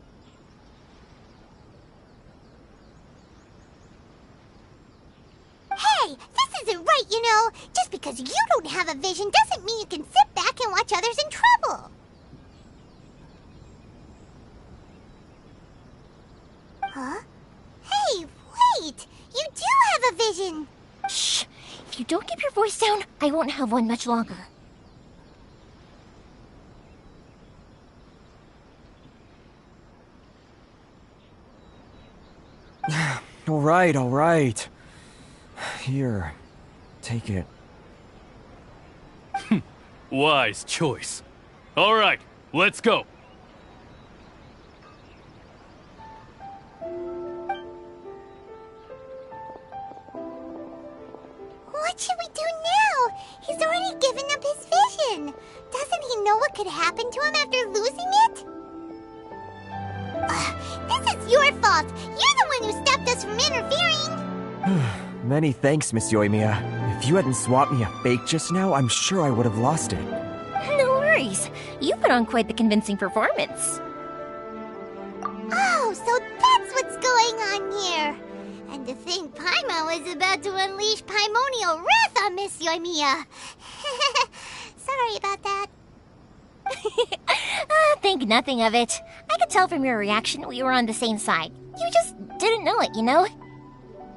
Hey! This isn't right, you know! Just because you don't have a vision doesn't mean you can sit back and watch others in trouble! Huh? Hey, wait! You do have a vision! Shh! If you don't keep your voice down, I won't have one much longer. All right. Here, take it. Wise choice. All right, let's go. What should we do now? He's already given up his vision. Doesn't he know what could happen to him after losing it? This is your fault. You're the one who stopped us from interfering. Many thanks, Miss Yoimiya. If you hadn't swapped me a fake just now, I'm sure I would have lost it. No worries. You put on quite the convincing performance. Oh, so that's what's going on here. And to think Paimon was about to unleash Paimonial wrath on Miss Yoimiya. Sorry about that. Think nothing of it. I could tell from your reaction we were on the same side. You just didn't know it, you know?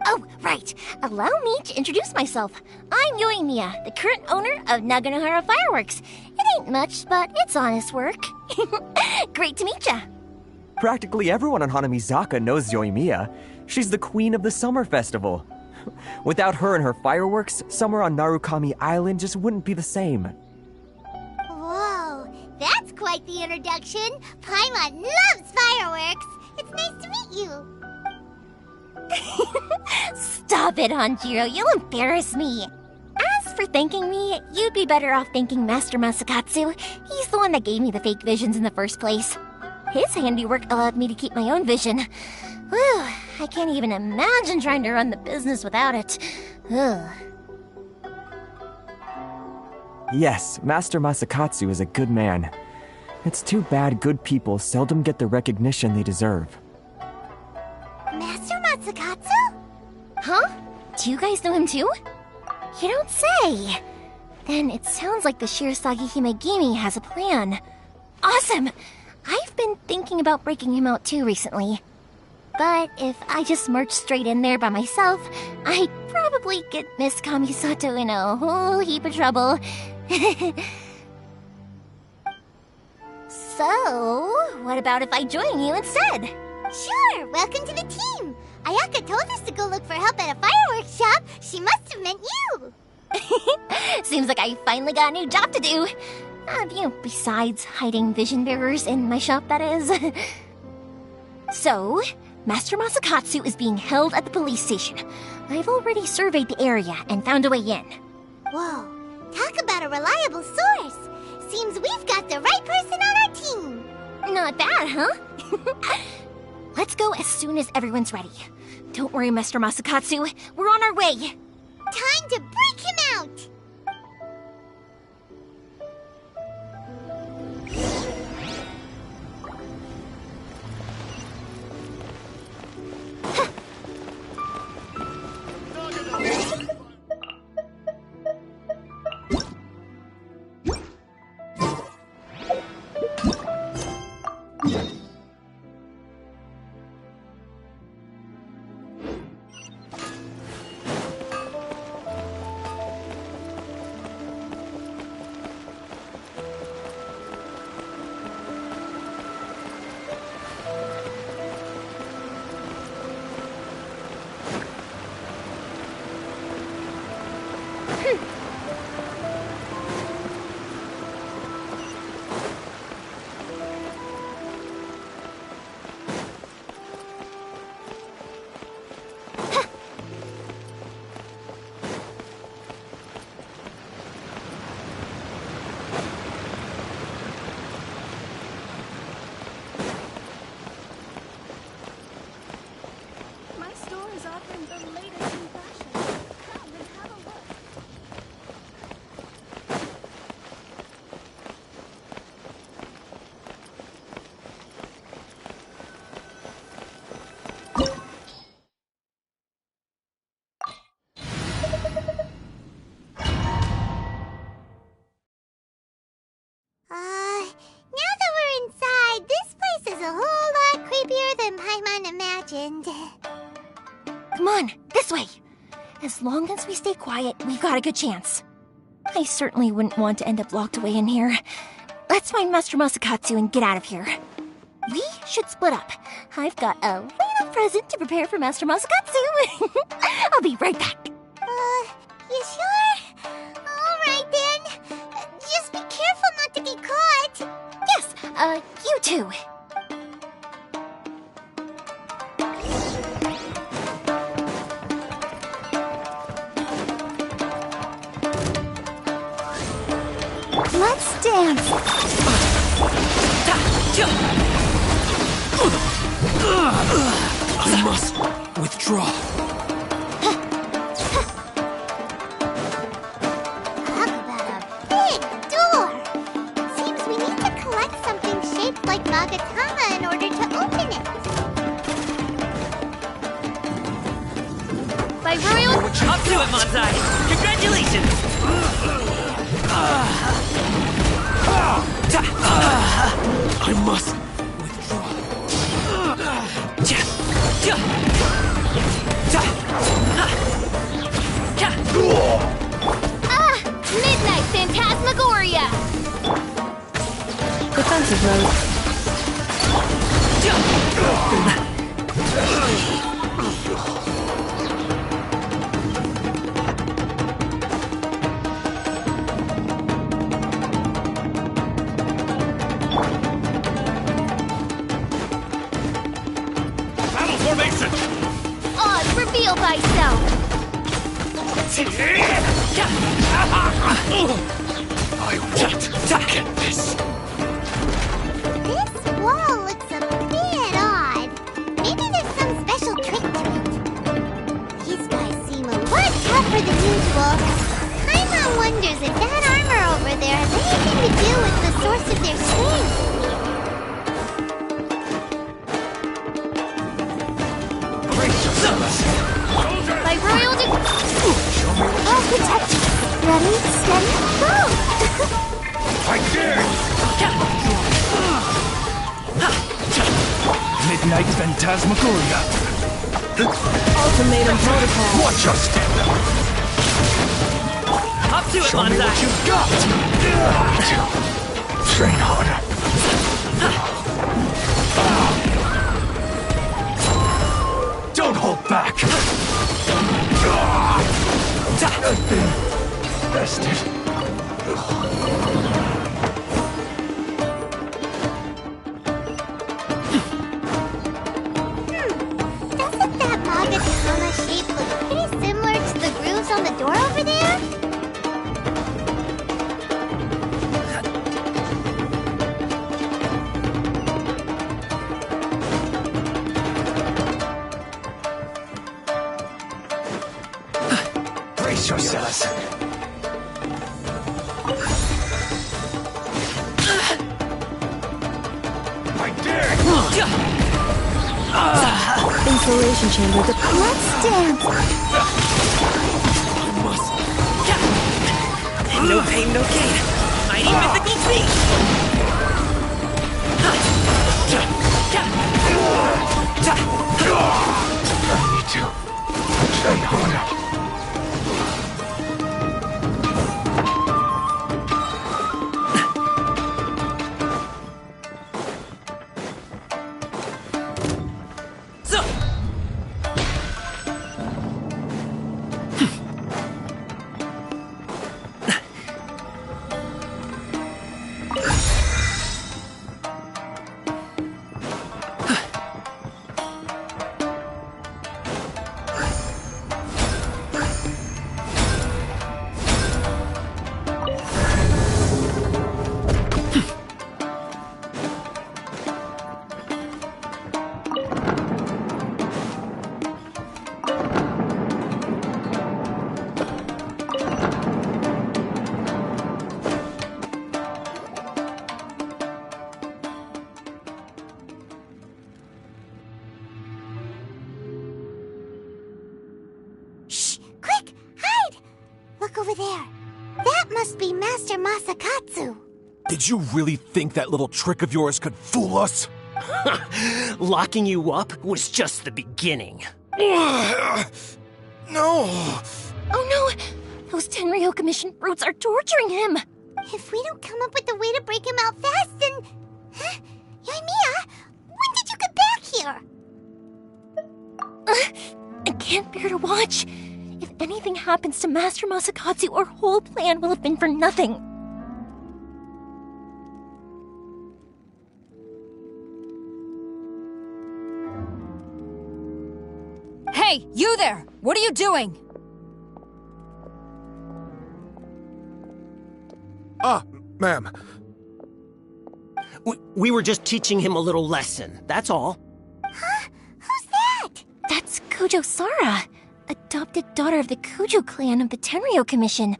Oh, right. Allow me to introduce myself. I'm Yoimiya, the current owner of Naganohara Fireworks. It ain't much, but it's honest work. Great to meet ya. Practically everyone on Hanamizaka knows Yoimiya. She's the queen of the summer festival. Without her and her fireworks, summer on Narukami Island just wouldn't be the same. Whoa, that's quite the introduction. Paimon loves fireworks. It's nice to meet you. Stop it, Hanjiro. You'll embarrass me. As for thanking me, you'd be better off thanking Master Masakatsu. He's the one that gave me the fake visions in the first place. His handiwork allowed me to keep my own vision. Whew, I can't even imagine trying to run the business without it. Ugh. Yes, Master Masakatsu is a good man. It's too bad good people seldom get the recognition they deserve. Master Masakatsu? Huh? Do you guys know him too? You don't say. Then it sounds like the Shirasagi Himegimi has a plan. Awesome! I've been thinking about breaking him out too recently. But if I just marched straight in there by myself, I'd probably get Miss Kamisato in a whole heap of trouble. So, what about if I join you instead? Sure, welcome to the team. Ayaka told us to go look for help at a fireworks shop. She must have meant you. Seems like I finally got a new job to do. Besides hiding vision bearers in my shop, that is. So, Master Masakatsu is being held at the police station. I've already surveyed the area and found a way in. Whoa, talk about a reliable source. Seems we've got the right person on our team. Not bad, huh? Let's go as soon as everyone's ready. Don't worry, Master Masakatsu. We're on our way. Time to break him out. Come on, this way. As long as we stay quiet, we've got a good chance. I certainly wouldn't want to end up locked away in here. Let's find Master Masakatsu and get out of here. We should split up. I've got a little present to prepare for Master Masakatsu. I'll be right back. You sure? Alright then. Just be careful not to get caught. Yes, you too. Let's dance. You must withdraw. Magatama in order to open it. By royal... Up to it, Manzai! Congratulations! I must withdraw. Midnight Phantasmagoria! Defensive mode. Battle formation! Oz, reveal thyself! I won't forget this. This wall looks a bit odd. Maybe there's some special trick to it. These guys seem a lot tougher than usual. Paimon wonders if that armor over there has anything to do with the source of their strength. By royal I'll protect you. Ready, steady, go! Right there! Midnight Phantasmagoria. Ultimatum protocol. Watch your step! Up to it, Show me Manzai! what you've got! Train harder. Don't hold back! I've been bested. Doesn't that Magatama shape look pretty similar to the grooves on the door over there? Brace yourselves. Right there! Insulation chamber. Let's dance! No pain, no gain. Mighty mythical feat! I need to train harder. Look over there. That must be Master Masakatsu. Did you really think that little trick of yours could fool us? Locking you up was just the beginning. No! Oh no! Those Tenryou Commission brutes are torturing him! If we don't come up with a way to break him out fast, then... Huh? Yoimiya, when did you get back here? I can't bear to watch. If anything happens to Master Masakatsu, our whole plan will have been for nothing. Hey, you there! What are you doing? Ma'am. We were just teaching him a little lesson, that's all. Huh? Who's that? That's Kujo Sara, adopted daughter of the Kujo clan of the Tenryou Commission.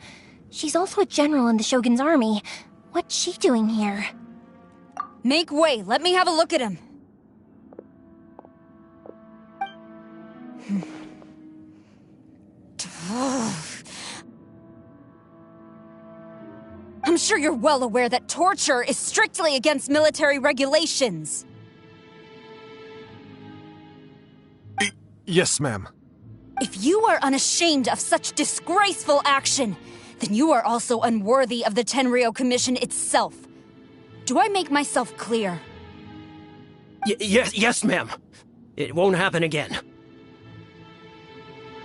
She's also a general in the Shogun's army. What's she doing here? Make way, let me have a look at him. I'm sure you're well aware that torture is strictly against military regulations. Yes, ma'am. If you are unashamed of such disgraceful action, then you are also unworthy of the Tenryou Commission itself. Do I make myself clear? Yes, ma'am. It won't happen again.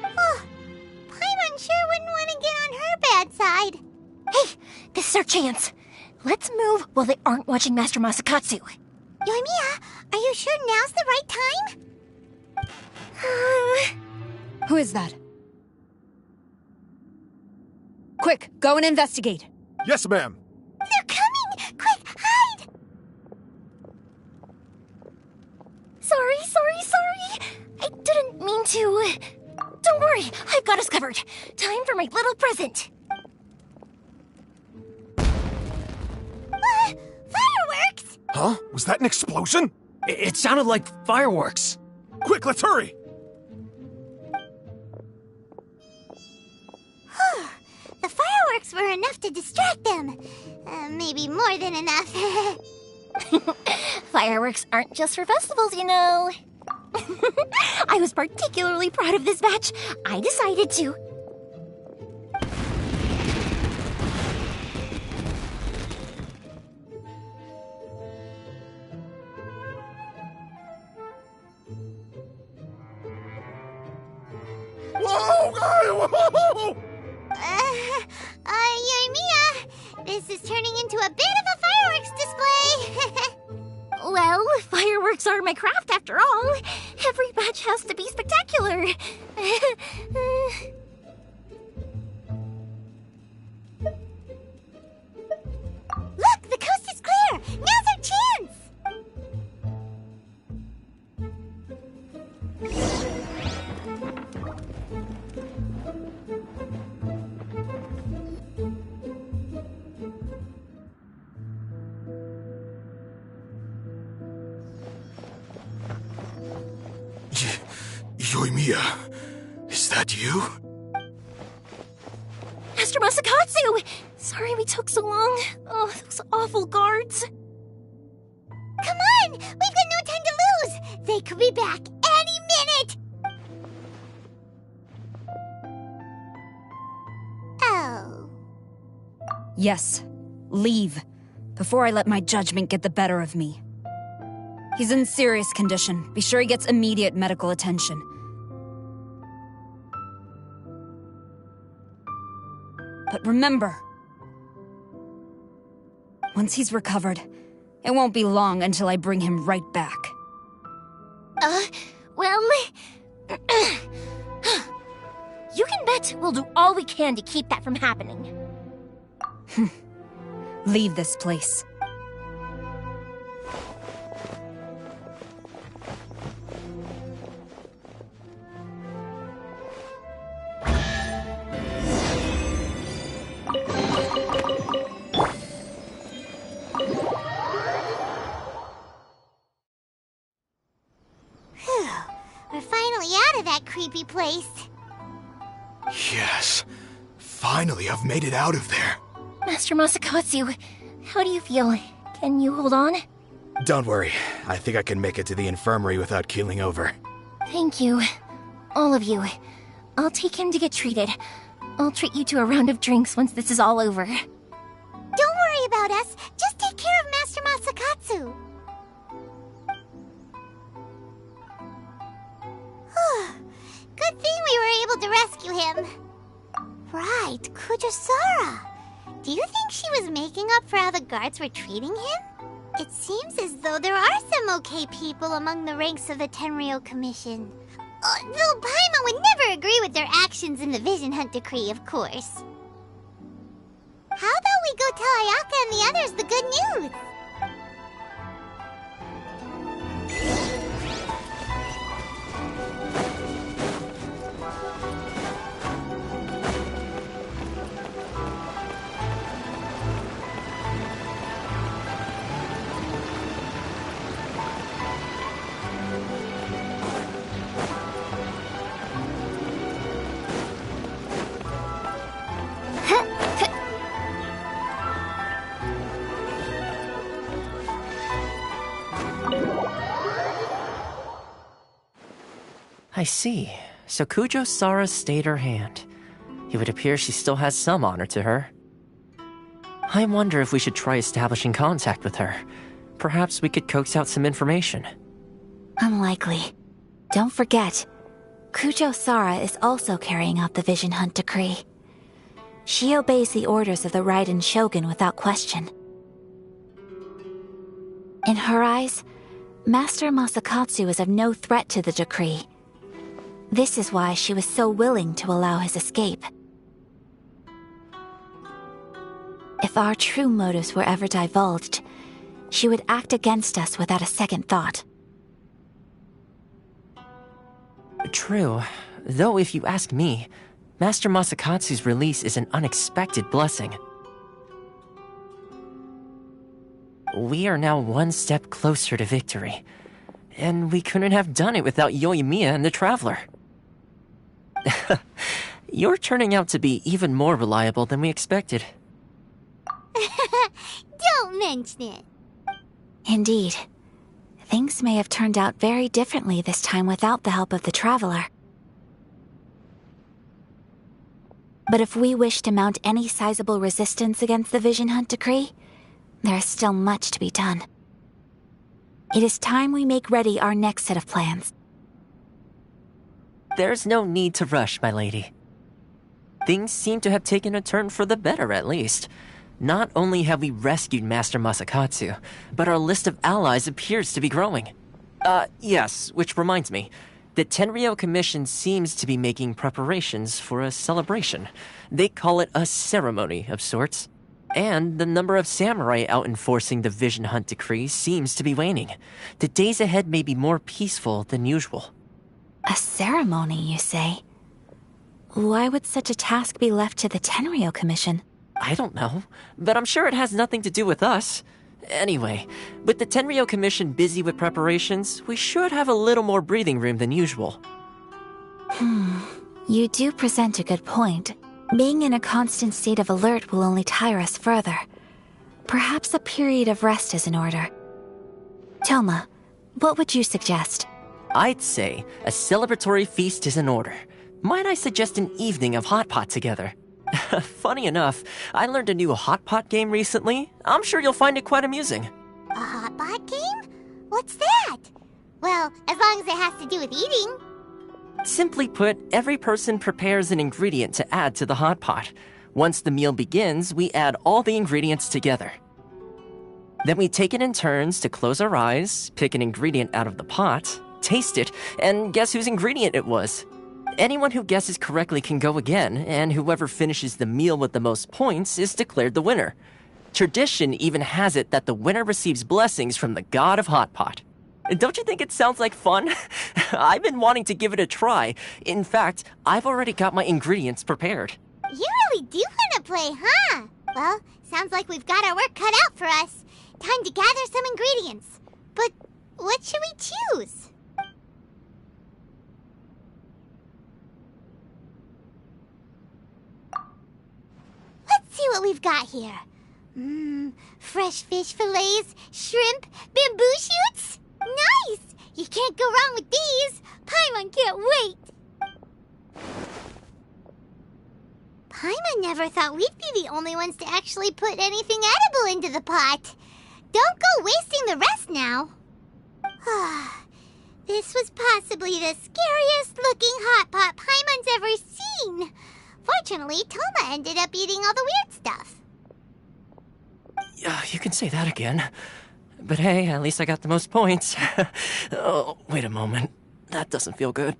Oh, Paimon sure wouldn't want to get on her bad side. Hey, this is our chance. Let's move while they aren't watching Master Masakatsu. Yoimiya, are you sure now's the right time? Who is that? Quick, go and investigate. Yes, ma'am. They're coming! Quick, hide! Sorry. I didn't mean to. Don't worry, I've got us covered. Time for my little present. Fireworks! Huh? Was that an explosion? It sounded like fireworks. Quick, let's hurry! The fireworks were enough to distract them. Maybe more than enough. Fireworks aren't just for festivals, you know. I was particularly proud of this batch. I decided to. Whoa! Yoimiya, this is turning into a bit of a fireworks display. Well, fireworks are my craft after all. Every batch has to be spectacular. Look, the coast is clear. Now's our chance. Yoimiya, is that you? Master Masakatsu! Sorry we took so long. Oh, those awful guards. Come on! We've got no time to lose! They could be back any minute! Oh. Yes, leave, before I let my judgment get the better of me. He's in serious condition. Be sure he gets immediate medical attention. But remember, once he's recovered, it won't be long until I bring him right back. Well... you can bet we'll do all we can to keep that from happening. Leave this place. We're finally out of that creepy place. Yes. Finally, I've made it out of there. Master Masakatsu, how do you feel? Can you hold on? Don't worry. I think I can make it to the infirmary without keeling over. Thank you. All of you. I'll take him to get treated. I'll treat you to a round of drinks once this is all over. Don't worry about us. Just take care of Master Masakatsu. Good thing we were able to rescue him. Right, Kujasara. Do you think she was making up for how the guards were treating him? It seems as though there are some okay people among the ranks of the Tenryou Commission. Though Paimon would never agree with their actions in the Vision Hunt Decree, of course. How about we go tell Ayaka and the others the good news? I see. So Kujo Sara stayed her hand. It would appear she still has some honor to her. I wonder if we should try establishing contact with her. Perhaps we could coax out some information. Unlikely. Don't forget, Kujo Sara is also carrying out the Vision Hunt decree. She obeys the orders of the Raiden Shogun without question. In her eyes, Master Masakatsu is of no threat to the decree. This is why she was so willing to allow his escape. If our true motives were ever divulged, she would act against us without a second thought. True. Though if you ask me, Master Masakatsu's release is an unexpected blessing. We are now one step closer to victory. And we couldn't have done it without Yoimiya and the Traveler. You're turning out to be even more reliable than we expected. Don't mention it. Indeed. Things may have turned out very differently this time without the help of the Traveler. But if we wish to mount any sizable resistance against the Vision Hunt decree, there is still much to be done. It is time we make ready our next set of plans. There's no need to rush, my lady. Things seem to have taken a turn for the better, at least. Not only have we rescued Master Masakatsu, but our list of allies appears to be growing. Yes, which reminds me. The Tenryou Commission seems to be making preparations for a celebration. They call it a ceremony of sorts. And the number of samurai out enforcing the Vision Hunt decree seems to be waning. The days ahead may be more peaceful than usual. A ceremony, you say? Why would such a task be left to the Tenryou Commission? I don't know, but I'm sure it has nothing to do with us. Anyway, with the Tenryou Commission busy with preparations, we should have a little more breathing room than usual. You do present a good point. Being in a constant state of alert will only tire us further. Perhaps a period of rest is in order. Toma, what would you suggest? I'd say a celebratory feast is in order. Might I suggest an evening of hot pot together? Funny enough, I learned a new hot pot game recently. I'm sure you'll find it quite amusing. A hot pot game? What's that? Well, as long as it has to do with eating. Simply put, every person prepares an ingredient to add to the hot pot. Once the meal begins, we add all the ingredients together. Then we take it in turns to close our eyes, pick an ingredient out of the pot, taste it, and guess whose ingredient it was. Anyone who guesses correctly can go again, and whoever finishes the meal with the most points is declared the winner. Tradition even has it that the winner receives blessings from the god of hot pot. Don't you think it sounds like fun? I've been wanting to give it a try. In fact, I've already got my ingredients prepared. You really do want to play, huh? Well, sounds like we've got our work cut out for us. Time to gather some ingredients. But what should we choose? Let's see what we've got here. Fresh fish fillets, shrimp, bamboo shoots. Nice! You can't go wrong with these. Paimon can't wait. Paimon never thought we'd be the only ones to actually put anything edible into the pot. Don't go wasting the rest now. This was possibly the scariest looking hot pot Paimon's ever seen. Fortunately, Toma ended up eating all the weird stuff. Yeah, you can say that again. But hey, at least I got the most points. Oh, wait a moment. That doesn't feel good.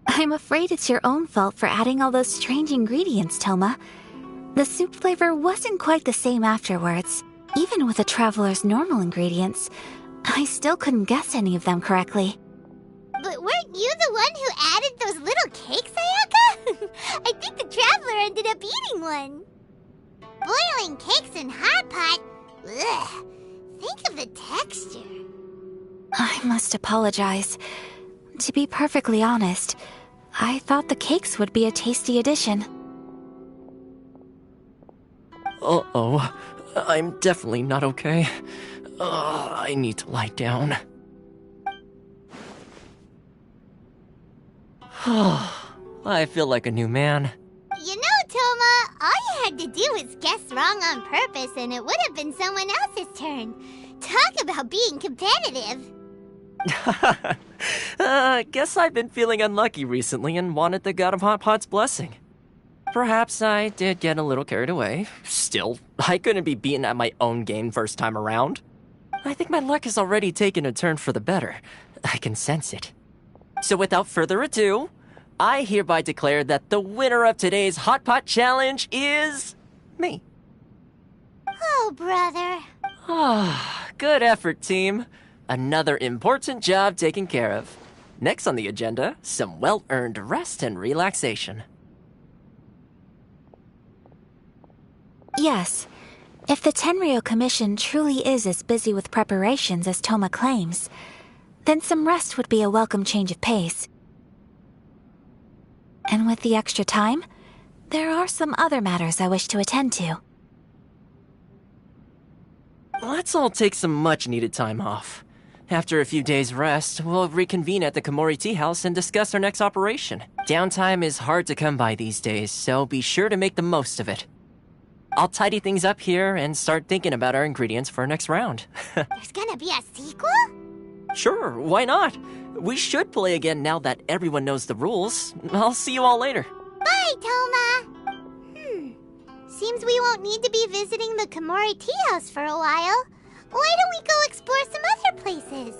I'm afraid it's your own fault for adding all those strange ingredients, Toma. The soup flavor wasn't quite the same afterwards. Even with the Traveler's normal ingredients, I still couldn't guess any of them correctly. But weren't you the one who added those little cakes, Ayaka? I think the Traveler ended up eating one. Boiling cakes in hot pot? Ugh. Think of the texture. I must apologize. To be perfectly honest, I thought the cakes would be a tasty addition. Uh-oh. I'm definitely not okay. I need to lie down. I feel like a new man. You know, Toma, all you had to do was guess wrong on purpose and it would have been someone else's turn. Talk about being competitive. Guess I've been feeling unlucky recently and wanted the God of Hot Pot's blessing. Perhaps I did get a little carried away. Still, I couldn't be beaten at my own game first time around. I think my luck has already taken a turn for the better. I can sense it. So without further ado, I hereby declare that the winner of today's Hot Pot Challenge is... me. Oh, brother. Good effort, team. Another important job taken care of. Next on the agenda, some well-earned rest and relaxation. Yes. If the Tenryo Commission truly is as busy with preparations as Toma claims, then some rest would be a welcome change of pace. And with the extra time, there are some other matters I wish to attend to. Let's all take some much-needed time off. After a few days' rest, we'll reconvene at the Komori Tea House and discuss our next operation. Downtime is hard to come by these days, so be sure to make the most of it. I'll tidy things up here and start thinking about our ingredients for our next round. There's gonna be a sequel? Sure, why not? We should play again now that everyone knows the rules. I'll see you all later. Bye, Toma! Seems we won't need to be visiting the Komori Tea House for a while. Why don't we go explore some other places?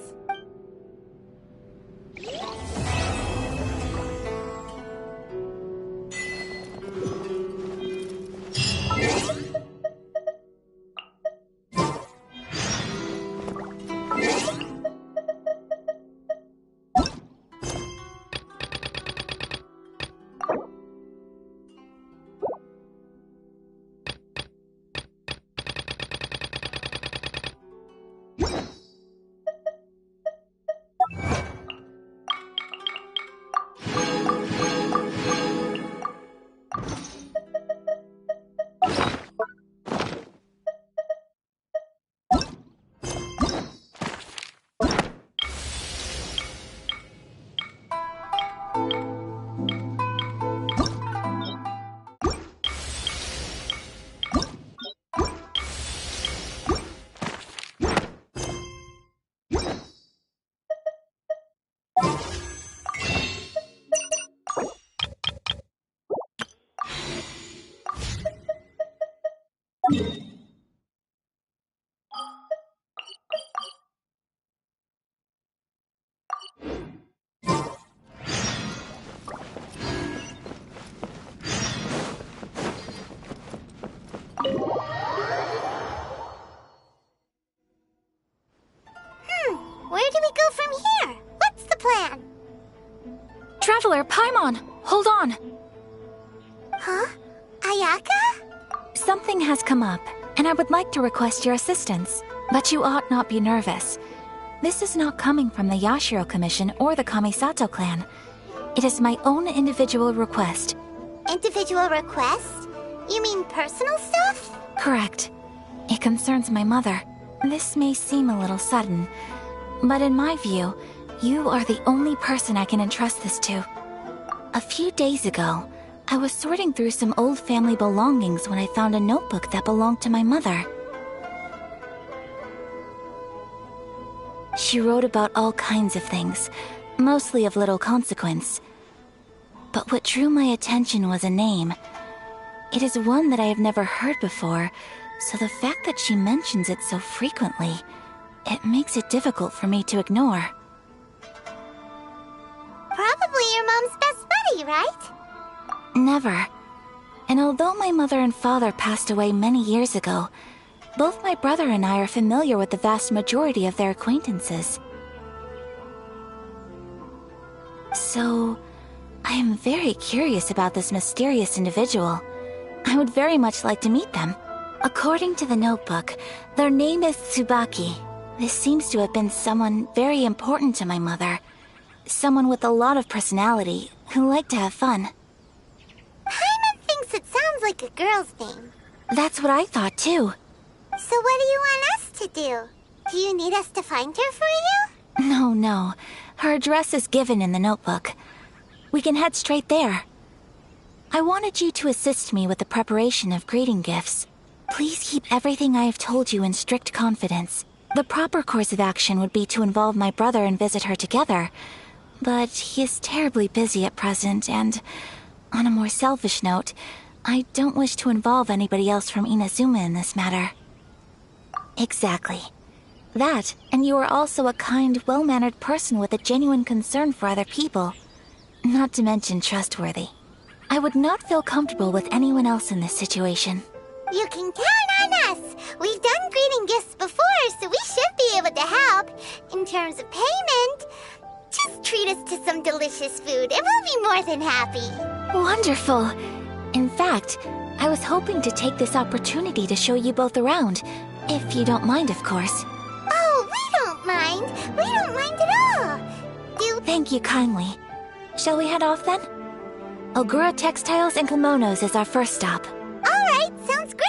Where do we go from here? What's the plan? Traveler, Paimon, hold on. Huh? Ayaka? Something has come up, and I would like to request your assistance. But you ought not be nervous. This is not coming from the Yashiro Commission or the Kamisato clan. It is my own individual request. Individual request? You mean personal stuff? Correct. It concerns my mother. This may seem a little sudden, but in my view, you are the only person I can entrust this to. A few days ago, I was sorting through some old family belongings when I found a notebook that belonged to my mother. She wrote about all kinds of things, mostly of little consequence. But what drew my attention was a name. It is one that I have never heard before, so the fact that she mentions it so frequently, it makes it difficult for me to ignore. Probably your mom's best buddy, right? Never. And although my mother and father passed away many years ago, both my brother and I are familiar with the vast majority of their acquaintances. So, I am very curious about this mysterious individual. I would very much like to meet them. According to the notebook, their name is Tsubaki. This seems to have been someone very important to my mother. Someone with a lot of personality, who liked to have fun. Paimon thinks it sounds like a girl's name. That's what I thought too. So what do you want us to do? Do you need us to find her for you? No. Her address is given in the notebook. We can head straight there. I wanted you to assist me with the preparation of greeting gifts. Please keep everything I have told you in strict confidence. The proper course of action would be to involve my brother and visit her together, but he is terribly busy at present, and on a more selfish note, I don't wish to involve anybody else from Inazuma in this matter. Exactly. That, and you are also a kind, well-mannered person with a genuine concern for other people. Not to mention trustworthy. I would not feel comfortable with anyone else in this situation. You can count on us! We've done greeting gifts before, so we should be able to help. In terms of payment, just treat us to some delicious food and we'll be more than happy. Wonderful! In fact, I was hoping to take this opportunity to show you both around, if you don't mind, of course. Oh, we don't mind! We don't mind at all! Thank you kindly. Shall we head off then? Ogura Textiles and Kimonos is our first stop. Alright, sounds great!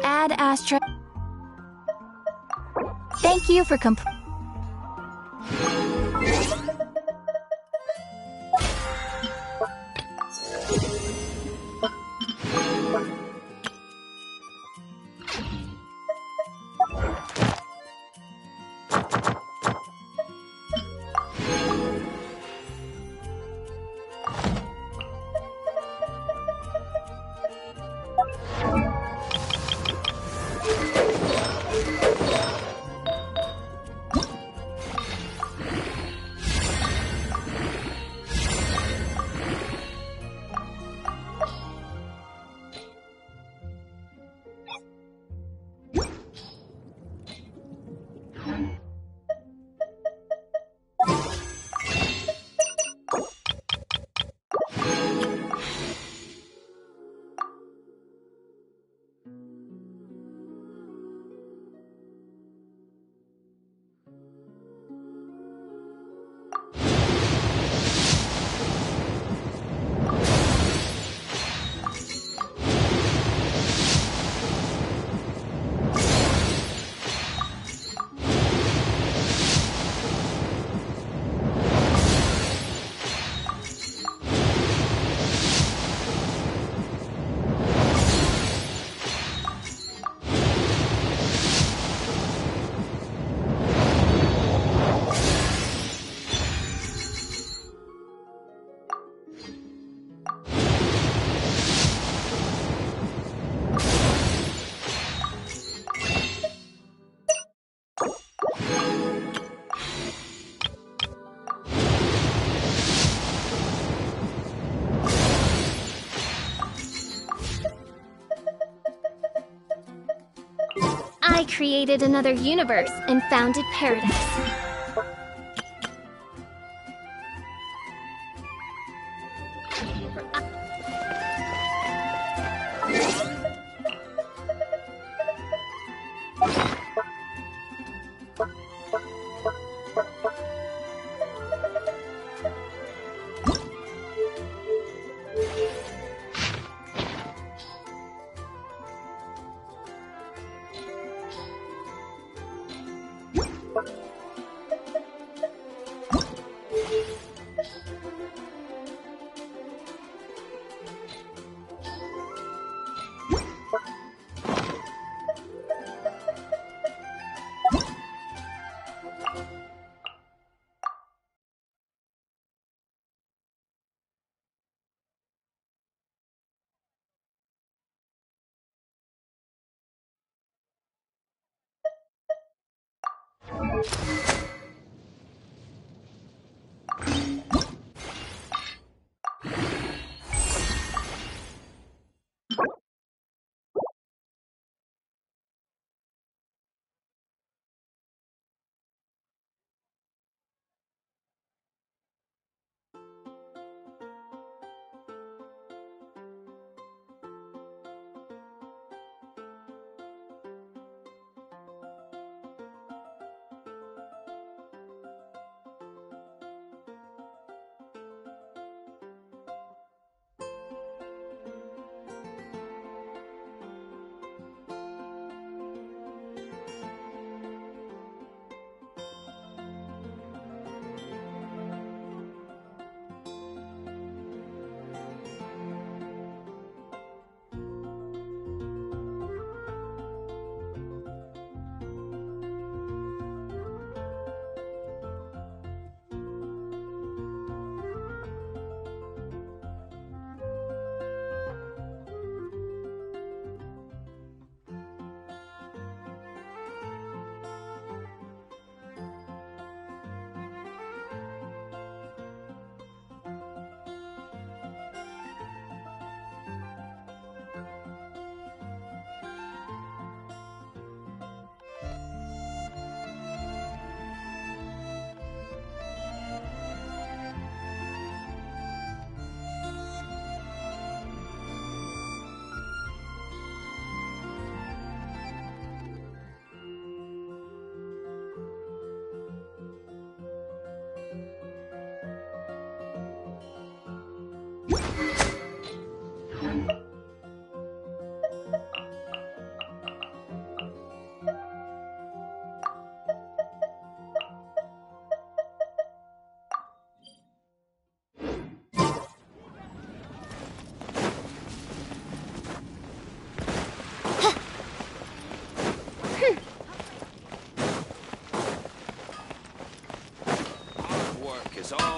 Ad Astra. Thank you for I created another universe and founded paradise.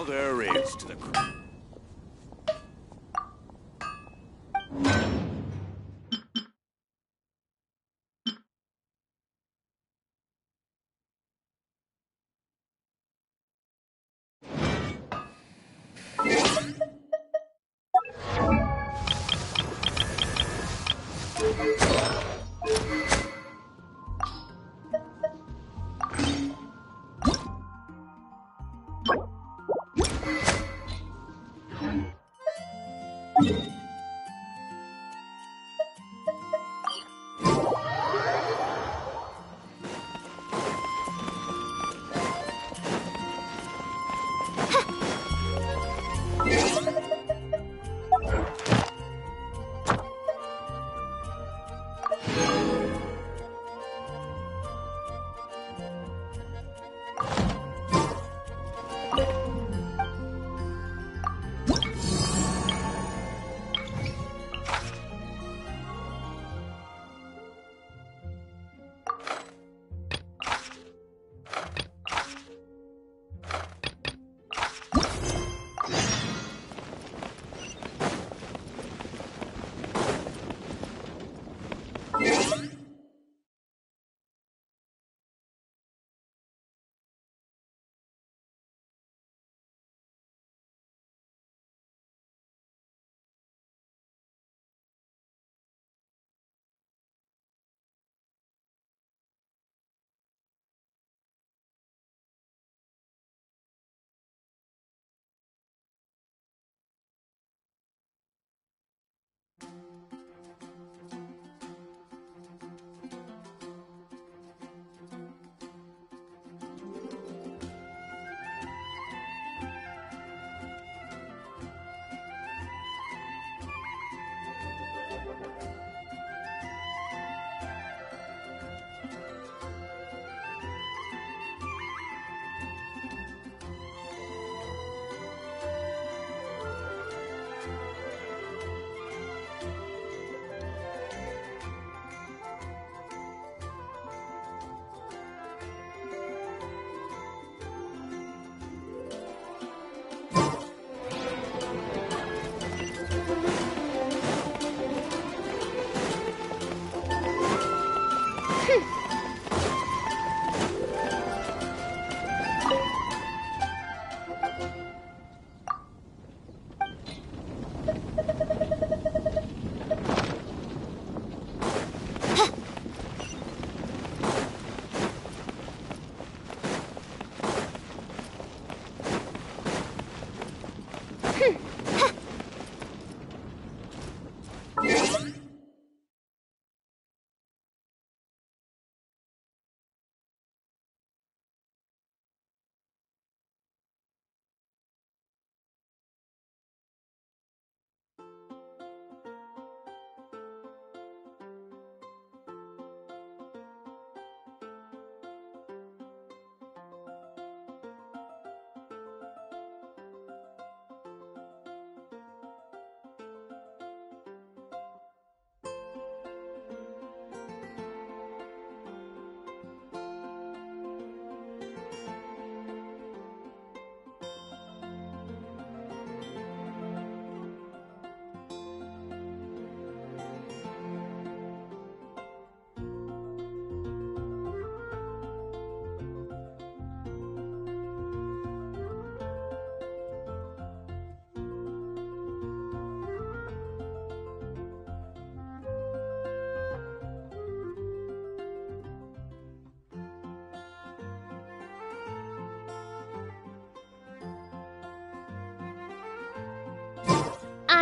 all there is to the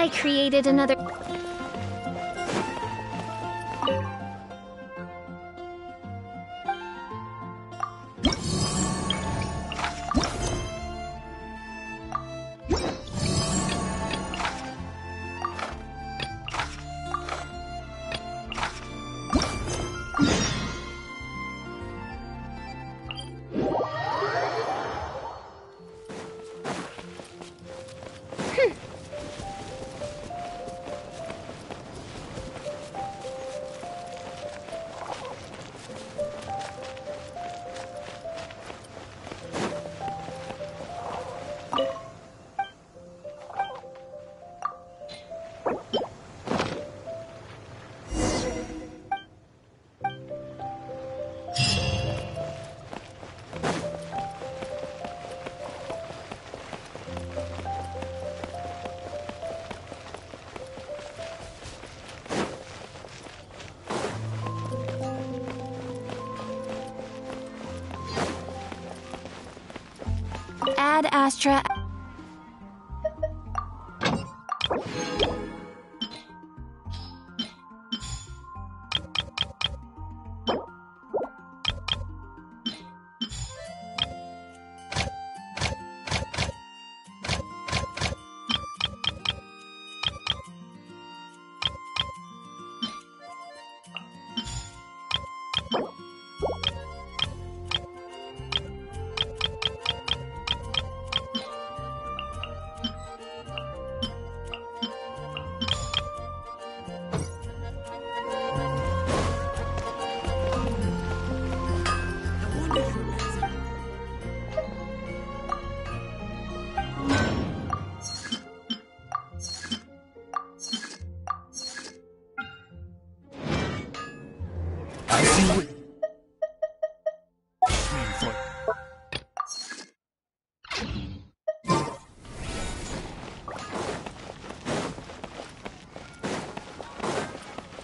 I created another... Ad Astra.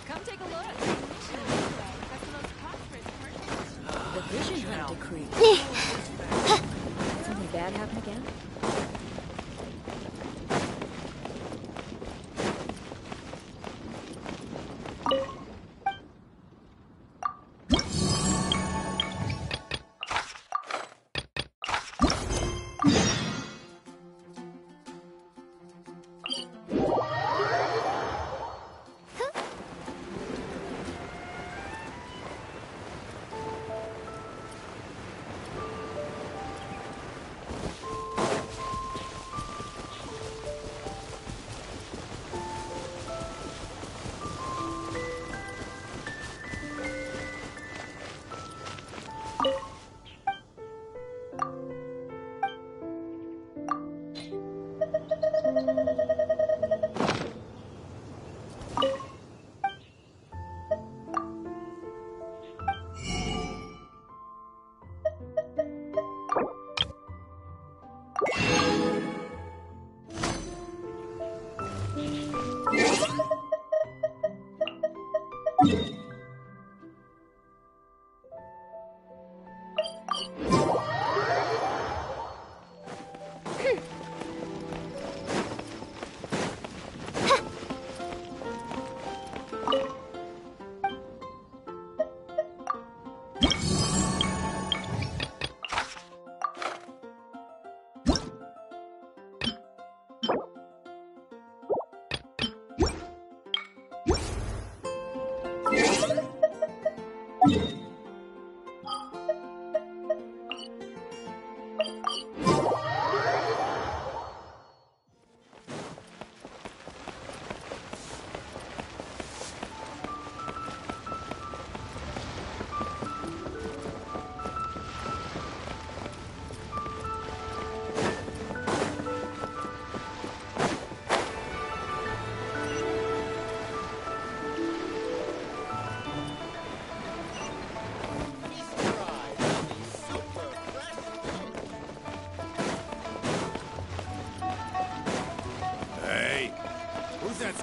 Come take a look. The vision hunt decree. Something bad happen again?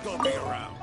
scoping around.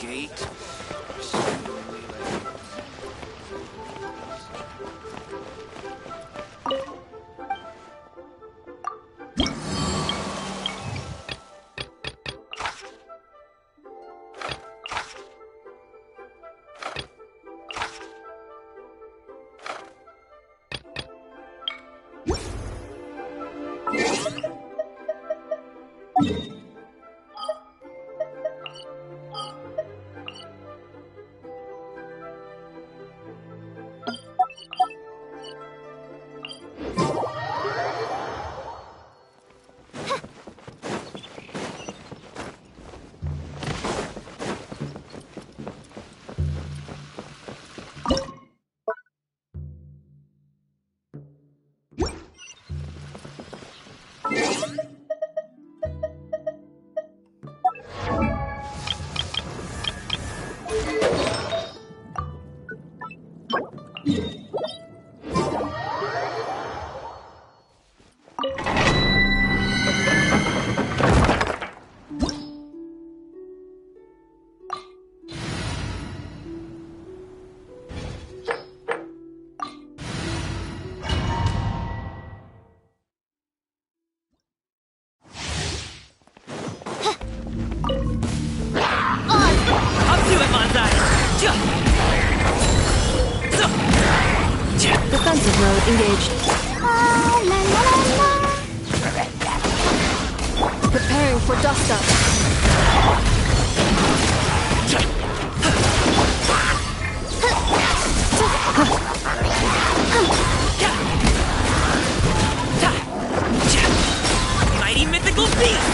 gate. Defensive mode engaged. Preparing for dust up. Mighty mythical beast!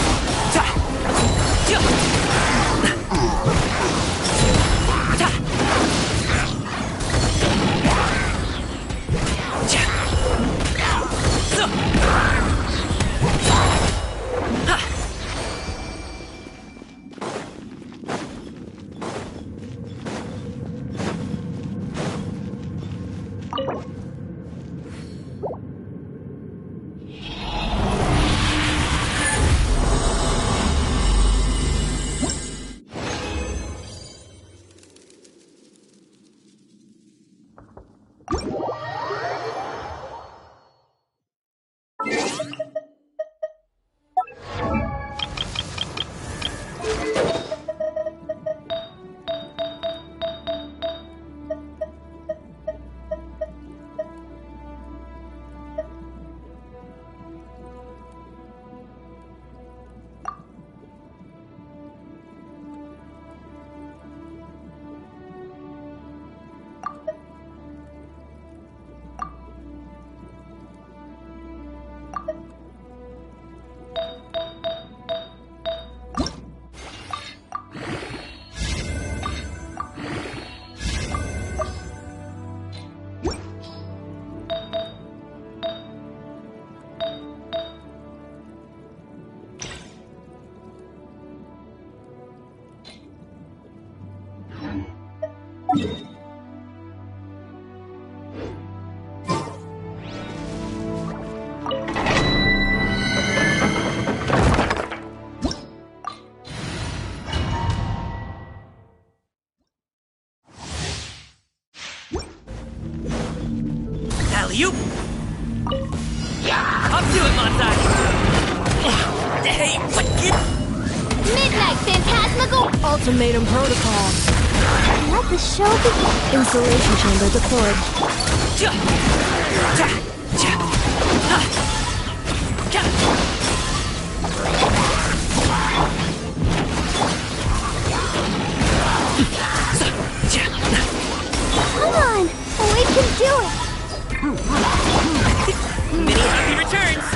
Alley-oop! Up to it, Montai! Hey, wicked! Midnight Phantasmagoria! Ultimatum protocol. Let the show begin. Installation chamber deployed. Come on! We can do it! Many happy returns!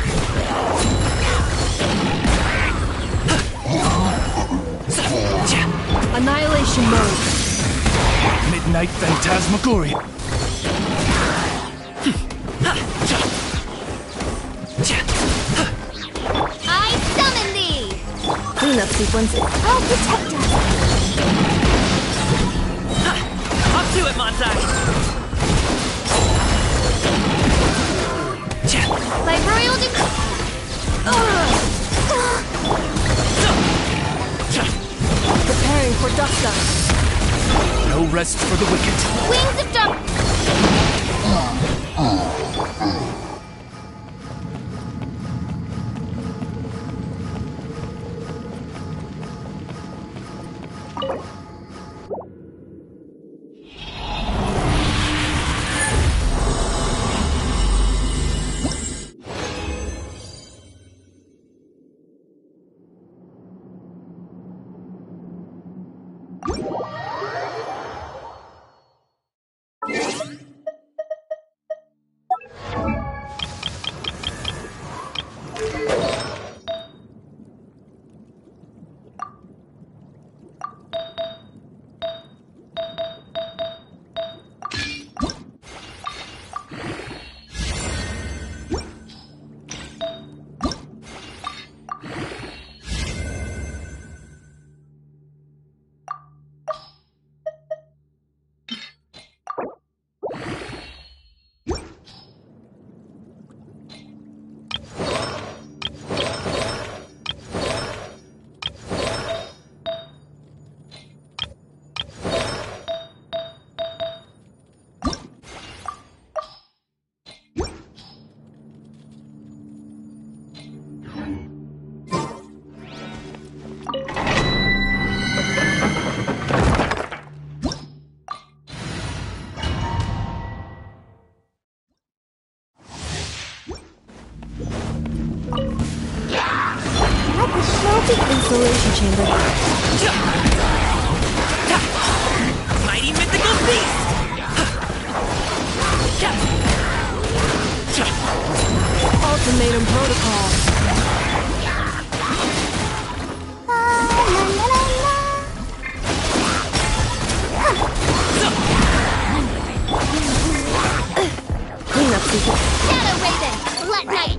Annihilation mode. Midnight Phantasmagoria. I summon thee! Cleanup sequence. I'll protect us! Up to it, Montai! By royal Preparing for dust sun. No rest for the wicked. Wings of dawn. Insulation chamber. Mighty mythical beast! Ultimatum protocol. Cleanup sequence. Shadow Raven, let night.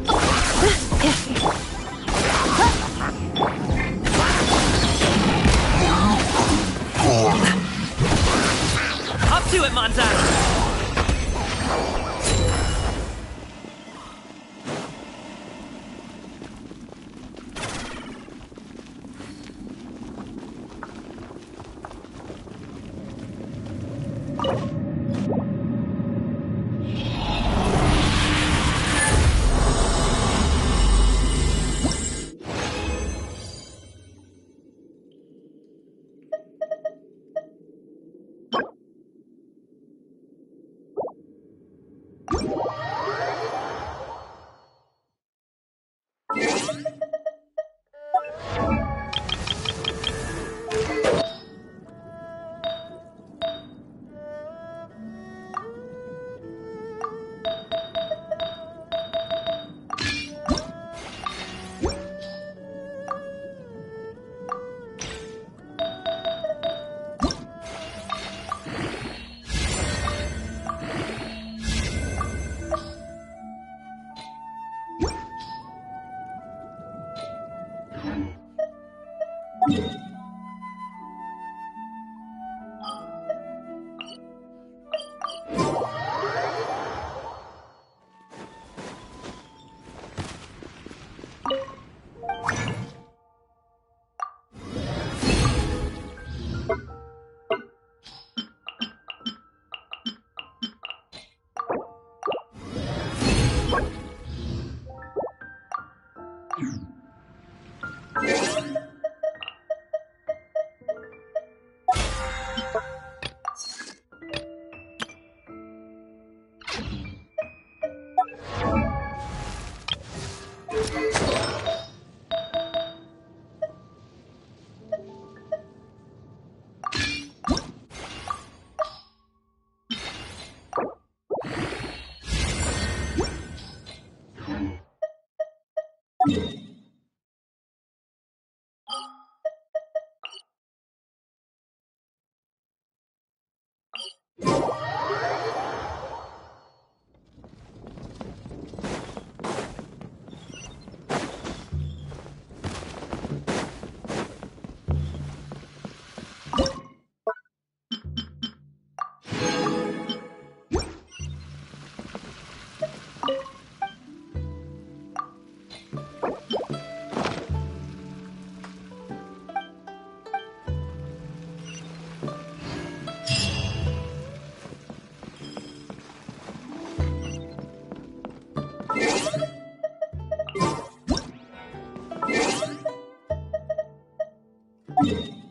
Up to it, Montana! Huh?